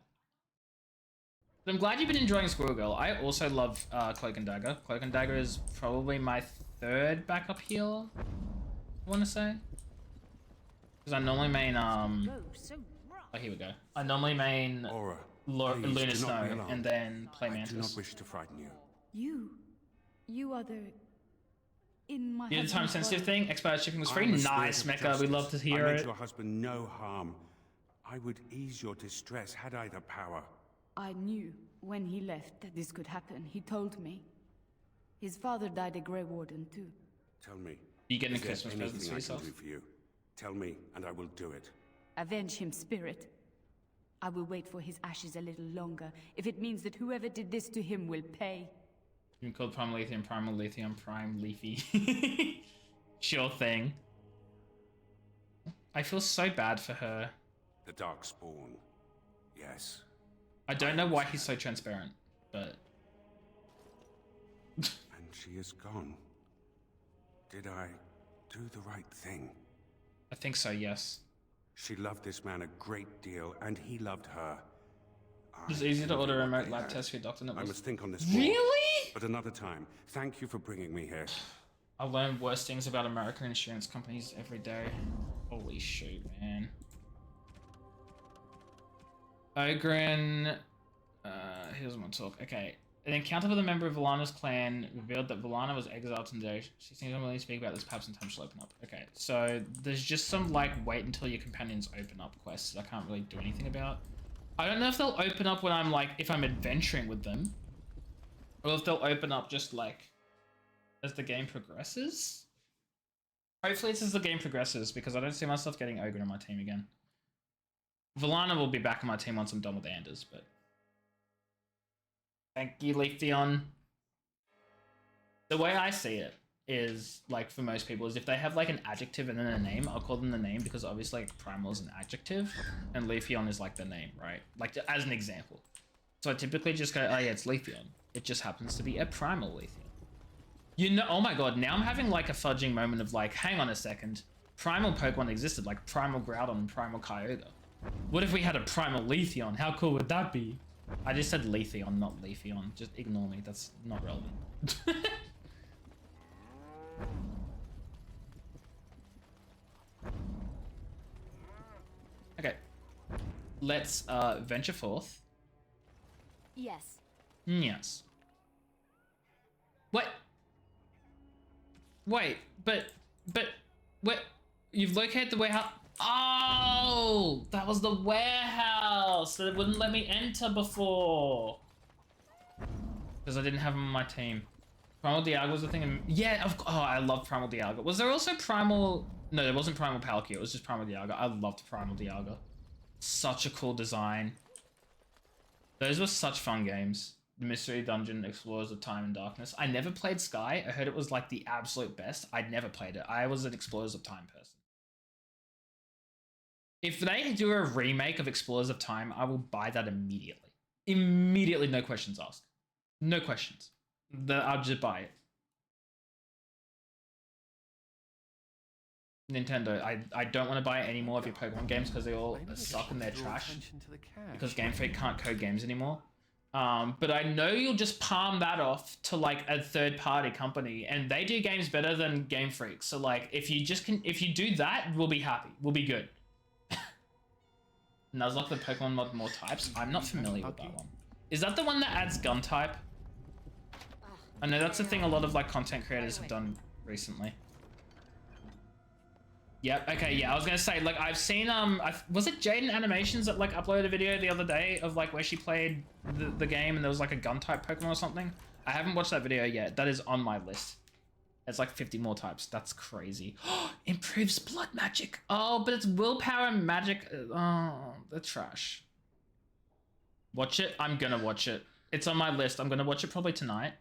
But I'm glad you've been enjoying Squirrel Girl. I also love Cloak and Dagger. Cloak and Dagger is probably my 3rd backup healer, I want to say. Because I normally main, oh, here we go. I normally main Aura, Luna please do not be Snow alarmed. and then play I Mantis. do not wish to frighten you. You? You are the... in my You did the time husband's sensitive body. thing. Expedited shipping was I free. am a spirit Nice, of Mecca. We'd love to justice. hear I meant it. your husband no harm. I would ease your distress had I the power. I knew when he left that this could happen. He told me. His father died a Grey Warden too. Tell me. You getting is there Christmas presents anything for I yourself? can do for you? Tell me, and I will do it. Avenge him, spirit. I will wait for his ashes a little longer, if it means that whoever did this to him will pay. You can call Primal Lithium, Prime Leafy. Sure thing. I feel so bad for her. The Darkspawn. Yes. I don't know why he's so transparent, but... And she is gone. Did I do the right thing? I think so, yes. She loved this man a great deal, and he loved her. It was easy to order a remote lab test for your doctor. I must think on this more. Really? But another time. Thank you for bringing me here. I learn worse things about American insurance companies every day. Holy shoot, man. Ogren... he doesn't want to talk. Okay. An encounter with a member of Valana's clan revealed that Valana was exiled today. She seems unwilling to speak about this. Perhaps in time she'll open up. Okay, so there's just some, like, wait until your companions open up quests that I can't really do anything about. I don't know if they'll open up when I'm, like, if I'm adventuring with them. Or if they'll open up just, like, as the game progresses. Hopefully it's as the game progresses, because I don't see myself getting Ogren on my team again. Valana will be back on my team once I'm done with Anders, but... Thank you, Leafeon. The way I see it is, like, for most people, is if they have, like, an adjective and then a name, I'll call them the name because obviously, like, Primal is an adjective and Leafeon is, like, the name, right? Like, as an example. So I typically just go, oh yeah, it's Leafeon. It just happens to be a Primal Leafeon. You know, oh my god, now I'm having, like, a fudging moment of, like, hang on a second. Primal Pokemon existed, like Primal Groudon and Primal Kyogre. What if we had a Primal Leafeon? How cool would that be? I just said Leafeon, not Leafeon. Just ignore me. That's not relevant. Okay. Let's venture forth. Yes. Yes. What? Wait, but, what? You've located the warehouse? Oh, that was the warehouse that wouldn't let me enter before. Because I didn't have him on my team. Primal Dialga was the thing. Yeah, oh, I love Primal Dialga. Was there also Primal... No, there wasn't Primal Palkia. It was just Primal Dialga. I loved Primal Dialga. Such a cool design. Those were such fun games. The Mystery Dungeon, Explorers of Time and Darkness. I never played Sky. I heard it was like the absolute best. I'd never played it. I was an Explorers of Time person. If they do a remake of Explorers of Time, I will buy that immediately. Immediately, no questions asked. No questions. I'll just buy it. Nintendo, I don't want to buy any more of your Pokemon games because they all suck and they're trash. Because Game Freak can't code games anymore. But I know you'll just palm that off to like a third-party company, and they do games better than Game Freak. So like, if you do that, we'll be happy. We'll be good. Nuzlocke the Pokemon mod more types. I'm not familiar with that one. Is that the one that adds gun type? I know that's the thing a lot of like content creators have done recently. Yep, okay, yeah, I was gonna say, like, I've seen, was it Jaden Animations that, like, uploaded a video the other day of, like, where she played the game and there was, like, a gun-type Pokemon or something? I haven't watched that video yet. That is on my list. It's, like, 50 more types. That's crazy. Improves blood magic. Oh, but it's willpower and magic. Oh, they're trash. Watch it? I'm gonna watch it. It's on my list. I'm gonna watch it probably tonight.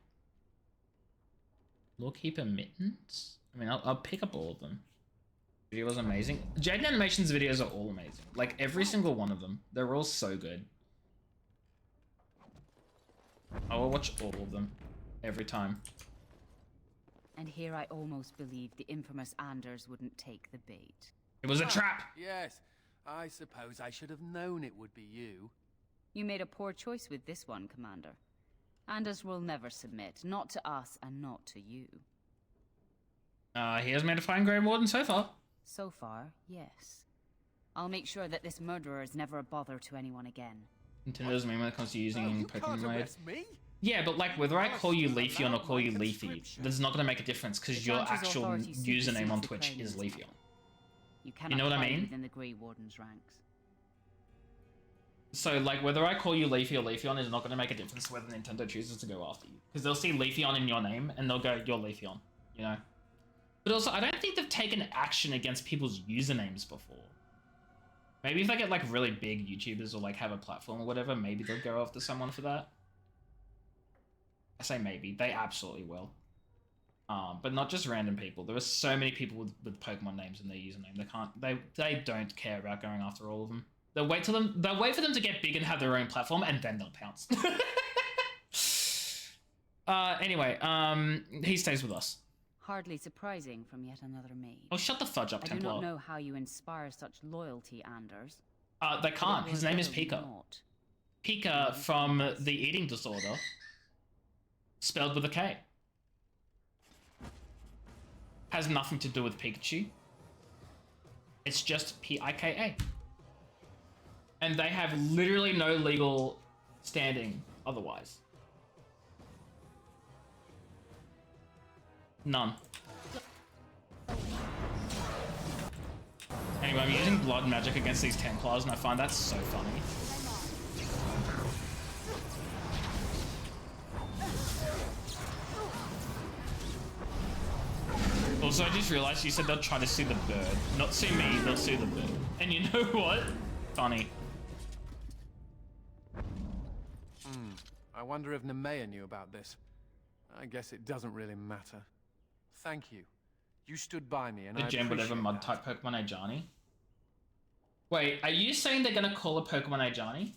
Lawkeeper Mittens? I mean, I'll pick up all of them. Video was amazing. Jaden Animations videos are all amazing. Like, every single one of them. They're all so good. I will watch all of them. Every time. And here I almost believed the infamous Anders wouldn't take the bait. It was a trap! Yes, I suppose I should have known it would be you. You made a poor choice with this one, Commander. Anders will never submit. Not to us and not to you. He has made a fine Grey Warden so far. So far, yes. I'll make sure that this murderer is never a bother to anyone again. Nintendo's mean when it comes to using Pokemon mode. Me? Yeah, but like whether I call you Leafeon or call you Leafy, that's not going to make a difference because your actual username on Twitch is Leafeon. You know what I mean? Within the Grey Warden's ranks. So like whether I call you Leafy or Leafeon is not going to make a difference whether Nintendo chooses to go after you, because they'll see Leafeon in your name and they'll go, "You're Leafeon," you know. But also, I don't think they've taken action against people's usernames before. Maybe if they get like really big YouTubers or like have a platform or whatever, maybe they'll go after someone for that. I say maybe. They absolutely will. But not just random people. There are so many people with Pokemon names in their username. They don't care about going after all of them. They'll wait for them to get big and have their own platform, and then they'll pounce. Anyway, he stays with us. Hardly surprising from yet another maid. Oh, shut the fudge up, Templar. I do not know how you inspire such loyalty, Anders. They can't. His name is Pika. Pika from the eating disorder. Spelled with a K. Has nothing to do with Pikachu. It's just P-I-K-A. And they have literally no legal standing otherwise. None. Anyway, I'm using blood magic against these Templars, and I find that so funny. Also, I just realized you said they'll try to sue the bird. Not sue me, they'll sue the bird. And you know what? Funny. I wonder if Nemea knew about this. I guess it doesn't really matter. Thank you. You stood by me, and I gem whatever mud type Pokemon Ajani. Wait, are you saying they're gonna call a Pokemon Ajani?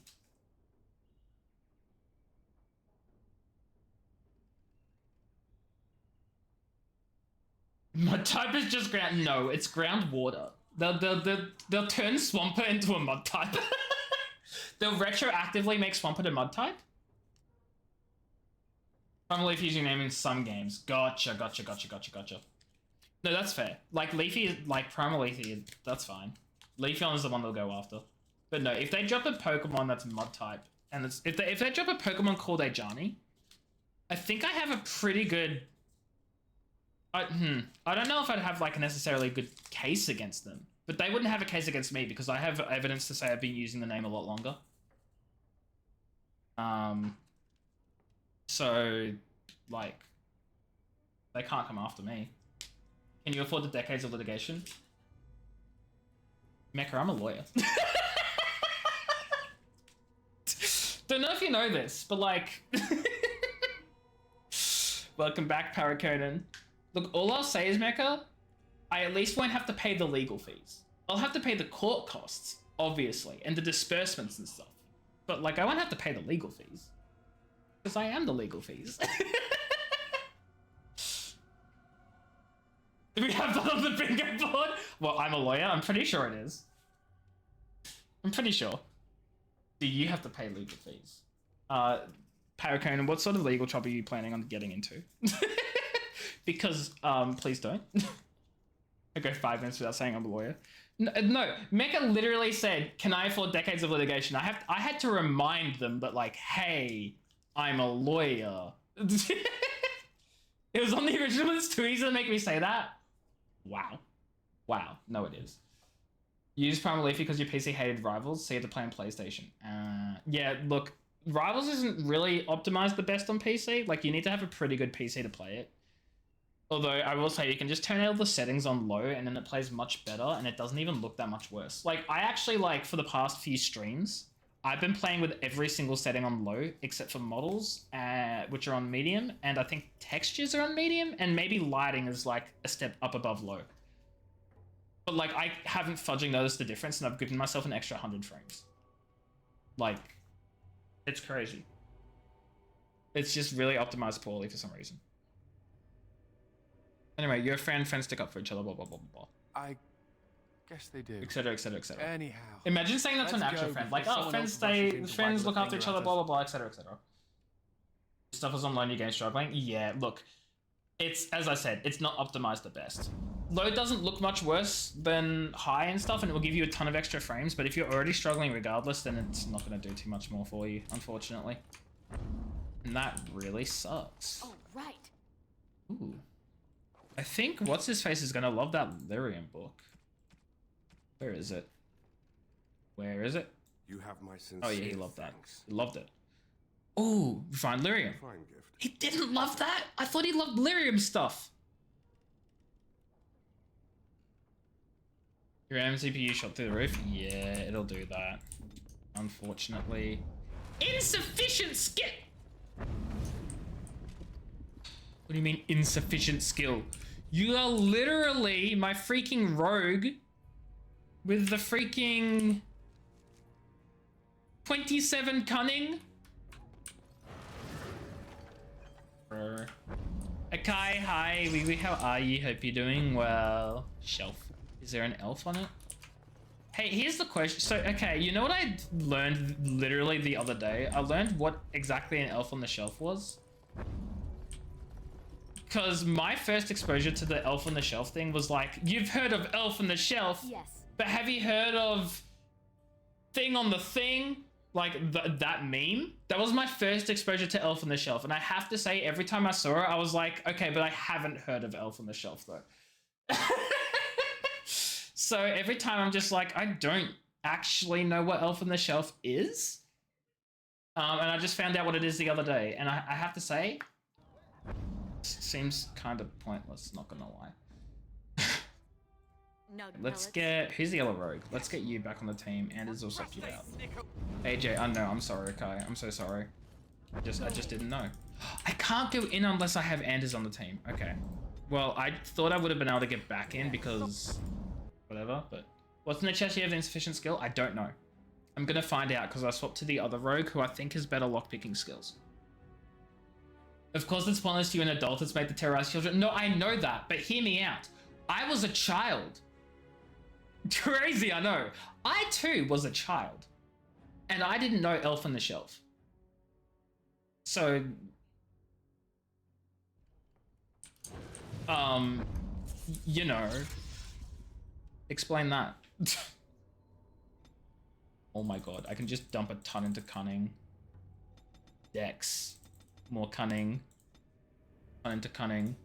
Mud type is just ground. No, it's groundwater. They'll turn Swampert into a mud type. They'll retroactively make Swampert a mud type. Primal Leafy using name in some games. Gotcha. No, that's fair. Like Leafy is like Primal Leafy. That's fine. Leafeon is the one they'll go after. But no, if they drop a Pokemon that's mud type, and it's, if they drop a Pokemon called Ajani, I think I have a pretty good. I don't know if I'd have like a necessarily good case against them, but they wouldn't have a case against me because I have evidence to say I've been using the name a lot longer. So, like, they can't come after me. Can you afford the decades of litigation? Mecha, I'm a lawyer. Don't know if you know this, but like... Welcome back, Paraconan. Look, all I'll say is, Mecha, I at least won't have to pay the legal fees. I'll have to pay the court costs, obviously, and the disbursements and stuff. But, like, I won't have to pay the legal fees. Because I am the legal fees. Do we have that on the bingo board? Well, I'm a lawyer. I'm pretty sure it is. I'm pretty sure. Do you have to pay legal fees? Paraconan, what sort of legal trouble are you planning on getting into? Because, please don't. I go 5 minutes without saying I'm a lawyer. No, Mecha literally said, can I afford decades of litigation? I had to remind them that, like, hey, I'm a lawyer. It was on the original, it's too easy to make me say that. Wow. Wow, no it is. You use Primal Leafy because your PC hated Rivals, so you had to play on PlayStation. Yeah, look, Rivals isn't really optimized the best on PC. Like, you need to have a pretty good PC to play it. Although, I will say, you can just turn all the settings on low, and then it plays much better, and it doesn't even look that much worse. Like, I actually, like, for the past few streams, I've been playing with every single setting on low, except for models, which are on medium, and I think textures are on medium, and maybe lighting is, like, a step up above low. But, like, I haven't fudging noticed the difference, and I've given myself an extra 100 frames. Like, it's crazy. It's just really optimized poorly for some reason. Anyway, your friends stick up for each other, blah, blah, blah, blah, blah. I guess they do. Etc, etc, etc. Anyhow. Imagine saying that to an actual friend. Like, oh, friends look after each other, blah, blah, blah, etc, etc. Stuff is on low and your game's struggling. Yeah, look. It's, as I said, it's not optimized the best. Low doesn't look much worse than high and stuff, and it will give you a ton of extra frames, but if you're already struggling regardless, then it's not going to do too much more for you, unfortunately. And that really sucks. Oh, right. Ooh. I think What's-His-Face is gonna love that Lyrium book. Where is it? Where is it? You have my sincere Oh yeah, he loved that. thanks. He loved it. Ooh, find Lyrium. Fine gift. He didn't love that? I thought he loved Lyrium stuff. Your RAM CPU shot through the roof? Yeah, it'll do that. Unfortunately. Insufficient skill! What do you mean insufficient skill? You are literally my freaking rogue with the freaking 27 cunning. Akai, hi, Wee, how are you? Hope you're doing well. Shelf. Is there an elf on it? Hey, here's the question. So, okay, you know what I learned literally the other day? I learned what exactly an elf on the shelf was. Because my first exposure to the elf on the shelf thing was like, you've heard of elf on the shelf, Yes. but have you heard of thing on the thing? Like that meme? That was my first exposure to elf on the shelf. And I have to say, every time I saw it, I was like, okay, but I haven't heard of elf on the shelf though. So every time I'm just like, I don't actually know what elf on the shelf is. And I just found out what it is the other day. And I have to say, seems kind of pointless, not gonna lie. Let's get, who's the yellow rogue? Let's get you back on the team. Anders will suck you out. AJ, I know, I'm sorry, Kai. I'm so sorry. I just didn't know. I can't go in unless I have Anders on the team. Okay. Well, I thought I would have been able to get back in because whatever, but what's in the chest? You have insufficient skill? I don't know. I'm gonna find out because I swapped to the other rogue who I think has better lockpicking skills. Of course, it's pointless to you, an adult. It's made to terrorize children. No, I know that, but hear me out. I was a child. Crazy, I know. I too was a child, and I didn't know elf on the shelf. So, you know, explain that. Oh my god, I can just dump a ton into cunning. Dex, more cunning. Ton into cunning.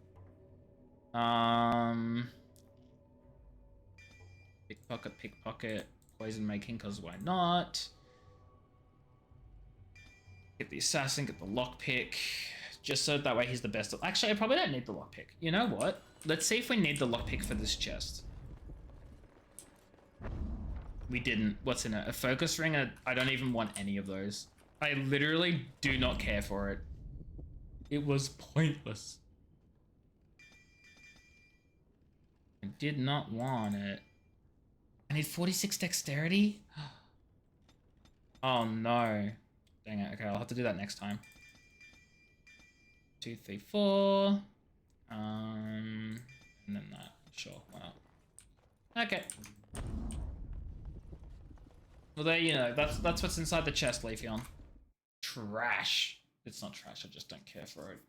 Pickpocket, poison making, cause why not? Get the assassin, get the lockpick, just so that way he's the best. Actually, I probably don't need the lockpick. You know what? Let's see if we need the lockpick for this chest. We didn't. What's in it? A focus ring? I don't even want any of those. I literally do not care for it. It was pointless. I did not want it. I need 46 dexterity? Oh no. Dang it. Okay, I'll have to do that next time. 2, 3, 4. And then that. Sure, why not? Okay. Well, there you know. That's what's inside the chest, Leafeon. Trash. It's not trash. I just don't care for it.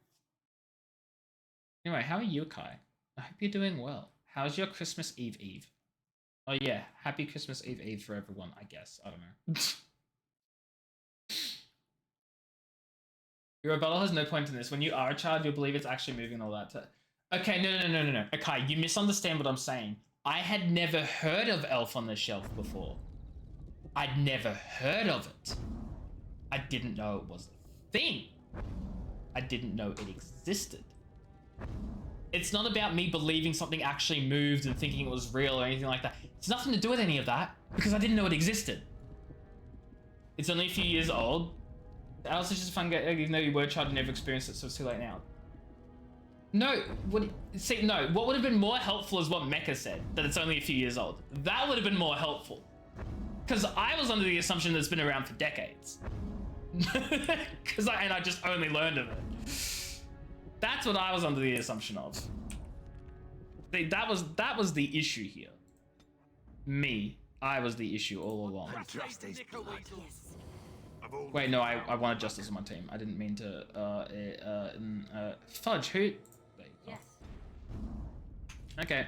Anyway, how are you, Kai? I hope you're doing well. How's your Christmas Eve Eve? Oh yeah, happy Christmas Eve Eve for everyone, I guess. I don't know. Your rebuttal has no point in this. When you are a child, you'll believe it's actually moving and all that. Okay, no. Okay, you misunderstand what I'm saying. I had never heard of Elf on the Shelf before. I'd never heard of it. I didn't know it was a thing. I didn't know it existed. It's not about me believing something actually moved and thinking it was real or anything like that. It's nothing to do with any of that because I didn't know it existed. It's only a few years old. Alice is just a fun game, even though you were a child and never experienced it, so it's too late now. No, what would have been more helpful is what Mecca said, that it's only a few years old. That would have been more helpful. Because I was under the assumption that it's been around for decades. And I just only learned of it. That's what I was under the assumption of. That was the issue here. I was the issue all along. Wait, no, I wanted Justice on my team. I didn't mean to, Fudge, who? There you go. Yes. Okay.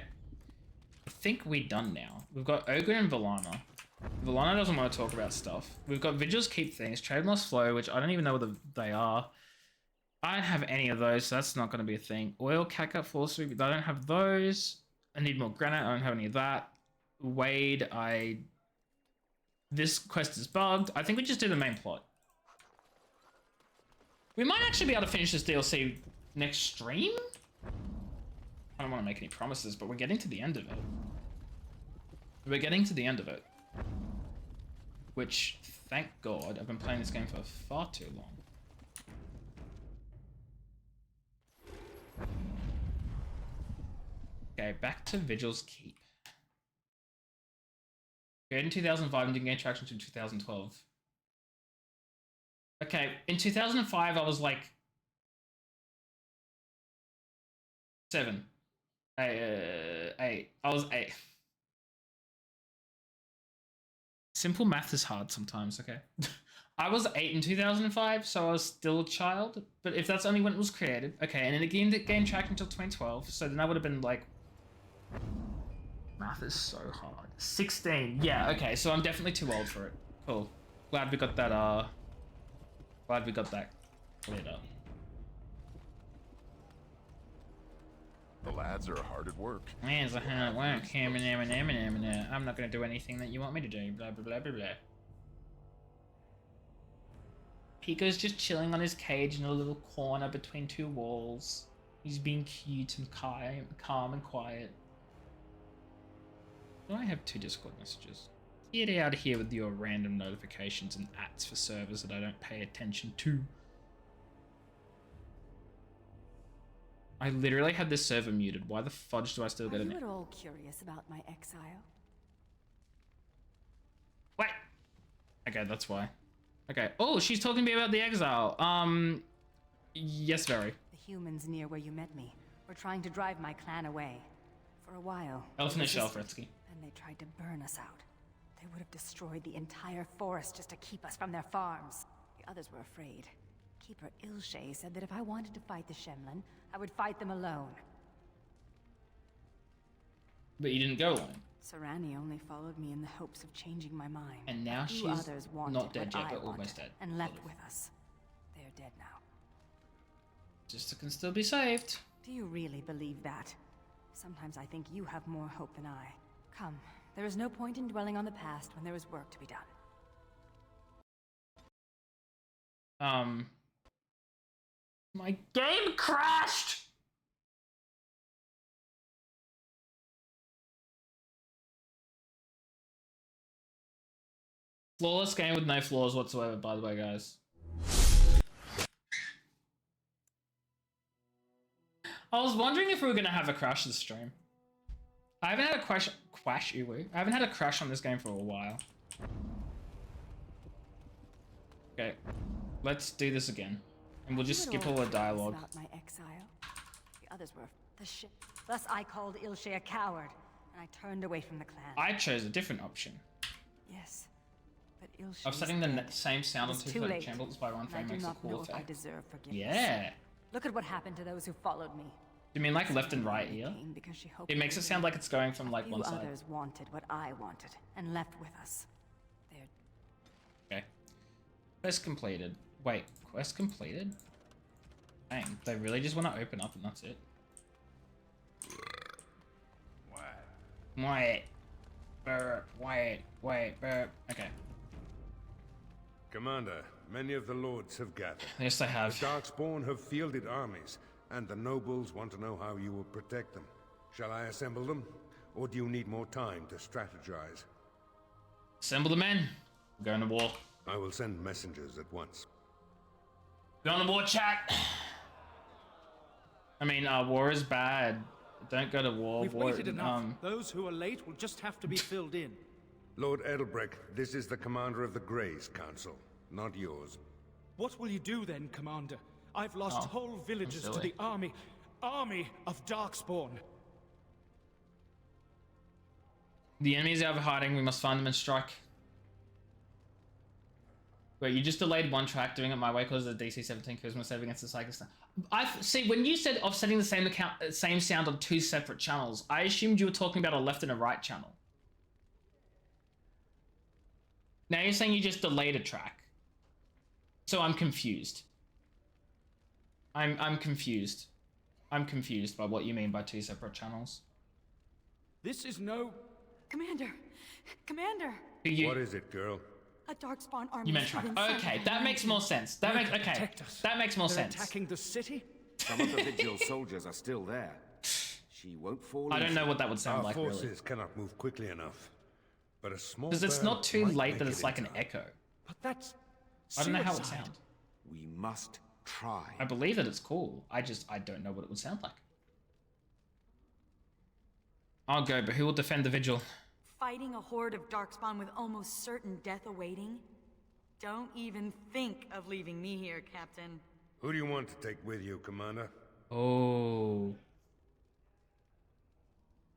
I think we're done now. We've got Ogre and Valana. Valana doesn't want to talk about stuff. We've got Vigil's Keep things, Trade Loss Flow, which I don't even know what they are. I don't have any of those, so that's not going to be a thing. Oil, catgut, philosophy, I don't have those. I need more granite, I don't have any of that. Wade, this quest is bugged. I think we just do the main plot. We might actually be able to finish this DLC next stream? I don't want to make any promises, but we're getting to the end of it. We're getting to the end of it. Which, thank God, I've been playing this game for far too long. Okay, back to Vigil's Keep. Created in 2005 and didn't gain traction until 2012. Okay, in 2005 I was like 7. 8. I was 8. Simple math is hard sometimes, okay? I was 8 in 2005, so I was still a child. But if that's only when it was created, okay, and then it gained traction until 2012, so then I would have been like... Math is so hard. 16, yeah, okay, so I'm definitely too old for it. Cool. Glad we got that, cleared up. The lads are hard at work. Man, it's hard work. I'm not gonna do anything that you want me to do. Blah, blah, blah, blah, blah. Pico's just chilling on his cage in a little corner between two walls. He's being cute and calm and quiet. Do I have 2 Discord messages? Get out of here with your random notifications and ats for servers that I don't pay attention to. I literally had this server muted. Why the fudge do I still get Are an... you at all curious about my exile? What? Okay, that's why. Okay. Oh, she's talking to me about the exile. Yes, very. The humans near where you met me were trying to drive my clan away. For a while. Elephant and Shell, Fretsky. And they tried to burn us out. They would have destroyed the entire forest just to keep us from their farms. The others were afraid. Keeper Ilshay said that if I wanted to fight the Shemlin, I would fight them alone. But you didn't go alone. Sarani only followed me in the hopes of changing my mind. And now Few she's others wanted not dead what yet, I but almost wanted dead. And left with us. They're dead now. Sister can still be saved. Do you really believe that? Sometimes I think you have more hope than I. Come, there is no point in dwelling on the past when there is work to be done. My game crashed! Flawless game with no flaws whatsoever, by the way, guys. I was wondering if we were gonna have a crash this stream. I haven't had a crash I haven't had a crash on this game for a while. Okay, let's do this again. And we'll just skip all the dialogue. About my exile. The others were the shit. Thus I called Ilshay a coward, and I turned away from the clan. I chose a different option. Yes, but Ilshay. I'm setting the same sound on 2 chambers by 1 frame makes a cool effect. I deserve forgiveness. Yeah. Look at what happened to those who followed me. Do you mean like left and right here? It makes it sound like it's going from like one side. Others wanted what I wanted and left with us. Okay. Quest completed. Wait, quest completed? Dang, they really just want to open up and that's it. Wait. Wait. Okay. Commander, many of the lords have gathered. Yes, they have. The Darkspawn have fielded armies, and the nobles want to know how you will protect them. Shall I assemble them, or do you need more time to strategize? Assemble the men. We're going to war. I will send messengers at once. Going to war, chat. I mean, war is bad. Don't go to war. We've waited enough. Those who are late will just have to be filled in. Lord Edelbrecht, this is the commander of the Greys Council, not yours. What will you do then, Commander? I've lost whole villages to the army of Darkspawn. The enemies are hiding. We must find them and strike. Wait, you just delayed one track doing it my way because of the DC-17 Charisma save against the Psychostar. See, when you said offsetting the same sound on 2 separate channels, I assumed you were talking about a left and a right channel. Now you're saying you just delayed a track. So I'm confused. I'm confused. I'm confused by what you mean by 2 separate channels. This is no... Commander! Commander! What is it, girl? A Darkspawn army. You meant track. Okay, that makes more sense. That makes That makes more sense. Attacking the city? Some of the Vigil soldiers are still there. She won't fall. I don't know what that would sound Our like, forces really. cannot move quickly enough. But a small Because it's burn not too might late make that it it's like in an time. echo. But that's I don't know how it suicide. sounds. We must try. I believe that it's cool. I don't know what it would sound like. I'll go, but who will defend the Vigil? Fighting a horde of Darkspawn with almost certain death awaiting? Don't even think of leaving me here, Captain. Who do you want to take with you, Commander? Oh.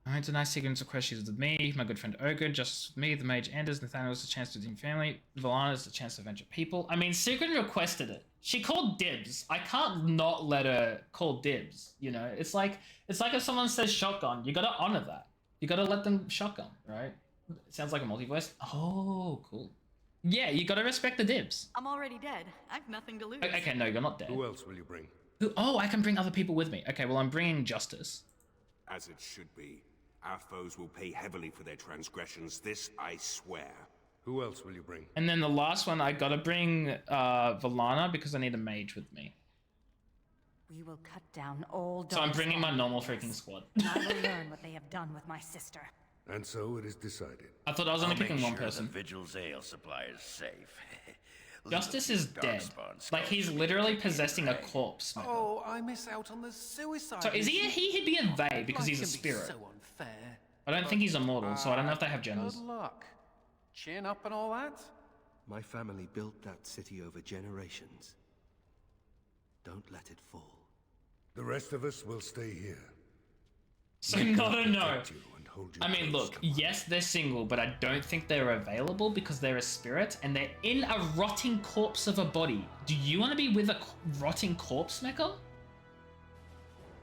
Alright, so nice sequence of questions with me, my good friend Ogre, just with me, the Mage Anders, Nathaniel's a chance to redeem family, Valana's a chance to venture people. I mean, Sigrid requested it. She called dibs. I can't not let her call dibs, you know? It's like if someone says shotgun, you gotta honor that. You gotta let them shotgun, right? It sounds like a multiverse. Oh, cool. Yeah, you gotta respect the dibs. I'm already dead. I've nothing to lose. Okay, no, you're not dead. Who else will you bring? Oh, I can bring other people with me. Okay, well, I'm bringing Justice. As it should be. Our foes will pay heavily for their transgressions, this I swear. Who else will you bring? And then the last one, I gotta bring Valana because I need a mage with me. We will cut down all So I'm bringing my normal freaking squad. I will learn what they have done with my sister. And so it is decided. I thought I was only I'll picking make one sure person. The Vigil's ale supply is safe. Justice is dead. Like, he's literally possessing a corpse. Michael. Oh, I miss out on the suicide. So is he he'd be a they because he's a Life can be spirit. so unfair. I don't think he's immortal, so I don't know if they have genders. Good luck. Chin up and all that? My family built that city over generations. Don't let it fall. The rest of us will stay here. So not a no. I mean, look, yes, they're single, but I don't think they're available because they're a spirit and they're in a rotting corpse of a body. Do you want to be with a rotting corpse, Mecha?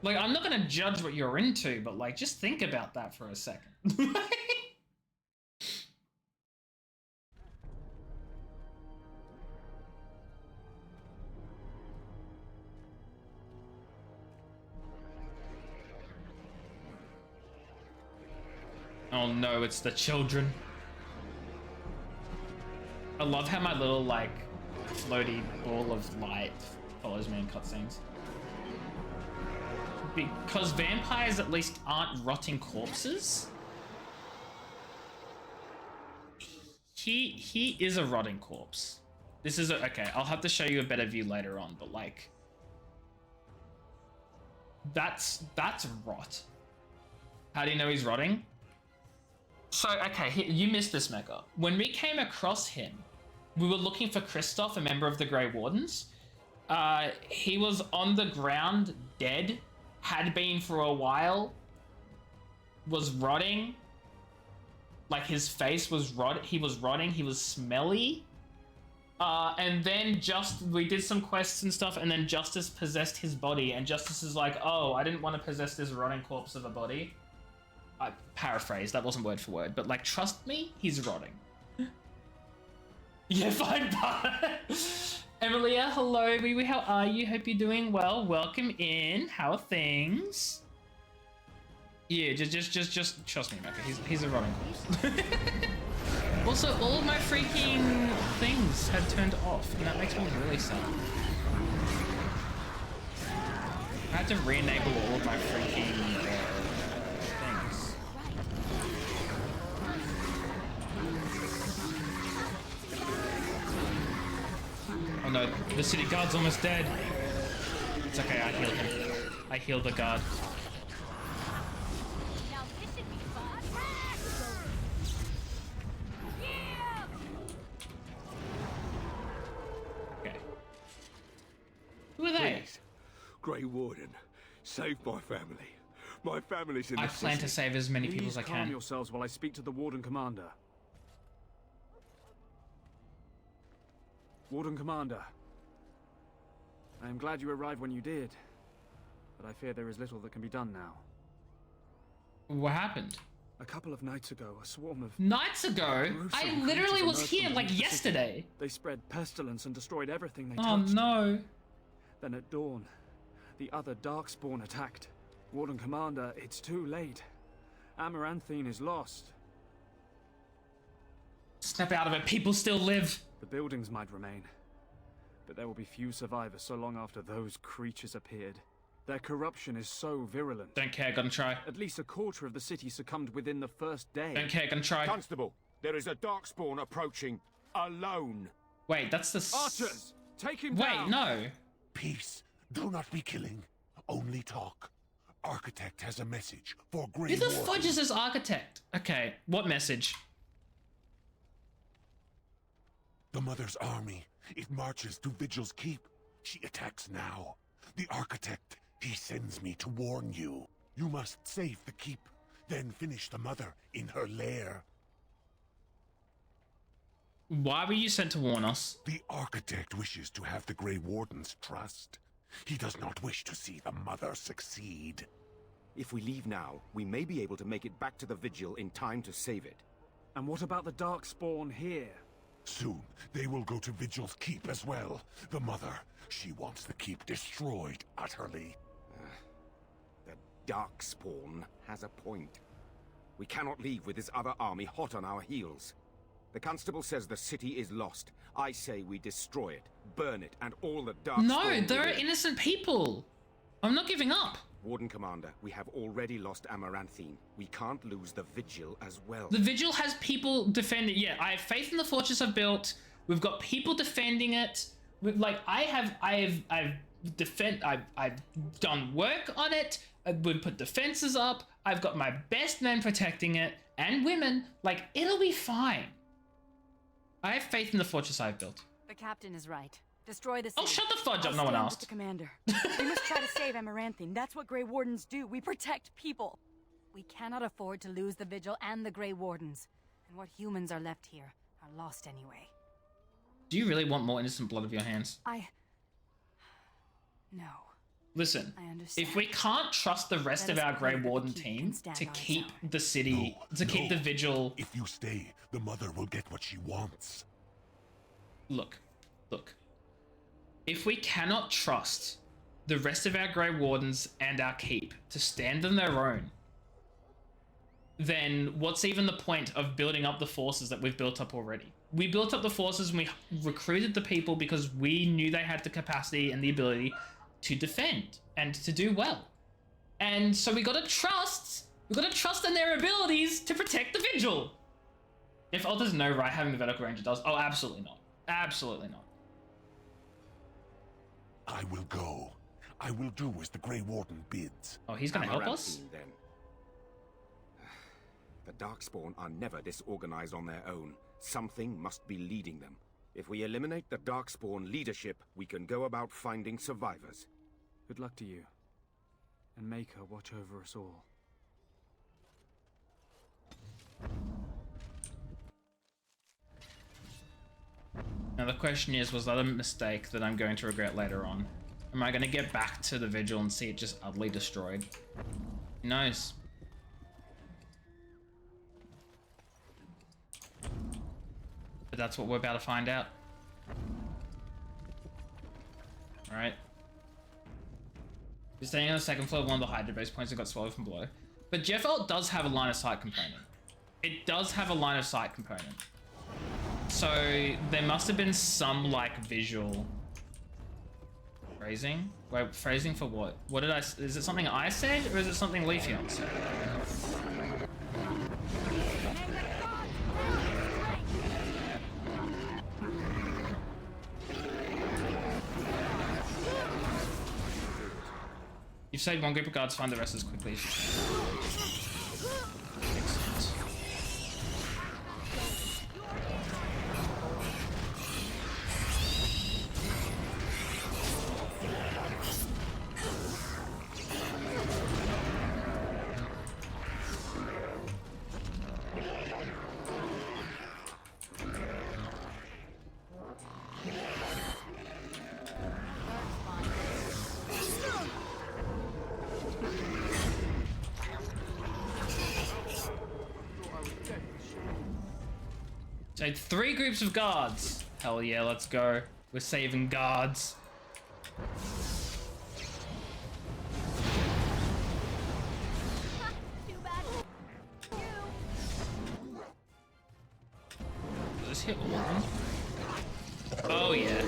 Like, I'm not going to judge what you're into, but, like, just think about that for a second. Oh no, it's the children. I love how my little, like, floaty ball of light follows me in cutscenes. Because vampires at least aren't rotting corpses. He is a rotting corpse. This is okay, I'll have to show you a better view later on, but like... That's rot. How do you know he's rotting? So, okay, you missed this, Mecha. When we came across him, we were looking for Kristoff, a member of the Grey Wardens. He was on the ground, dead, had been for a while, was rotting. Like, his face was he was rotting, he was smelly. And then we did some quests and stuff, and then Justice possessed his body, and Justice is like, oh, I didn't want to possess this rotting corpse of a body. I paraphrase, that wasn't word for word, but like, trust me, he's rotting. Yeah, fine, Emilia, hello, Wee Wee, how are you? Hope you're doing well. Welcome in. How are things? Yeah, just trust me, Mecca. He's a rotting corpse. Also, all of my freaking things had turned off, and that makes me really sad. I had to re-enable all of my freaking things. Oh no, the city guard's almost dead. It's okay, I healed him. I healed the guard. Okay. Who are they? Please, Grey Warden, save my family. My family's in the I plan to save as many people as I Calm can. yourselves while I speak to the Warden Commander. Warden Commander, I am glad you arrived when you did, but I fear there is little that can be done now. What happened? A couple of nights ago, a swarm of... Nights ago? I literally was emerged here from like the city. yesterday. They spread pestilence and destroyed everything they Oh touched. no. Then at dawn, The other Darkspawn attacked. Warden Commander, it's too late. Amaranthine is lost. Snap out of it. People still live. The buildings might remain, but there will be few survivors so long after those creatures appeared. Their corruption is so virulent. Don't care, gonna try. At least a quarter of the city succumbed within the first day. Don't care, gonna try. Constable, there is a Darkspawn approaching. Alone. Wait, that's the... Archers! Take him Wait, down! no. Peace. Do not be killing. Only talk. Architect has a message for Grey Who the Warden. fudge is this architect? Okay, what message? The Mother's army. It marches to Vigil's Keep. She attacks now. The architect, he sends me to warn you. You must save the Keep, then finish the Mother in her lair. Why were you sent to warn us? The architect wishes to have the Grey Warden's trust. He does not wish to see the Mother succeed. If we leave now, we may be able to make it back to the Vigil in time to save it. And what about the Darkspawn here? Soon, they will go to Vigil's Keep as well. The Mother, she wants the Keep destroyed utterly. The Darkspawn has a point. We cannot leave with this other army hot on our heels. The Constable says the city is lost. I say we destroy it, burn it, and all the Darkspawn... No, there are innocent people. I'm not giving up. Warden Commander, we have already lost Amaranthine. We can't lose the Vigil as well. The Vigil has people defending. Yeah, I have faith in the fortress I've built. We've got people defending it. I've done work on it. We've put defenses up. I've got my best men protecting it and women. Like, it'll be fine. I have faith in the fortress I've built. The captain is right. Destroy the city. Oh, shut the fudge up. I'll No one stand with asked. the commander. We must try to save Amaranthine. That's what Grey Wardens do. We protect people. We cannot afford to lose the Vigil and the Grey Wardens. And what humans are left here are lost anyway. Do you really want more innocent blood of your hands? No. Listen, I understand. if we can't trust the rest of our Grey Warden team to keep the city, keep the Vigil... If you stay, the Mother will get what she wants. Look. If we cannot trust the rest of our Grey Wardens and our keep to stand on their own, then what's even the point of building up the forces that we've built up already? We built up the forces and we recruited the people because we knew they had the capacity and the ability to defend and to do well. And so we gotta trust in their abilities to protect the Vigil. If others know, right, having the Vertical Ranger does. Oh, absolutely not. Absolutely not. I will go. I will do as the Grey Warden bids. Oh, he's gonna help us? Then. The Darkspawn are never disorganized on their own. Something must be leading them. If we eliminate the Darkspawn leadership, we can go about finding survivors. Good luck to you. And make her watch over us all. Now the question is, was that a mistake that I'm going to regret later on? Am I going to get back to the Vigil and see it just utterly destroyed? Who knows? But that's what we're about to find out. Alright. You're staying on the second floor of one of the Hydra base points that got swallowed from below. But Jeffelt does have a line of sight component. It does have a line of sight component. So there must have been some like visual phrasing. Wait, phrasing for what? What did I? Is it something I said or is it something Leafeon said? You've saved one group of guards, find the rest as quickly as you can. Excellent. So 3 groups of guards. Hell yeah, let's go. We're saving guards. this hit all of them? Oh yeah.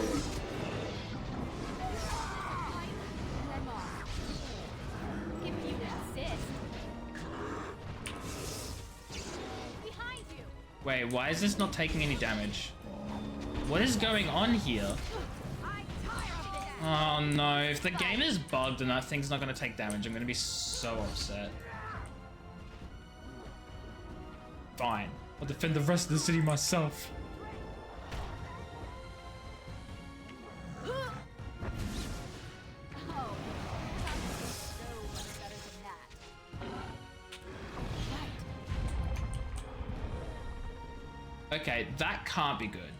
Wait, why is this not taking any damage? What is going on here? Oh no, if the game is bugged and that thing's not going to take damage, I'm going to be so upset. Fine, I'll defend the rest of the city myself. Okay, that can't be good.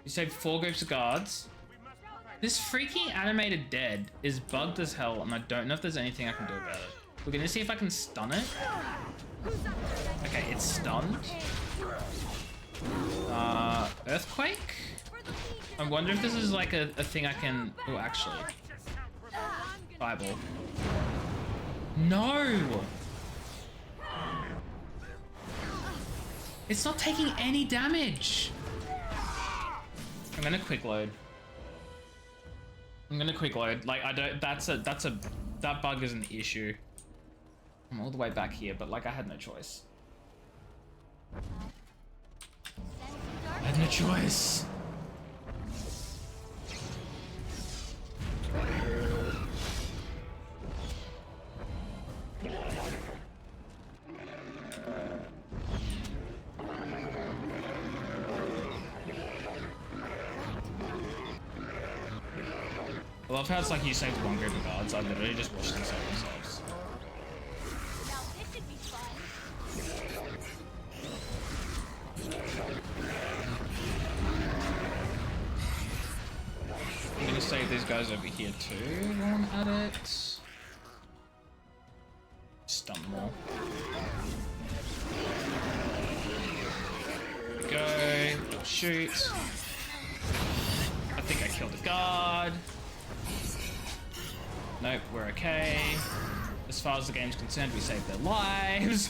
You saved 4 groups of guards. This freaking animated dead is bugged as hell, and I don't know if there's anything I can do about it. We're gonna see if I can stun it. Okay, it's stunned. Earthquake? I wonder if this is like a thing I can... Oh, actually. Fireball. No! It's not taking any damage. I'm gonna quick load. Like, I don't, that bug is an issue. I'm all the way back here, but like, I had no choice. I had no choice. I love how it's like you saved 1 group of guards. I literally just watched them save themselves. I'm gonna save these guys over here too while I'm at it. Stun them all. Go. Shoot. I think I killed a guard. Nope, we're okay. As far as the game's concerned, we saved their lives.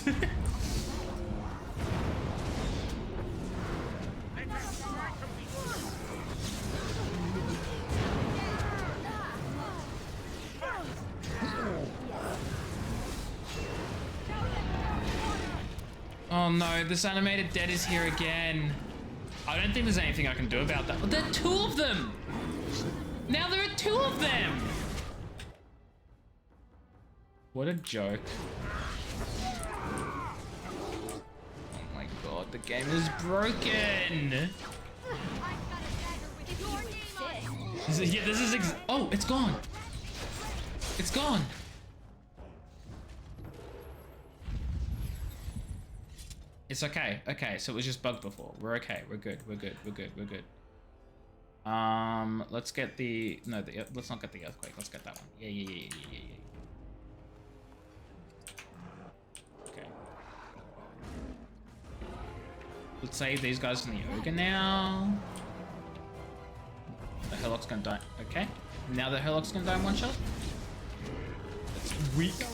Oh no, this animated dead is here again. I don't think there's anything I can do about that. But there are 2 of them! Now there are 2 of them! What a joke. Oh my god, the game is broken! Yeah, this is oh, it's gone! It's gone! It's okay. Okay, so it was just bugged before. We're okay. We're good. We're good. We're good. We're good. Let's get the... No, let's not get the earthquake. Let's get that one. Yeah. Okay. Let's save these guys from the ogre now. The Herlock's gonna die. Okay. Now the Herlock's gonna die in 1 shot. That's weak.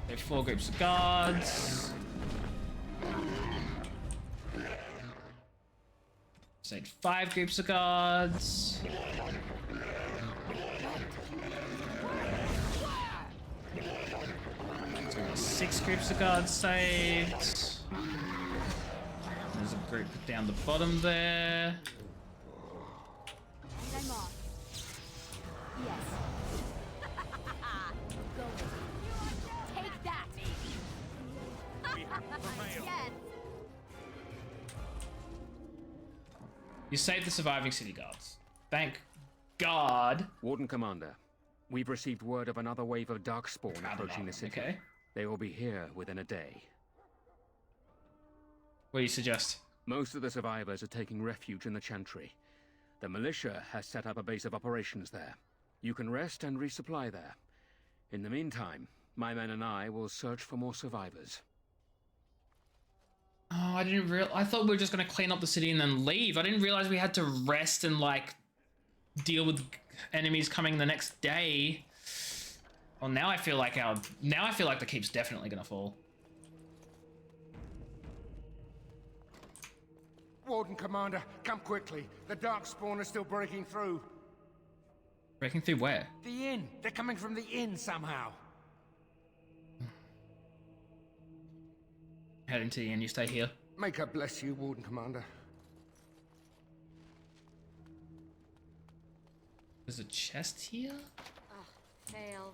They have 4 groups of guards. Saved 5 groups of guards. So we got 6 groups of guards saved. There's a group down the bottom there. You saved the surviving city guards. Thank God. Warden Commander, we've received word of another wave of Darkspawn approaching the city. Okay. They will be here within a day. What do you suggest? Most of the survivors are taking refuge in the Chantry. The militia has set up a base of operations there. You can rest and resupply there. In the meantime, my men and I will search for more survivors. Oh, I didn't realize. I thought we were just gonna clean up the city and then leave. I didn't realize we had to rest and like deal with enemies coming the next day. Well, now I feel like the keep's definitely gonna fall. Warden Commander, come quickly. The Darkspawn are still breaking through. Breaking through where? The inn. They're coming from the inn somehow. Head into the inn, you stay here. May God bless you, Warden Commander. There's a chest here? Ugh, fail.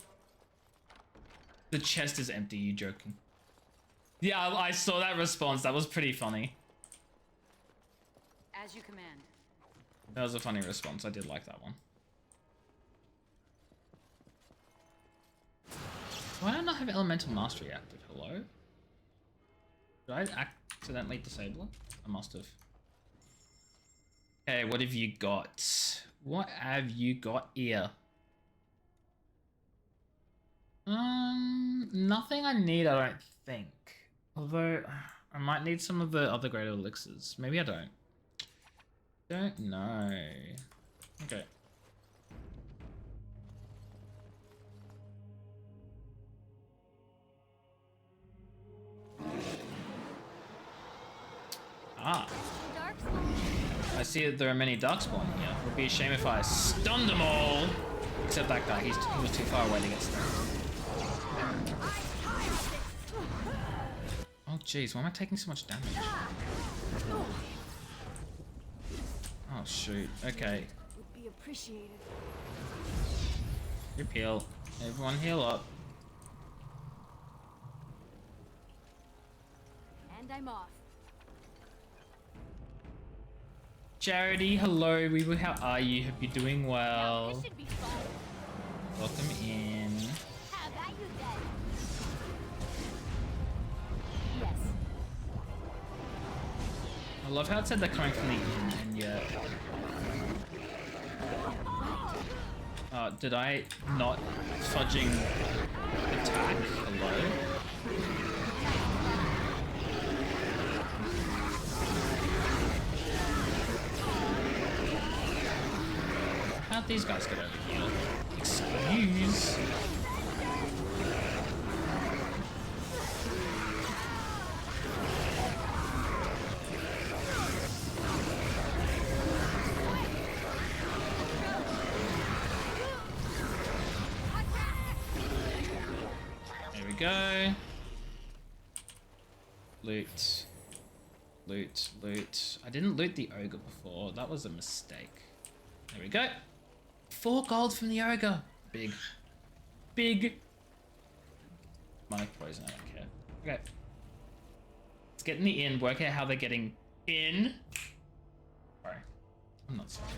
The chest is empty, you joking. Yeah, I saw that response. That was pretty funny. As you command. That was a funny response. I did like that one. Why do I not have Elemental Mastery active? Hello? Did I accidentally disable it? I must have. Okay, what have you got? What have you got here? Nothing I need, I don't think. Although, I might need some of the other great elixirs. Maybe I don't. Don't know. Okay. Ah. I see that there are many Darkspawn here. It would be a shame if I stunned them all. Except that guy, he was too far away to get stunned. Oh jeez, why am I taking so much damage? Oh shoot, okay. Would be appreciated. Group heal. Everyone heal up. And I'm off. Charity, hello, how are you? Hope you're doing well. This should be fun. Welcome in. How about you then? Yes. I love how it said they're coming from the inn, and yeah. Did I not fudging attack? Hello? How'd these guys get over here? Excuse. There we go. Loot. Loot, loot. I didn't loot the ogre before. That was a mistake. There we go. 4 gold from the ogre. Big. Big. Demonic poison, I don't care. Okay. Let's get in the inn, work out how they're getting in. Sorry. I'm not sorry.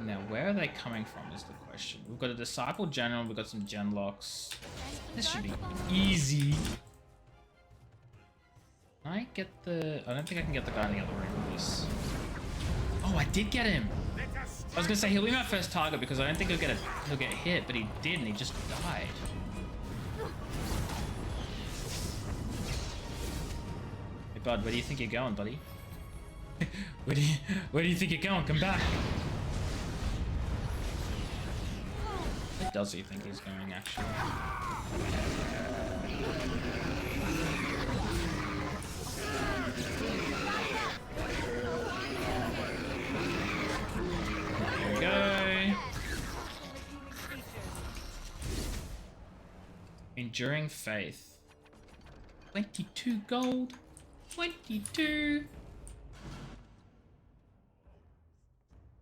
Now, where are they coming from is the question. We've got a Disciple General, we've got some Genlocks. This should be easy. Can I get the... I don't think I can get the guy in the other room with this. Oh, I did get him! I was gonna say he'll be my first target because I don't think he'll get hit, but he did and he just died. Hey bud, where do you think you're going, buddy? where do you think you're going? Come back. Where does he think he's going actually? Go. Enduring Faith. 22 gold. 22.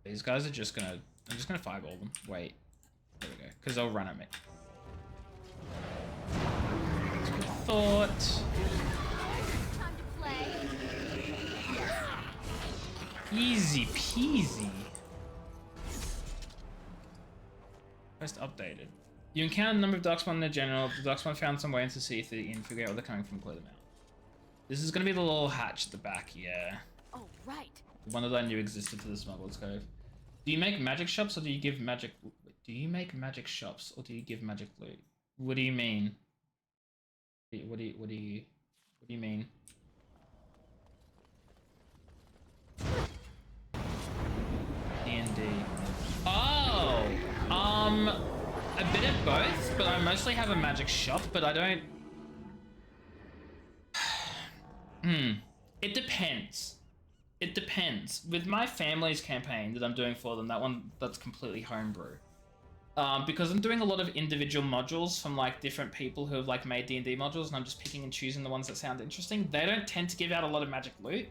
These guys are just gonna... I'm just gonna fireball them. Wait. There we go. Because they'll run at me. That's what I thought. Time to play. Easy peasy. First updated. You encounter a number of Darkspawn in the general. The Darkspawn found some way into the sea through the inn. Figure out where they're coming from, clear them out. This is gonna be the little hatch at the back, yeah. Oh, right. The one that I knew existed for the Smuggler's Cove. Do you make magic shops or do you give magic... Do you make magic shops or do you give magic loot? What do you mean? What do you mean? D&D. Oh! A bit of both, but I mostly have a magic shop, but I don't... It depends. It depends. With my family's campaign that I'm doing for them, that one that's completely homebrew. Because I'm doing a lot of individual modules from like different people who have like made D&D modules, and I'm just picking and choosing the ones that sound interesting. They don't tend to give out a lot of magic loot.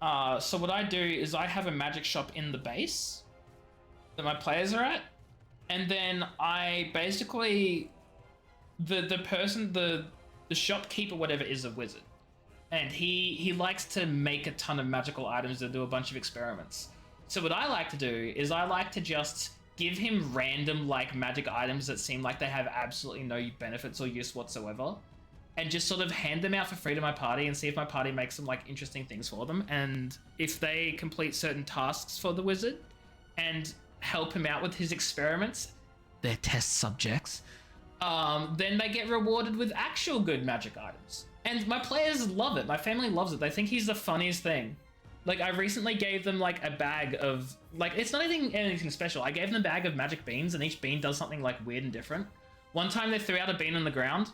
So what I do is I have a magic shop in the base that my players are at, and then I basically the shopkeeper, whatever, is a wizard, and he likes to make a ton of magical items and do a bunch of experiments. So what I like to do is I like to just give him random like magic items that seem like they have absolutely no benefits or use whatsoever, and just sort of hand them out for free to my party and see if my party makes some like interesting things for them. And if they complete certain tasks for the wizard and help him out with his experiments, their test subjects, then they get rewarded with actual good magic items. And my players love it. My family loves it. They think he's the funniest thing. Like, I recently gave them like a bag of, like, it's not anything special. I gave them a bag of magic beans, and each bean does something like weird and different. One time they threw out a bean on the ground,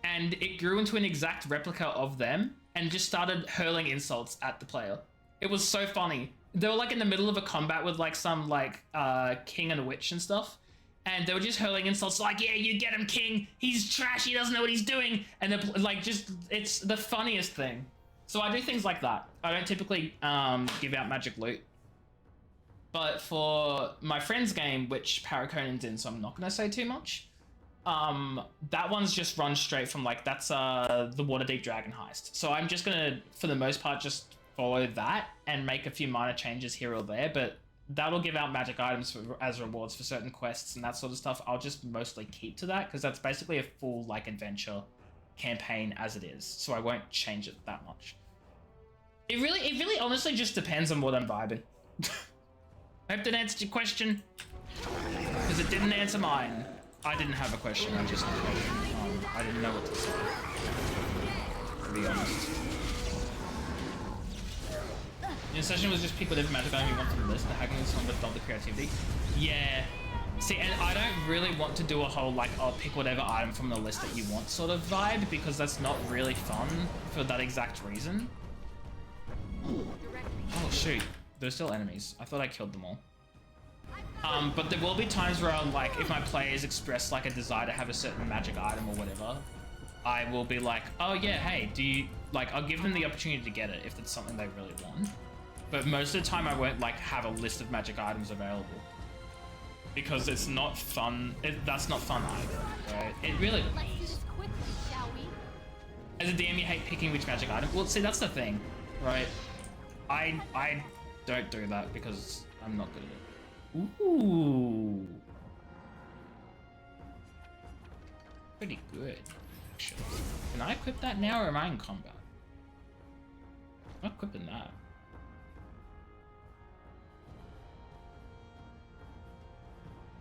and it grew into an exact replica of them and just started hurling insults at the player. It was so funny. They were like in the middle of a combat with like some like king and a witch and stuff, and they were just hurling insults like, yeah, you get him, king, he's trash, he doesn't know what he's doing, and they're like, just, it's the funniest thing. So I do things like that. I don't typically give out magic loot, but for my friend's game, which Paraconan's in, so I'm not gonna say too much, that one's just run straight from like, that's the Waterdeep Dragon Heist. So I'm just gonna, for the most part, just follow that and make a few minor changes here or there, but that'll give out magic items as rewards for certain quests and that sort of stuff. I'll just mostly keep to that because that's basically a full like adventure campaign as it is, so I won't change it that much. It really honestly just depends on what I'm vibing. I hope that answered your question, because it didn't answer mine. I didn't have a question, I just I didn't know what to say, to be honest. The session was just pick whatever magic item you want from the list. The hacking is on the creativity. Yeah. See, and I don't really want to do a whole like, I'll pick whatever item from the list that you want sort of vibe, because that's not really fun for that exact reason. Oh shoot, there's still enemies. I thought I killed them all. But there will be times where I'll like, if my players express like a desire to have a certain magic item or whatever, I will be like, oh yeah, hey, do you, like, I'll give them the opportunity to get it if it's something they really want. But most of the time I won't like have a list of magic items available, because it's not fun. That's not fun either, right? It really depends. As a DM, you hate picking which magic item. Well, see, that's the thing, right? I don't do that because I'm not good at it. Ooh. Pretty good, actually. Can I equip that now, or am I in combat? I'm not equipping that.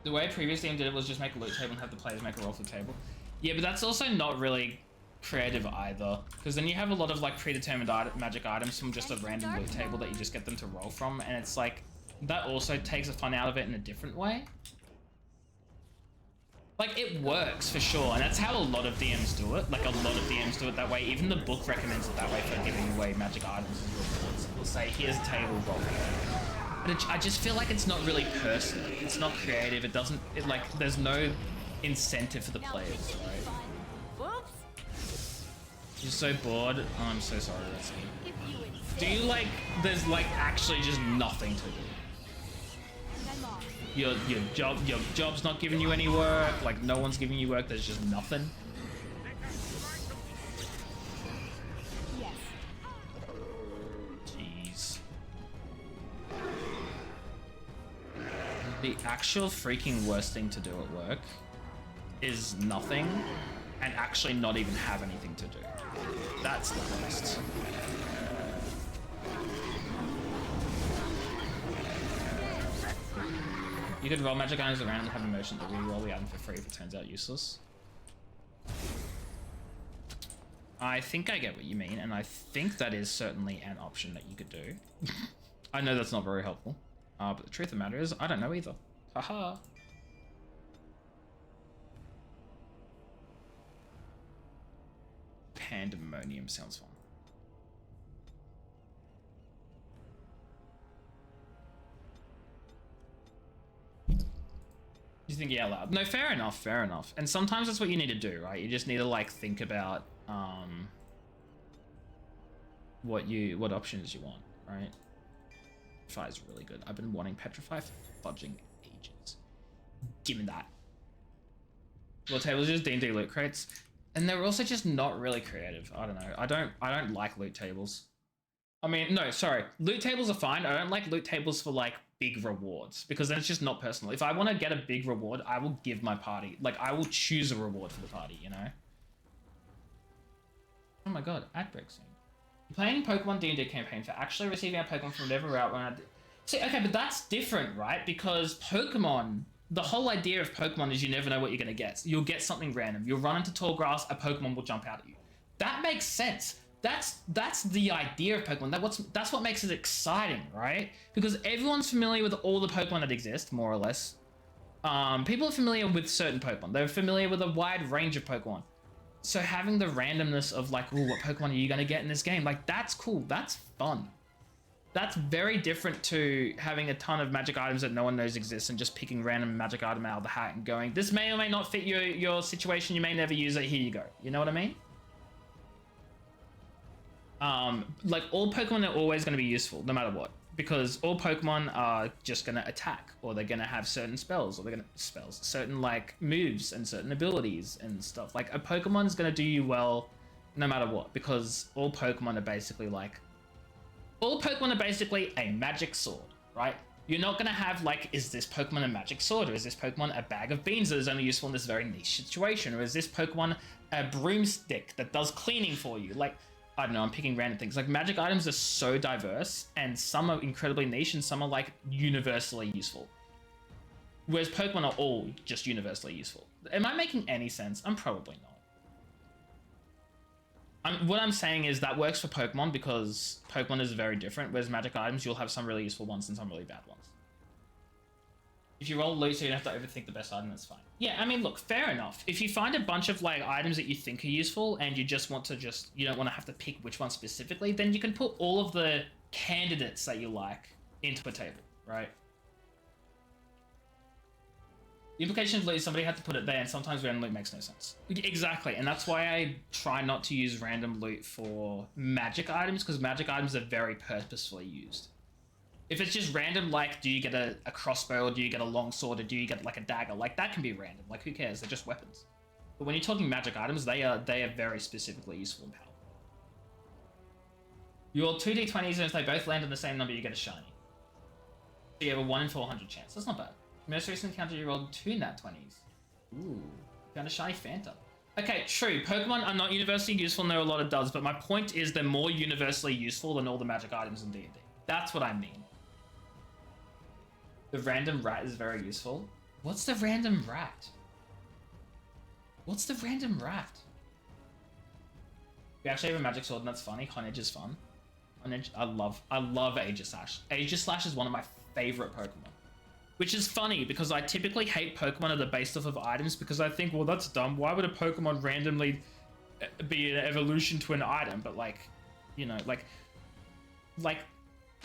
The way previous DM did it was just make a loot table and have the players make a roll for the table. Yeah, but that's also not really creative either, because then you have a lot of like predetermined magic items from just a random loot table that you just get them to roll from, and it's like, that also takes the fun out of it in a different way. Like, it works for sure, and that's how a lot of DMs do it. Like, a lot of DMs do it that way. Even the book recommends it that way for giving away magic items as rewards. It'll say, here's a table, roll for it. But I just feel like it's not really personal. It's not creative. It doesn't, like, there's no incentive for the players, right? You're so bored. Oh, I'm so sorry, that's me. Do you like, there's like actually just nothing to do? Your job's not giving you any work, like no one's giving you work, there's just nothing. Jeez. The actual freaking worst thing to do at work is nothing and actually not even have anything to do. That's the worst. You could roll magic items around and have a merchant that re-roll the item for free if it turns out useless. I think I get what you mean, and I think that is certainly an option that you could do. I know that's not very helpful, but the truth of the matter is, I don't know either. Haha. Pandemonium sounds fun. She's thinking out loud. No, fair enough, fair enough. And sometimes that's what you need to do, right? You just need to like think about what options you want, right? Petrify is really good. I've been wanting Petrify for fudging ages. Give me that. Well, tables just D&D loot crates, and they're also just not really creative. I don't know. I don't like loot tables. I mean, no, sorry. Loot tables are fine. I don't like loot tables for like big rewards because then it's just not personal. If I want to get a big reward, I will give my party. Like I will choose a reward for the party, you know? Oh my god, ad break soon. Playing Pokemon D&D campaign for actually receiving a Pokemon from whatever route when I did. See, okay, but that's different, right? Because Pokemon, the whole idea of Pokemon is you never know what you're going to get. You'll get something random. You'll run into tall grass, a Pokemon will jump out at you. That makes sense. That's the idea of Pokemon. That's what makes it exciting, right? Because everyone's familiar with all the Pokemon that exist, more or less. People are familiar with certain Pokemon. They're familiar with a wide range of Pokemon. So having the randomness of like, oh, what Pokemon are you going to get in this game? Like, that's cool. That's fun. That's very different to having a ton of magic items that no one knows exist and just picking random magic item out of the hat and going, this may or may not fit your situation. You may never use it. Here you go. You know what I mean? Like all Pokemon are always going to be useful no matter what, because all Pokemon are just going to attack, or they're going to have certain spells, or they're going to certain like moves and certain abilities and stuff. Like a Pokemon is going to do you well no matter what, because all Pokemon are basically a magic sword, right? You're not going to have like, is this Pokemon a magic sword, or is this Pokemon a bag of beans that is only useful in this very niche situation, or is this Pokemon a broomstick that does cleaning for you? Like, I don't know, I'm picking random things. Like magic items are so diverse, and some are incredibly niche and some are like universally useful. Whereas Pokemon are all just universally useful. Am I making any sense? I'm probably not. What I'm saying is that works for Pokemon because Pokemon is very different, whereas magic items, you'll have some really useful ones and some really bad ones. If you roll loot so you don't have to overthink the best item, that's fine. Yeah, I mean, look, fair enough. If you find a bunch of like items that you think are useful and you just want to you don't want to have to pick which one specifically, then you can put all of the candidates that you like into a table, right? The implication of loot is somebody had to put it there, and sometimes random loot makes no sense. Exactly, and that's why I try not to use random loot for magic items, because magic items are very purposefully used. If it's just random, like, do you get a crossbow, or do you get a longsword, or do you get like a dagger? Like, that can be random. Like, who cares? They're just weapons. But when you're talking magic items, they are very specifically useful and powerful. You roll 2d20s, and if they both land on the same number, you get a shiny. So you have a 1 in 400 chance. That's not bad. Most recent encounter, you rolled 2 nat 20s. Ooh, found a shiny Phantom. Okay, true. Pokemon are not universally useful, and there are a lot of duds, but my point is they're more universally useful than all the magic items in D&D. That's what I mean. The random rat is very useful. What's the random rat? What's the random rat? We actually have a magic sword, and that's funny. Carnage is fun. Carnage, I love Aegislash. Aegislash is one of my favorite Pokemon. Which is funny, because I typically hate Pokemon that are based off of items, because I think, well, that's dumb. Why would a Pokemon randomly be an evolution to an item? But like, you know, like,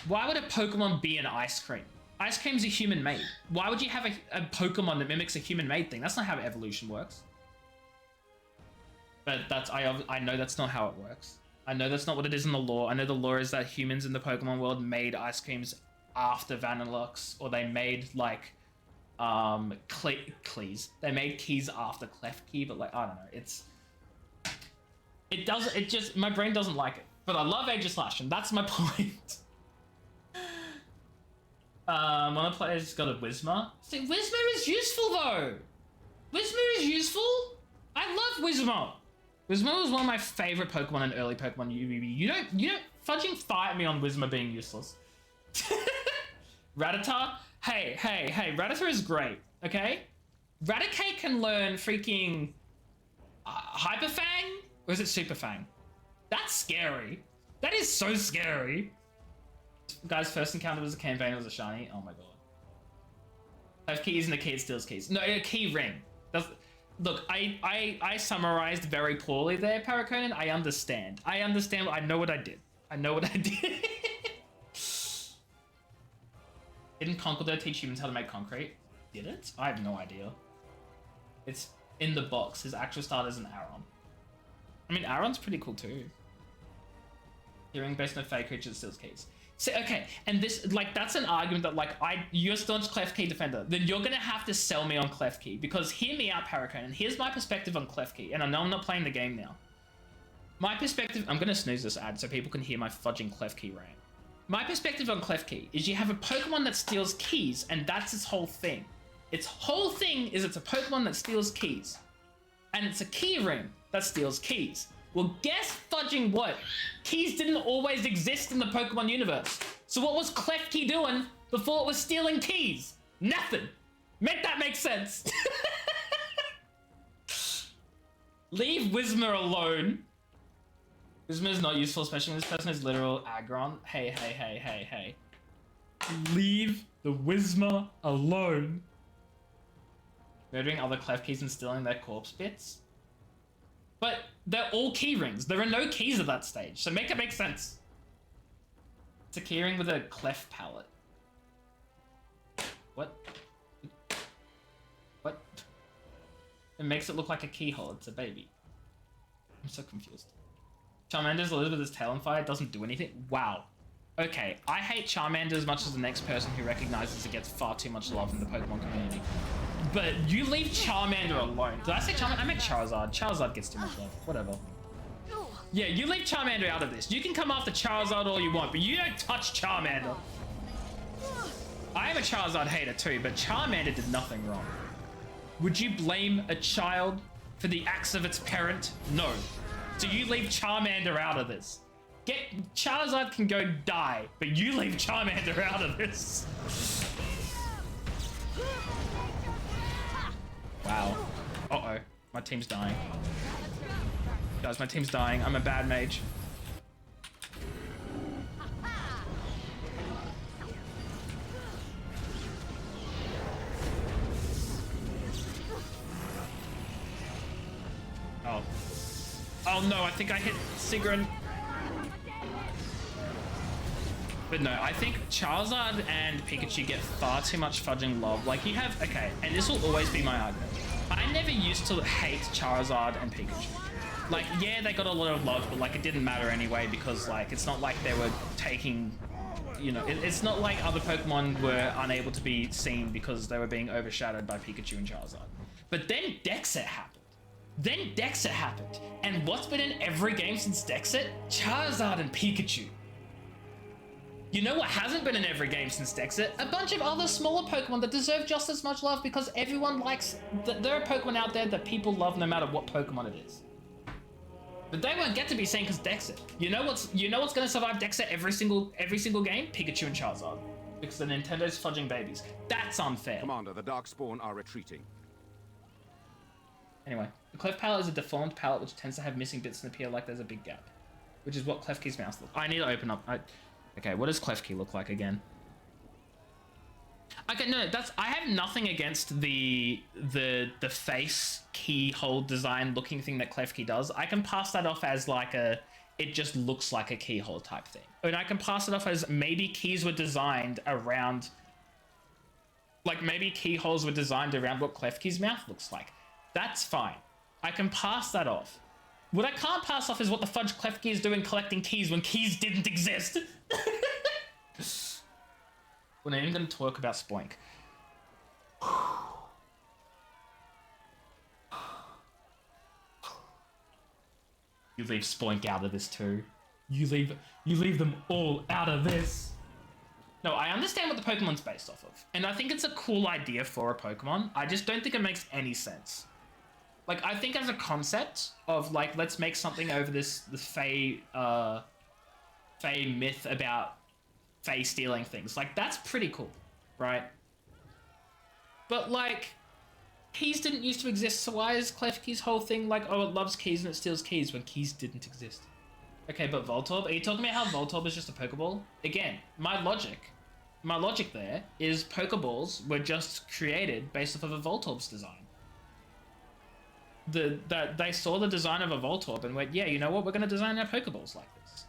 why would a Pokemon be an ice cream? Ice cream's a human-made. Why would you have a Pokemon that mimics a human-made thing? That's not how evolution works. But I know that's not how it works. I know that's not what it is in the lore. I know the lore is that humans in the Pokemon world made ice creams after Vanillux, or they made like Keys. They made Keys after Klefki, but like, I don't know. It just my brain doesn't like it. But I love Aegislash, and that's my point. One of the players got a Whismur. See, Whismur is useful though. Whismur is useful. I love Whismur. Whismur was one of my favorite Pokemon in early Pokemon UBB. You don't fudging fight me on Whismur being useless. Rattata? Hey, Rattata is great, okay? Raticate can learn freaking Hyper Fang? Or is it Super Fang? That's scary. That is so scary. Guy's first encounter was a campaign, it was a shiny. Oh my god. Have keys and the key, it steals keys. No, a key ring. Look, I summarized very poorly there, Paraconan. I understand. I know what I did. Didn't Conkeldurr teach humans how to make concrete? did it? I have no idea. It's in the box. His actual start is an Aaron. I mean, Aaron's pretty cool too. Hearing based on a fake creature that steals keys. So, okay, and this, like, that's an argument that, like, you're a staunch Clef Key defender. Then you're gonna have to sell me on Clef Key, because hear me out, Paraconan. Here's my perspective on Clef Key, and I know I'm not playing the game now. My perspective, I'm gonna snooze this ad so people can hear my fudging Clef Key rant. My perspective on Clef Key is you have a Pokemon that steals keys, and that's its whole thing. Its whole thing is it's a Pokemon that steals keys. And it's a key ring that steals keys. Well, guess fudging what? Keys didn't always exist in the Pokemon universe. So what was Clef Key doing before it was stealing keys? Nothing. Make that make sense. Leave Whismer alone. Whismer is not useful, especially when this person is literal Aggron. Hey, hey, hey, hey, hey. Leave the Whismer alone. Murdering other Clef Keys and stealing their corpse bits? But they're all key rings. There are no keys at that stage, so make it make sense. It's a key ring with a clef palette. What? What? It makes it look like a keyhole. It's a baby. I'm so confused. Charmander's Elizabeth's tail on fire doesn't do anything? Wow. Okay, I hate Charmander as much as the next person who recognizes it gets far too much love in the Pokemon community. But you leave Charmander alone. Did I say Charmander? I meant Charizard. Charizard gets too much love. Whatever. Yeah, you leave Charmander out of this. You can come after Charizard all you want, but you don't touch Charmander. I am a Charizard hater too, but Charmander did nothing wrong. Would you blame a child for the acts of its parent? No. So you leave Charmander out of this. Charizard can go die, but you leave Charmander out of this. Wow. Uh-oh. My team's dying. Guys, my team's dying. I'm a bad mage. Oh. Oh no, I think I hit Sigrun. But no, I think Charizard and Pikachu get far too much fudging love. Like, you have... Okay, and this will always be my argument. I never used to hate Charizard and Pikachu. Like, yeah, they got a lot of love, but, like, it didn't matter anyway because, like, it's not like they were taking... You know, it's not like other Pokemon were unable to be seen because they were being overshadowed by Pikachu and Charizard. But then Dexit happened. And what's been in every game since Dexit? Charizard and Pikachu. You know what hasn't been in every game since Dexit? A bunch of other smaller Pokemon that deserve just as much love because everyone likes... There are Pokemon out there that people love no matter what Pokemon it is. But they won't get to be seen because Dexit. You know what's going to survive Dexit every single game? Pikachu and Charizard. Because the Nintendo's fudging babies. That's unfair. Commander, the Darkspawn are retreating. Anyway, the Clef palette is a deformed palette which tends to have missing bits and appear like there's a big gap. Which is what Clef Key's mouse looks like. I need to open up... Okay, what does Clef Key look like again? Okay, no, I have nothing against the face keyhole design looking thing that Clef Key does. I can pass that off as like it just looks like a keyhole type thing. And I can pass it off as maybe keys were designed around, like maybe keyholes were designed around what Clef Key's mouth looks like. That's fine. I can pass that off. What I can't pass off is what the fudge Clef Key is doing collecting keys when keys didn't exist. We're not even going to talk about Spoink. You leave Spoink out of this too. You leave them all out of this. No, I understand what the Pokemon's based off of. And I think it's a cool idea for a Pokemon. I just don't think it makes any sense. Like, I think as a concept of, like, let's make something over this Fae myth about Fae stealing things. Like, that's pretty cool, right? But, like, keys didn't used to exist, so why is Clef Key's whole thing like, oh, it loves keys and it steals keys when keys didn't exist? Okay, but Voltorb? Are you talking about how Voltorb is just a Pokeball? Again, my logic there is Pokeballs were just created based off of a Voltorb's design. They saw the design of a Voltorb and went, yeah, you know what, we're going to design our Pokeballs like this.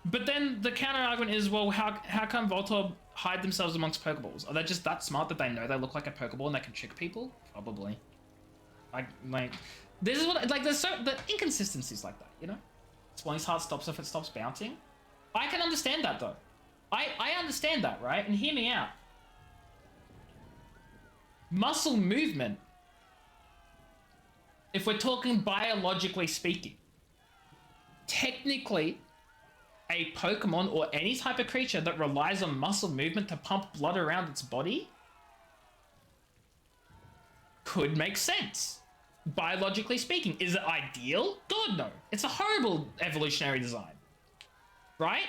But then the counter argument is, well, how come Voltorb hide themselves amongst Pokeballs? Are they just that smart that they know they look like a Pokeball and they can trick people? Probably. Like, this is what, like, there's the inconsistencies like that, you know? Spawny's heart stops if it stops bouncing. I can understand that, though. I understand that, right? And hear me out. Muscle movement, if we're talking biologically speaking, technically, a Pokemon or any type of creature that relies on muscle movement to pump blood around its body could make sense. Biologically speaking. Is it ideal? God, no. It's a horrible evolutionary design. Right?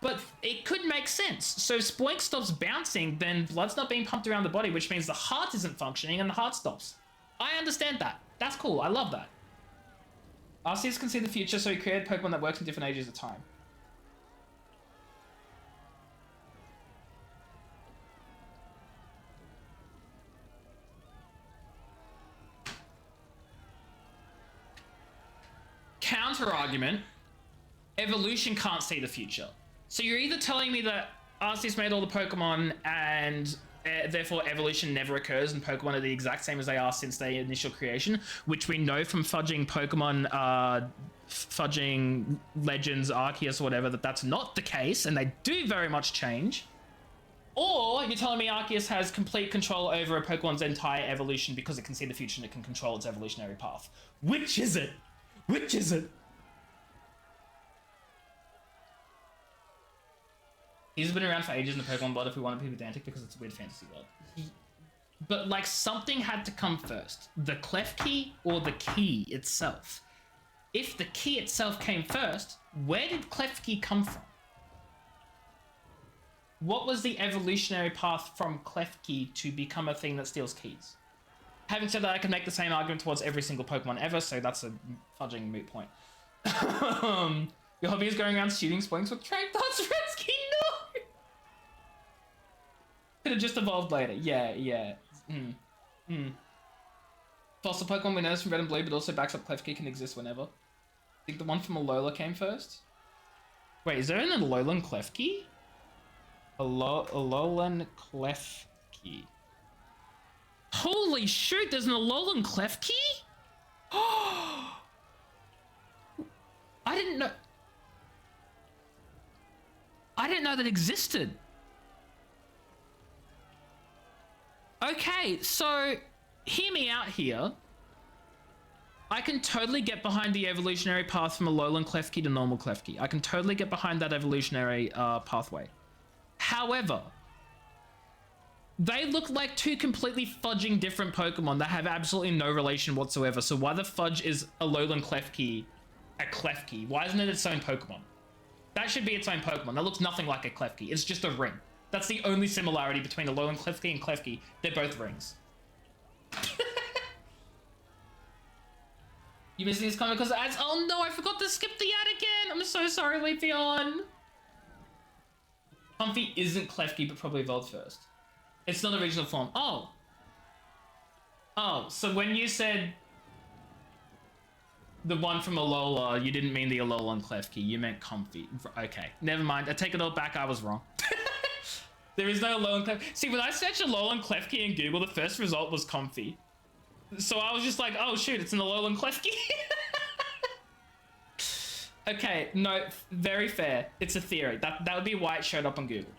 But it could make sense. So if Spoink stops bouncing, then blood's not being pumped around the body, which means the heart isn't functioning and the heart stops. I understand that. That's cool. I love that. Arceus can see the future, so he created Pokemon that works in different ages of time. Counter argument, evolution can't see the future. So you're either telling me that Arceus made all the Pokemon and therefore evolution never occurs and Pokemon are the exact same as they are since their initial creation, which we know from fudging Pokemon, fudging Legends, Arceus or whatever, that's not the case and they do very much change. Or you're telling me Arceus has complete control over a Pokemon's entire evolution because it can see the future and it can control its evolutionary path. Which is it? Which is it? He's been around for ages in the Pokemon world if we want to be pedantic because it's a weird fantasy world. But like something had to come first. The Klefki or the key itself. If the key itself came first, where did Klefki come from? What was the evolutionary path from Klefki to become a thing that steals keys? Having said that, I can make the same argument towards every single Pokemon ever, so that's a fudging moot point. Your hobby is going around shooting Spoinks with train thoughts, Redsky, no! Could have just evolved later. Yeah. Fossil Pokemon we noticed from Red and Blue, but also backs up Klefki can exist whenever. I think the one from Alola came first. Wait, is there an Alolan Klefki? Alolan Klefki. Holy shoot, there's an Alolan Klefki? I didn't know. I didn't know that existed. Okay, so hear me out here. I can totally get behind the evolutionary path from Alolan Klefki to normal Klefki. I can totally get behind that evolutionary pathway. However, they look like two completely fudging different Pokemon that have absolutely no relation whatsoever. So why the fudge is Alolan Klefki a Klefki? Why isn't it its own Pokemon? That should be its own Pokemon. That looks nothing like a Klefki. It's just a ring. That's the only similarity between Alolan Klefki and Klefki. They're both rings. You missing this comment because ads? Oh no, I forgot to skip the ad again. I'm so sorry, Leafeon. Comfy isn't Klefki, but probably evolved first. It's not a regional form. Oh, so when you said the one from Alola, you didn't mean the Alolan Klefki. You meant Comfy. Okay, never mind. I take it all back. I was wrong. There is no Alolan Klefki. See, when I searched Alolan Klefki in Google, the first result was Comfy. So I was just like, oh shoot, it's an Alolan Klefki. Okay, no, very fair. It's a theory. That would be why it showed up on Google.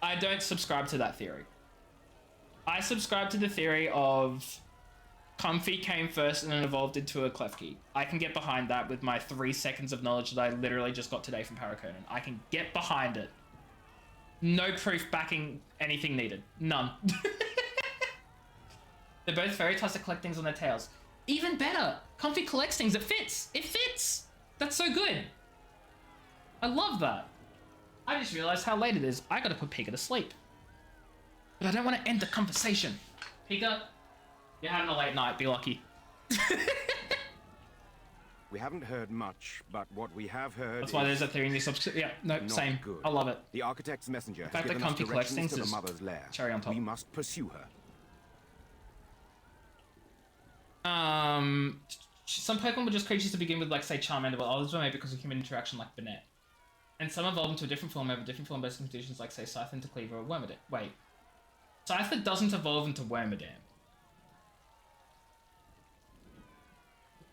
I don't subscribe to that theory. I subscribe to the theory of Comfy came first and then evolved into a Klefki. I can get behind that with my 3 seconds of knowledge that I literally just got today from Paraconan. I can get behind it. No proof backing anything needed. None. They're both fairy types that collect things on their tails. Even better, Comfy collects things. It fits. It fits. That's so good. I love that. I just realized how late it is. I gotta put Pika to sleep. But I don't want to end the conversation. Pika, you're having a late night. Be lucky. We haven't heard much, but what we have heard. That's why there's a theory in the subscription. Yeah, no, same. Good. I love it. The Architect's messenger The fact has that given us Comfy collects directions things to the is mother's lair. cherry on top. We must pursue her. Some Pokemon were just creatures to begin with, like say Charmander, but others were made because of human interaction, like Banette. And some evolve into a different form, have a different form based on conditions like, say, Scythe into Cleaver or Wormadam. Wait. Scyther doesn't evolve into Wormadam.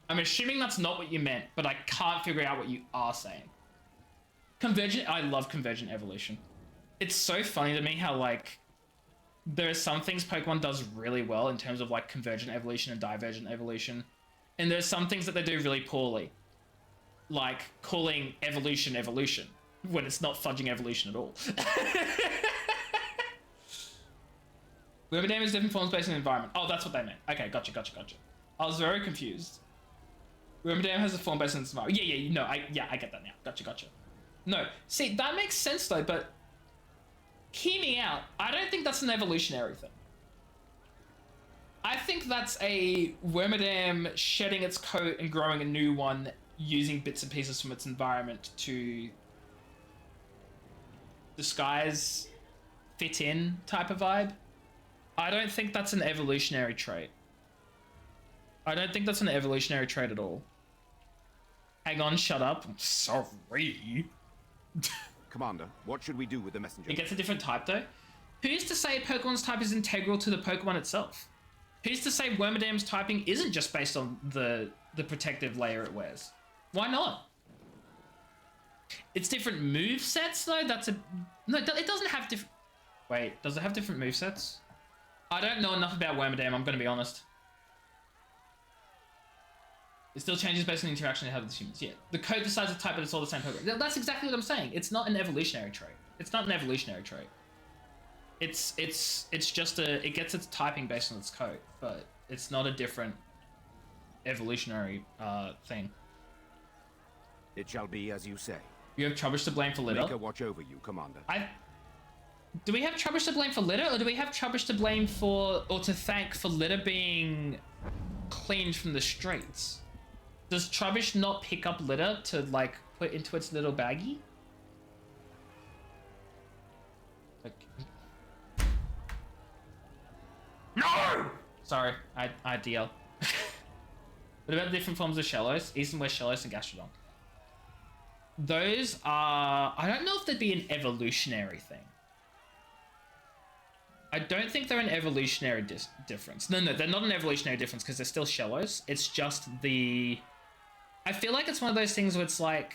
I'm assuming that's not what you meant, but I can't figure out what you are saying. Convergent, I love Convergent Evolution. It's so funny to me how, like, there are some things Pokemon does really well in terms of, like, Convergent Evolution and Divergent Evolution. And there's some things that they do really poorly. Like, calling evolution evolution, when it's not fudging evolution at all. Wormadam is different forms based on the environment. Oh, that's what they meant. Okay, gotcha. I was very confused. Wormadam has a form based on its environment. Yeah, I get that now. Gotcha. No, see, that makes sense though, but hear me out. I don't think that's an evolutionary thing. I think that's a Wormadam shedding its coat and growing a new one using bits and pieces from its environment to disguise, fit in type of vibe. I don't think that's an evolutionary trait. I don't think that's an evolutionary trait at all. Hang on, shut up. I'm sorry. Commander, what should we do with the messenger? It gets a different type though. Who's to say a Pokemon's type is integral to the Pokemon itself? Who's to say Wormadam's typing isn't just based on the protective layer it wears? Why not? It's different move sets though. No, it doesn't have different. Wait, does it have different move sets? I don't know enough about Wormadam. I'm going to be honest. It still changes based on the interaction it has with humans. Yeah, the code decides the type, but it's all the same Pokemon. That's exactly what I'm saying. It's not an evolutionary trait. It's just it gets its typing based on its code, but it's not a different evolutionary thing. It shall be as you say. You have Trubbish to blame for litter. Make her watch over you, Commander. Do we have Trubbish to blame for litter, or do we have Trubbish to blame for, or to thank for litter being cleaned from the streets? Does Trubbish not pick up litter to, like, put into its little baggie? No! Sorry, I DL. What about the different forms of Shellos? East and West Shellos and Gastrodon. Those are... I don't know if they'd be an evolutionary thing. I don't think they're an evolutionary difference. No, they're not an evolutionary difference because they're still Shellos. It's just the... I feel like it's one of those things where it's like...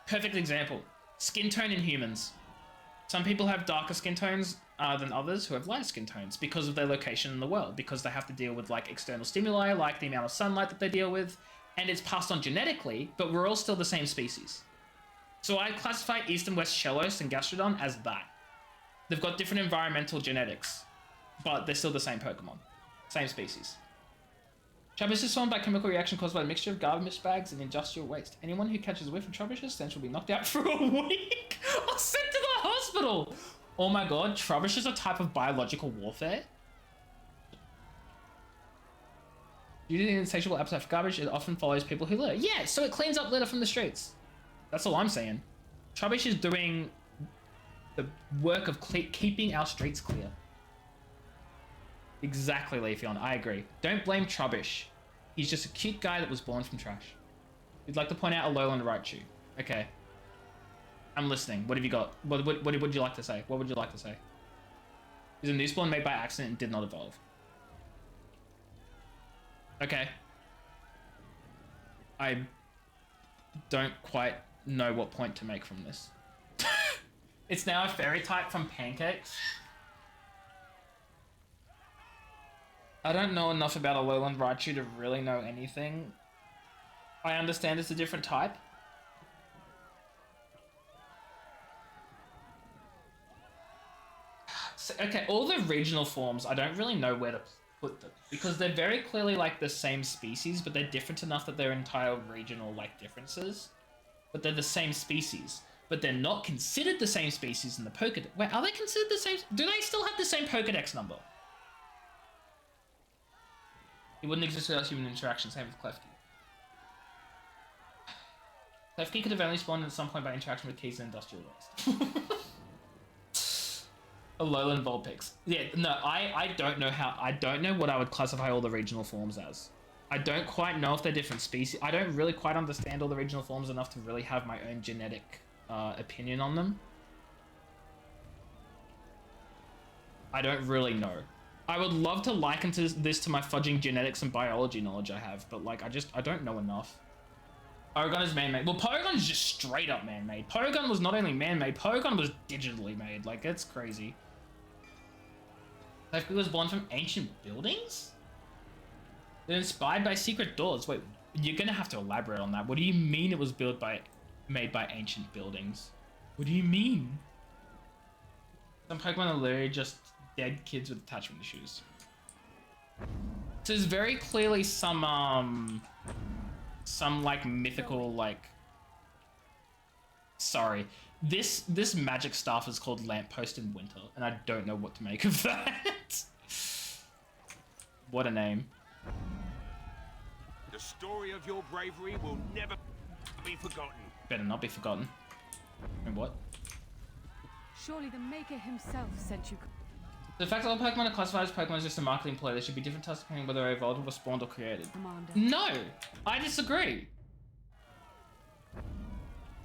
Perfect example. Skin tone in humans. Some people have darker skin tones than others who have lighter skin tones because of their location in the world, because they have to deal with like external stimuli, like the amount of sunlight that they deal with, and it's passed on genetically, but we're all still the same species. So I classify East and West Shellos and Gastrodon as that. They've got different environmental genetics, but they're still the same Pokemon. Same species. Trubbish is formed by chemical reaction caused by a mixture of garbage bags and industrial waste. Anyone who catches a whiff of Trubbish's stench will be knocked out for a week or sent to the hospital. Oh my god, Trubbish is a type of biological warfare? Due to the insatiable appetite for garbage, it often follows people who litter. Yeah, so it cleans up litter from the streets. That's all I'm saying. Trubbish is doing the work of keeping our streets clear. Exactly, Leafeon. I agree. Don't blame Trubbish. He's just a cute guy that was born from trash. You'd like to point out a Lowland Raichu. Okay. I'm listening. What have you got? What would you like to say? What would you like to say? Is a new spawn made by accident and did not evolve? Okay. I don't quite know what point to make from this. It's now a fairy type from Pancakes. I don't know enough about a Lowland Raichu to really know anything. I understand it's a different type. So, okay, all the regional forms, I don't really know where to put them. Because they're very clearly like the same species, but they're different enough that they're entire regional like differences. But they're the same species. But they're not considered the same species in the Pokedex. Wait, are they considered the same? Do they still have the same Pokedex number? It wouldn't exist without human interaction, same with Klefki. Klefki could have only spawned at some point by interaction with keys and industrial waste. A Lowland Vulpix. Yeah, no, I don't know how, I don't know what I would classify all the regional forms as. I don't quite know if they're different species. I don't really quite understand all the regional forms enough to really have my own genetic opinion on them. I don't really know. I would love to liken this to my fudging genetics and biology knowledge I have, but like I don't know enough. Porygon is man-made. Well, Porygon is just straight up man-made. Porygon was not only man-made, Porygon was digitally made. Like, it's crazy. It was born from ancient buildings? They're inspired by secret doors. Wait, you're gonna have to elaborate on that. What do you mean it was made by ancient buildings? What do you mean? Some Pokemon are literally just dead kids with attachment issues. So there's very clearly some like mythical like. Sorry, this magic staff is called Lamppost in Winter, and I don't know what to make of that. What a name. The story of your bravery will never be forgotten. Better not be forgotten. And what? Surely the Maker himself sent you. The fact that all Pokemon are classified as Pokemon is just a marketing ploy. There should be different tests depending whether they evolved or spawned or created. Commander. No! I disagree.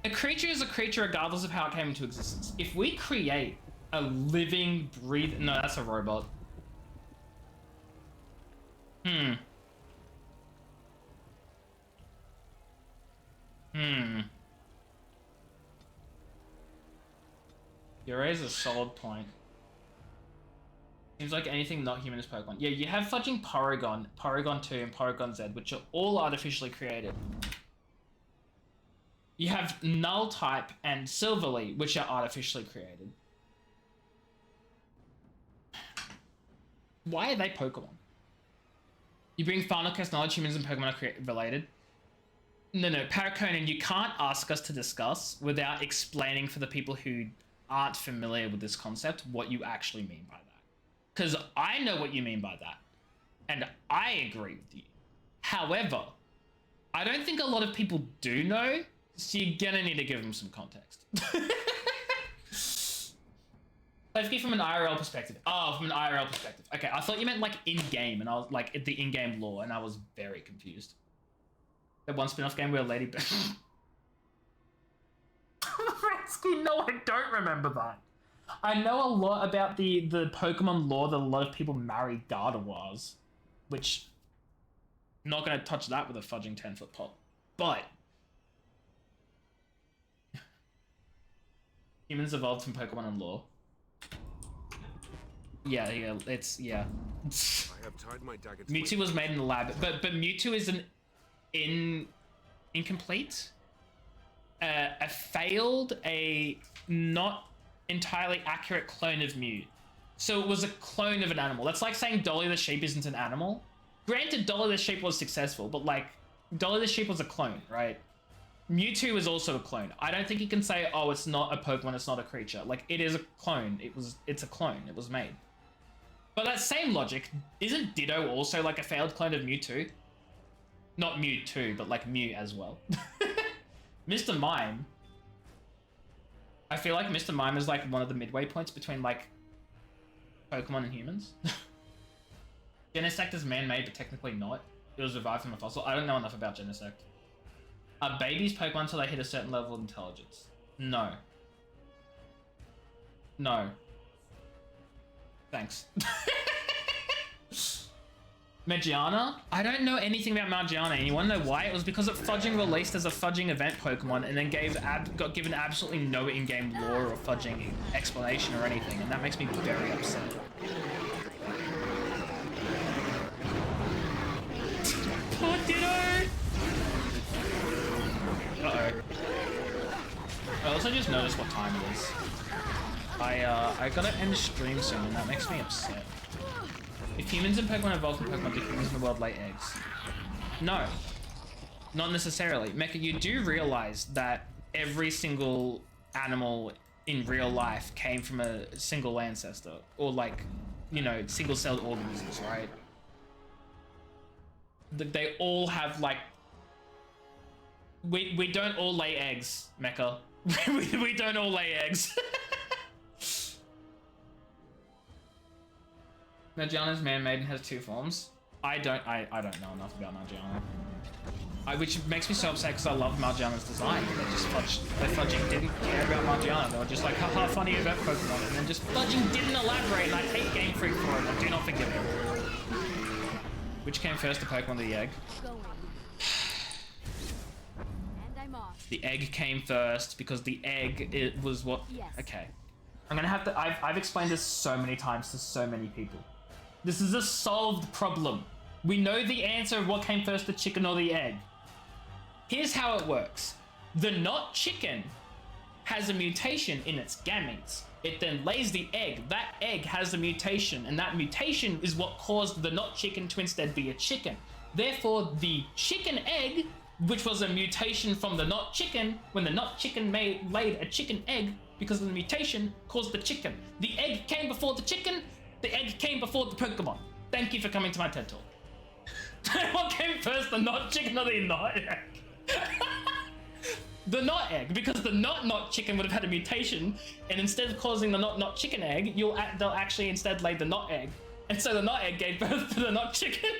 A creature is a creature regardless of how it came into existence. If we create a living, breathing... No, that's a robot. You raise a solid point. Seems like anything not human is Pokemon. Yeah, you have fudging Porygon, Porygon 2, and Porygon Z, which are all artificially created. You have Null type and Silverly, which are artificially created. Why are they Pokemon? You bring final quest knowledge, humans and Pokemon are related. No, Paraconan, you can't ask us to discuss without explaining for the people who aren't familiar with this concept what you actually mean by that. Because I know what you mean by that, and I agree with you. However, I don't think a lot of people do know, so you're gonna need to give them some context. Let's get from an IRL perspective. Oh, from an IRL perspective. Okay, I thought you meant like in-game, and I was like the in-game lore, and I was very confused. That one spin-off game where Lady Rescue, no, I don't remember that. I know a lot about the Pokemon lore that a lot of people marry Gardevoirs, which I'm not going to touch that with a fudging 10-foot pole. But humans evolved from Pokemon and lore. Yeah, it's yeah. I have tied my dagger to Mewtwo was made in the lab, but Mewtwo is an incomplete, a not entirely accurate clone of Mew. So it was a clone of an animal. That's like saying Dolly the sheep isn't an animal. Granted, Dolly the sheep was successful, but like Dolly the sheep was a clone, right? Mewtwo is also a clone. I don't think you can say, oh, it's not a Pokemon, it's not a creature. Like, it is a clone. It's a clone. It was made. But that same logic, isn't Ditto also like a failed clone of Mewtwo? Not Mewtwo, but like Mew as well. Mr. Mime. I feel like Mr. Mime is like one of the midway points between like Pokemon and humans. Genesect is man-made, but technically not. It was revived from a fossil. I don't know enough about Genesect. Are babies Pokemon until they hit a certain level of intelligence? No. No. Thanks. Magiana? I don't know anything about Magiana, and you wanna know why? It was because it fudging released as a fudging event Pokemon and then got given absolutely no in-game lore or fudging explanation or anything, and that makes me very upset. Poor Ditto! Uh-oh. I also just noticed what time it is. I gotta end stream soon, and that makes me upset. If humans and Pokemon evolve from Pokemon, do humans in the world lay eggs? No. Not necessarily. Mecha, you do realize that every single animal in real life came from a single ancestor. Or like, you know, single-celled organisms, right? They all have like... We don't all lay eggs, Mecha. we don't all lay eggs. Magiana's man-made and has two forms. I don't know enough about Magiana. Which makes me so upset because I love Margiana's design. They fudging didn't care about Margiana. They were just like, haha, funny about Pokemon, and then just fudging didn't elaborate, and I hate Game Freak for it. I do not forgive it. Which came first, the Pokemon or the egg? And I'm off. The egg came first because the egg, it was what... Yes. Okay. I'm gonna have to... I've explained this so many times to so many people. This is a solved problem. We know the answer of what came first, the chicken or the egg. Here's how it works. The not chicken has a mutation in its gametes. It then lays the egg. That egg has a mutation, and that mutation is what caused the not chicken to instead be a chicken. Therefore, the chicken egg, which was a mutation from the not chicken, when the not chicken laid a chicken egg, because of the mutation, caused the chicken. The egg came before the chicken, the egg came before the Pokemon. Thank you for coming to my TED Talk. What came first, the not chicken or the not egg? The not egg, because the not chicken would have had a mutation, and instead of causing the not chicken egg, they'll actually instead lay the not egg, and so the not egg gave birth to the not chicken.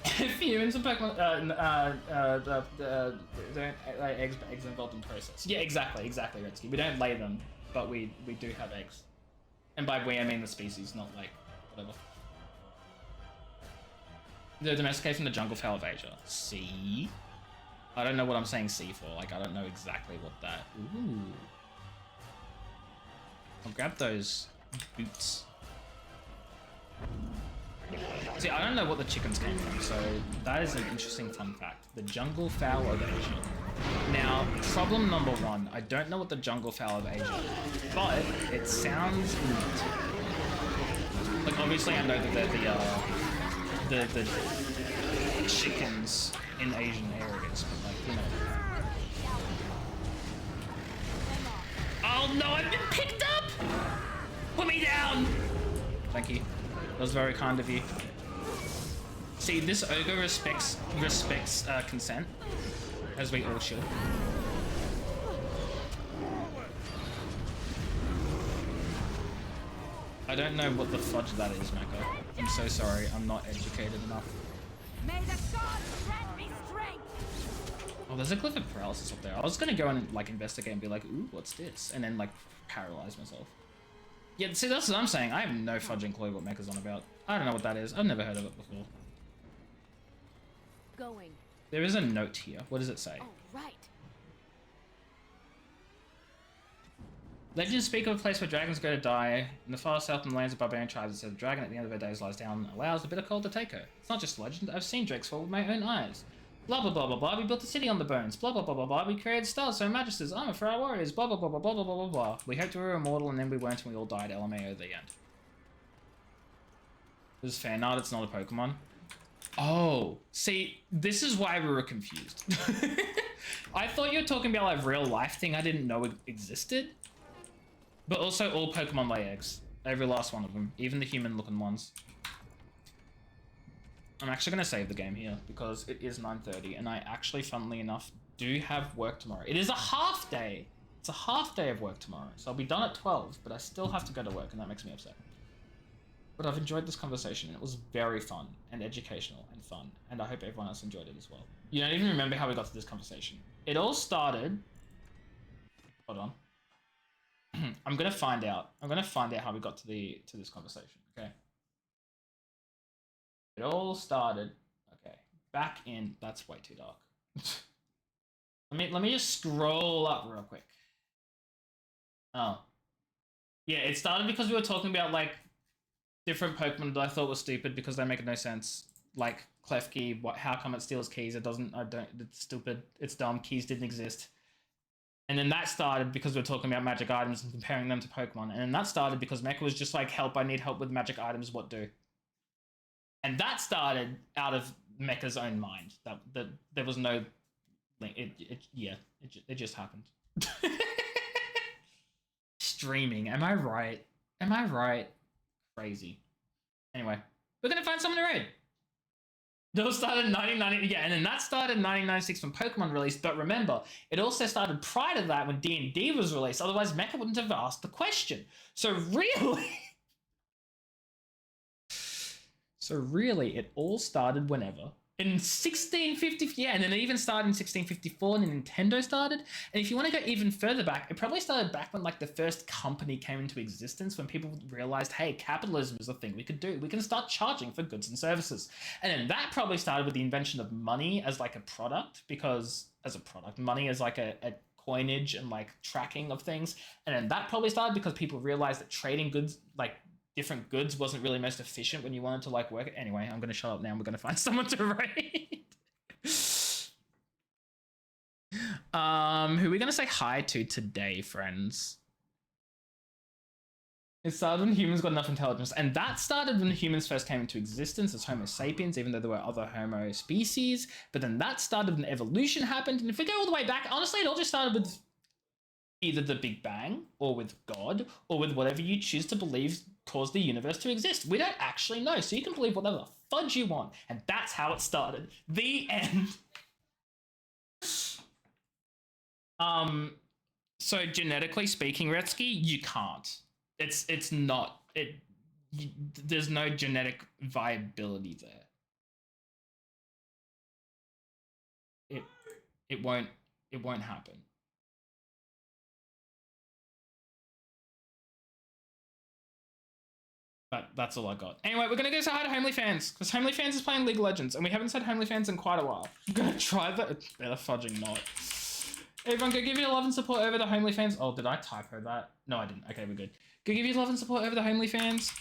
If humans and Pokemon don't lay eggs, but eggs are involved in the process. Yeah, exactly, Redsky. We don't lay them, but we do have eggs, and by we I mean the species, not like whatever. The domestication of the jungle fowl of Asia. C? I don't know what I'm saying C for. Like, I don't know exactly what that... Ooh. I'll grab those boots. See, I don't know what the chickens came from, so that is an interesting fun fact. The jungle fowl of Asia. Now, problem number one, I don't know what the jungle fowl of Asia is, but it sounds neat. Like, obviously I know that they're the chickens in Asian areas, but like, you know. Oh no, I've been picked up! Put me down! Thank you. That was very kind of you. See, this ogre respects consent, as we all should. I don't know what the fudge that is, Mecca. I'm so sorry, I'm not educated enough. May the gods grant me strength. Oh, there's a glyph of paralysis up there. I was gonna go and like investigate and be like, ooh, what's this? And then like paralyze myself. Yeah, see, that's what I'm saying. I have no fudging clue what Mecca's on about. I don't know what that is. I've never heard of it before. Going. There is a note here. What does it say? Oh, right. Legends speak of a place where dragons go to die. In the far south in the lands of barbarian tribes, it says a dragon at the end of her days lies down and allows the bitter cold to take her. It's not just a legend. I've seen drakes fall with my own eyes. Blah, blah, blah, blah, blah. We built a city on the bones. Blah, blah, blah, blah, blah. We created stars for our magisters, armor for our warriors. Blah, blah, blah, blah, blah, blah, blah, blah, blah. We hoped we were immortal, and then we weren't, and we all died. LMAO, the end. This is fan art. It's not a Pokemon. Oh, see, this is why we were confused. I thought you were talking about like real life thing I didn't know existed. But also all Pokemon lay eggs. Every last one of them. Even the human looking ones. I'm actually going to save the game here because it is 9:30 and I actually, funnily enough, do have work tomorrow. It is a half day. It's a half day of work tomorrow. So I'll be done at 12, but I still have to go to work and that makes me upset. But I've enjoyed this conversation. It was very fun and educational and fun. And I hope everyone else enjoyed it as well. You don't even remember how we got to this conversation. It all started... Hold on. I'm gonna find out. I'm gonna find out how we got to this conversation. Okay. It all started. Okay. Back in. That's way too dark. let me just scroll up real quick. Oh. Yeah, it started because we were talking about like different Pokemon that I thought were stupid because they make no sense. Like Klefki. How come it steals keys? It doesn't. It's stupid. It's dumb. Keys didn't exist. And then that started because we were talking about magic items and comparing them to Pokemon. And then that started because Mecha was just like, help, I need help with magic items, what do? And that started out of Mecha's own mind. That there was no link. It just happened. Streaming, am I right? Am I right? Crazy. Anyway, we're gonna find someone to raid. It all started in 1990, yeah, and then that started in 1996 when Pokemon released, but remember, it also started prior to that when D&D was released, otherwise Mecha wouldn't have asked the question. So So really, it all started whenever. In 1650, yeah, and then it even started in 1654 and Nintendo started. And if you want to go even further back, it probably started back when like the first company came into existence, when people realized, hey, capitalism is a thing we could do. We can start charging for goods and services. And then that probably started with the invention of money as like a product, because as a product, money is like a coinage and like tracking of things. And then that probably started because people realized that trading goods, like different goods, wasn't really most efficient when you wanted to like work it. Anyway, I'm gonna shut up now. We're gonna find someone to raid. Who are we gonna say hi to today, friends? It started when humans got enough intelligence, and that started when humans first came into existence as Homo sapiens, even though there were other Homo species. But then that started when evolution happened, and if we go all the way back, honestly, it all just started with either the Big Bang, or with God, or with whatever you choose to believe caused the universe to exist. We don't actually know, so you can believe whatever the fudge you want, and that's how it started. The end. So genetically speaking, Retsky, you can't. It's not. There's no genetic viability there. It won't happen. But that's all I got. Anyway, we're gonna go say hi to Homely Fans, because Homely Fans is playing League of Legends, and we haven't said Homely Fans in quite a while. I'm gonna try that. Better fudging not. Everyone, go give your love and support over the Homely Fans. Oh, did I typo that? No, I didn't. Okay, we're good. Go give your love and support over the Homely Fans.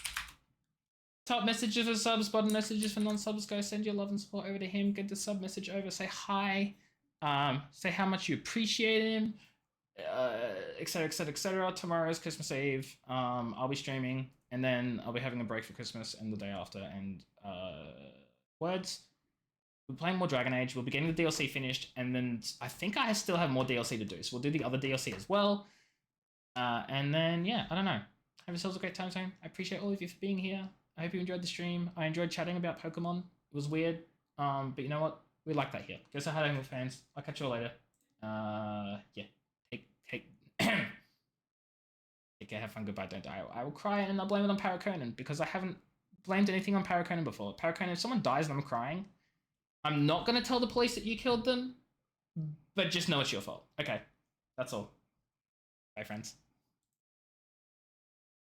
Top messages for subs, bottom messages for non-subs. Go send your love and support over to him. Get the sub message over. Say hi. Say how much you appreciate him. Etc. Etc. Etc. Tomorrow is Christmas Eve. I'll be streaming, and then I'll be having a break for Christmas and the day after. And words. We're playing more Dragon Age. We'll be getting the DLC finished, and then I think I still have more DLC to do, so we'll do the other DLC as well. And then, yeah, I don't know. Have yourselves a great time. I appreciate all of you for being here. I hope you enjoyed the stream. I enjoyed chatting about Pokemon. It was weird, but you know what? We like that here. Go say hi to fans. I'll catch you all later. Yeah. Take care, have fun, goodbye, don't die. I will cry, and I'll blame it on Paraconan, because I haven't blamed anything on Paraconan before. Paraconan, if someone dies and I'm crying, I'm not going to tell the police that you killed them, but just know it's your fault. Okay, that's all. Bye, friends.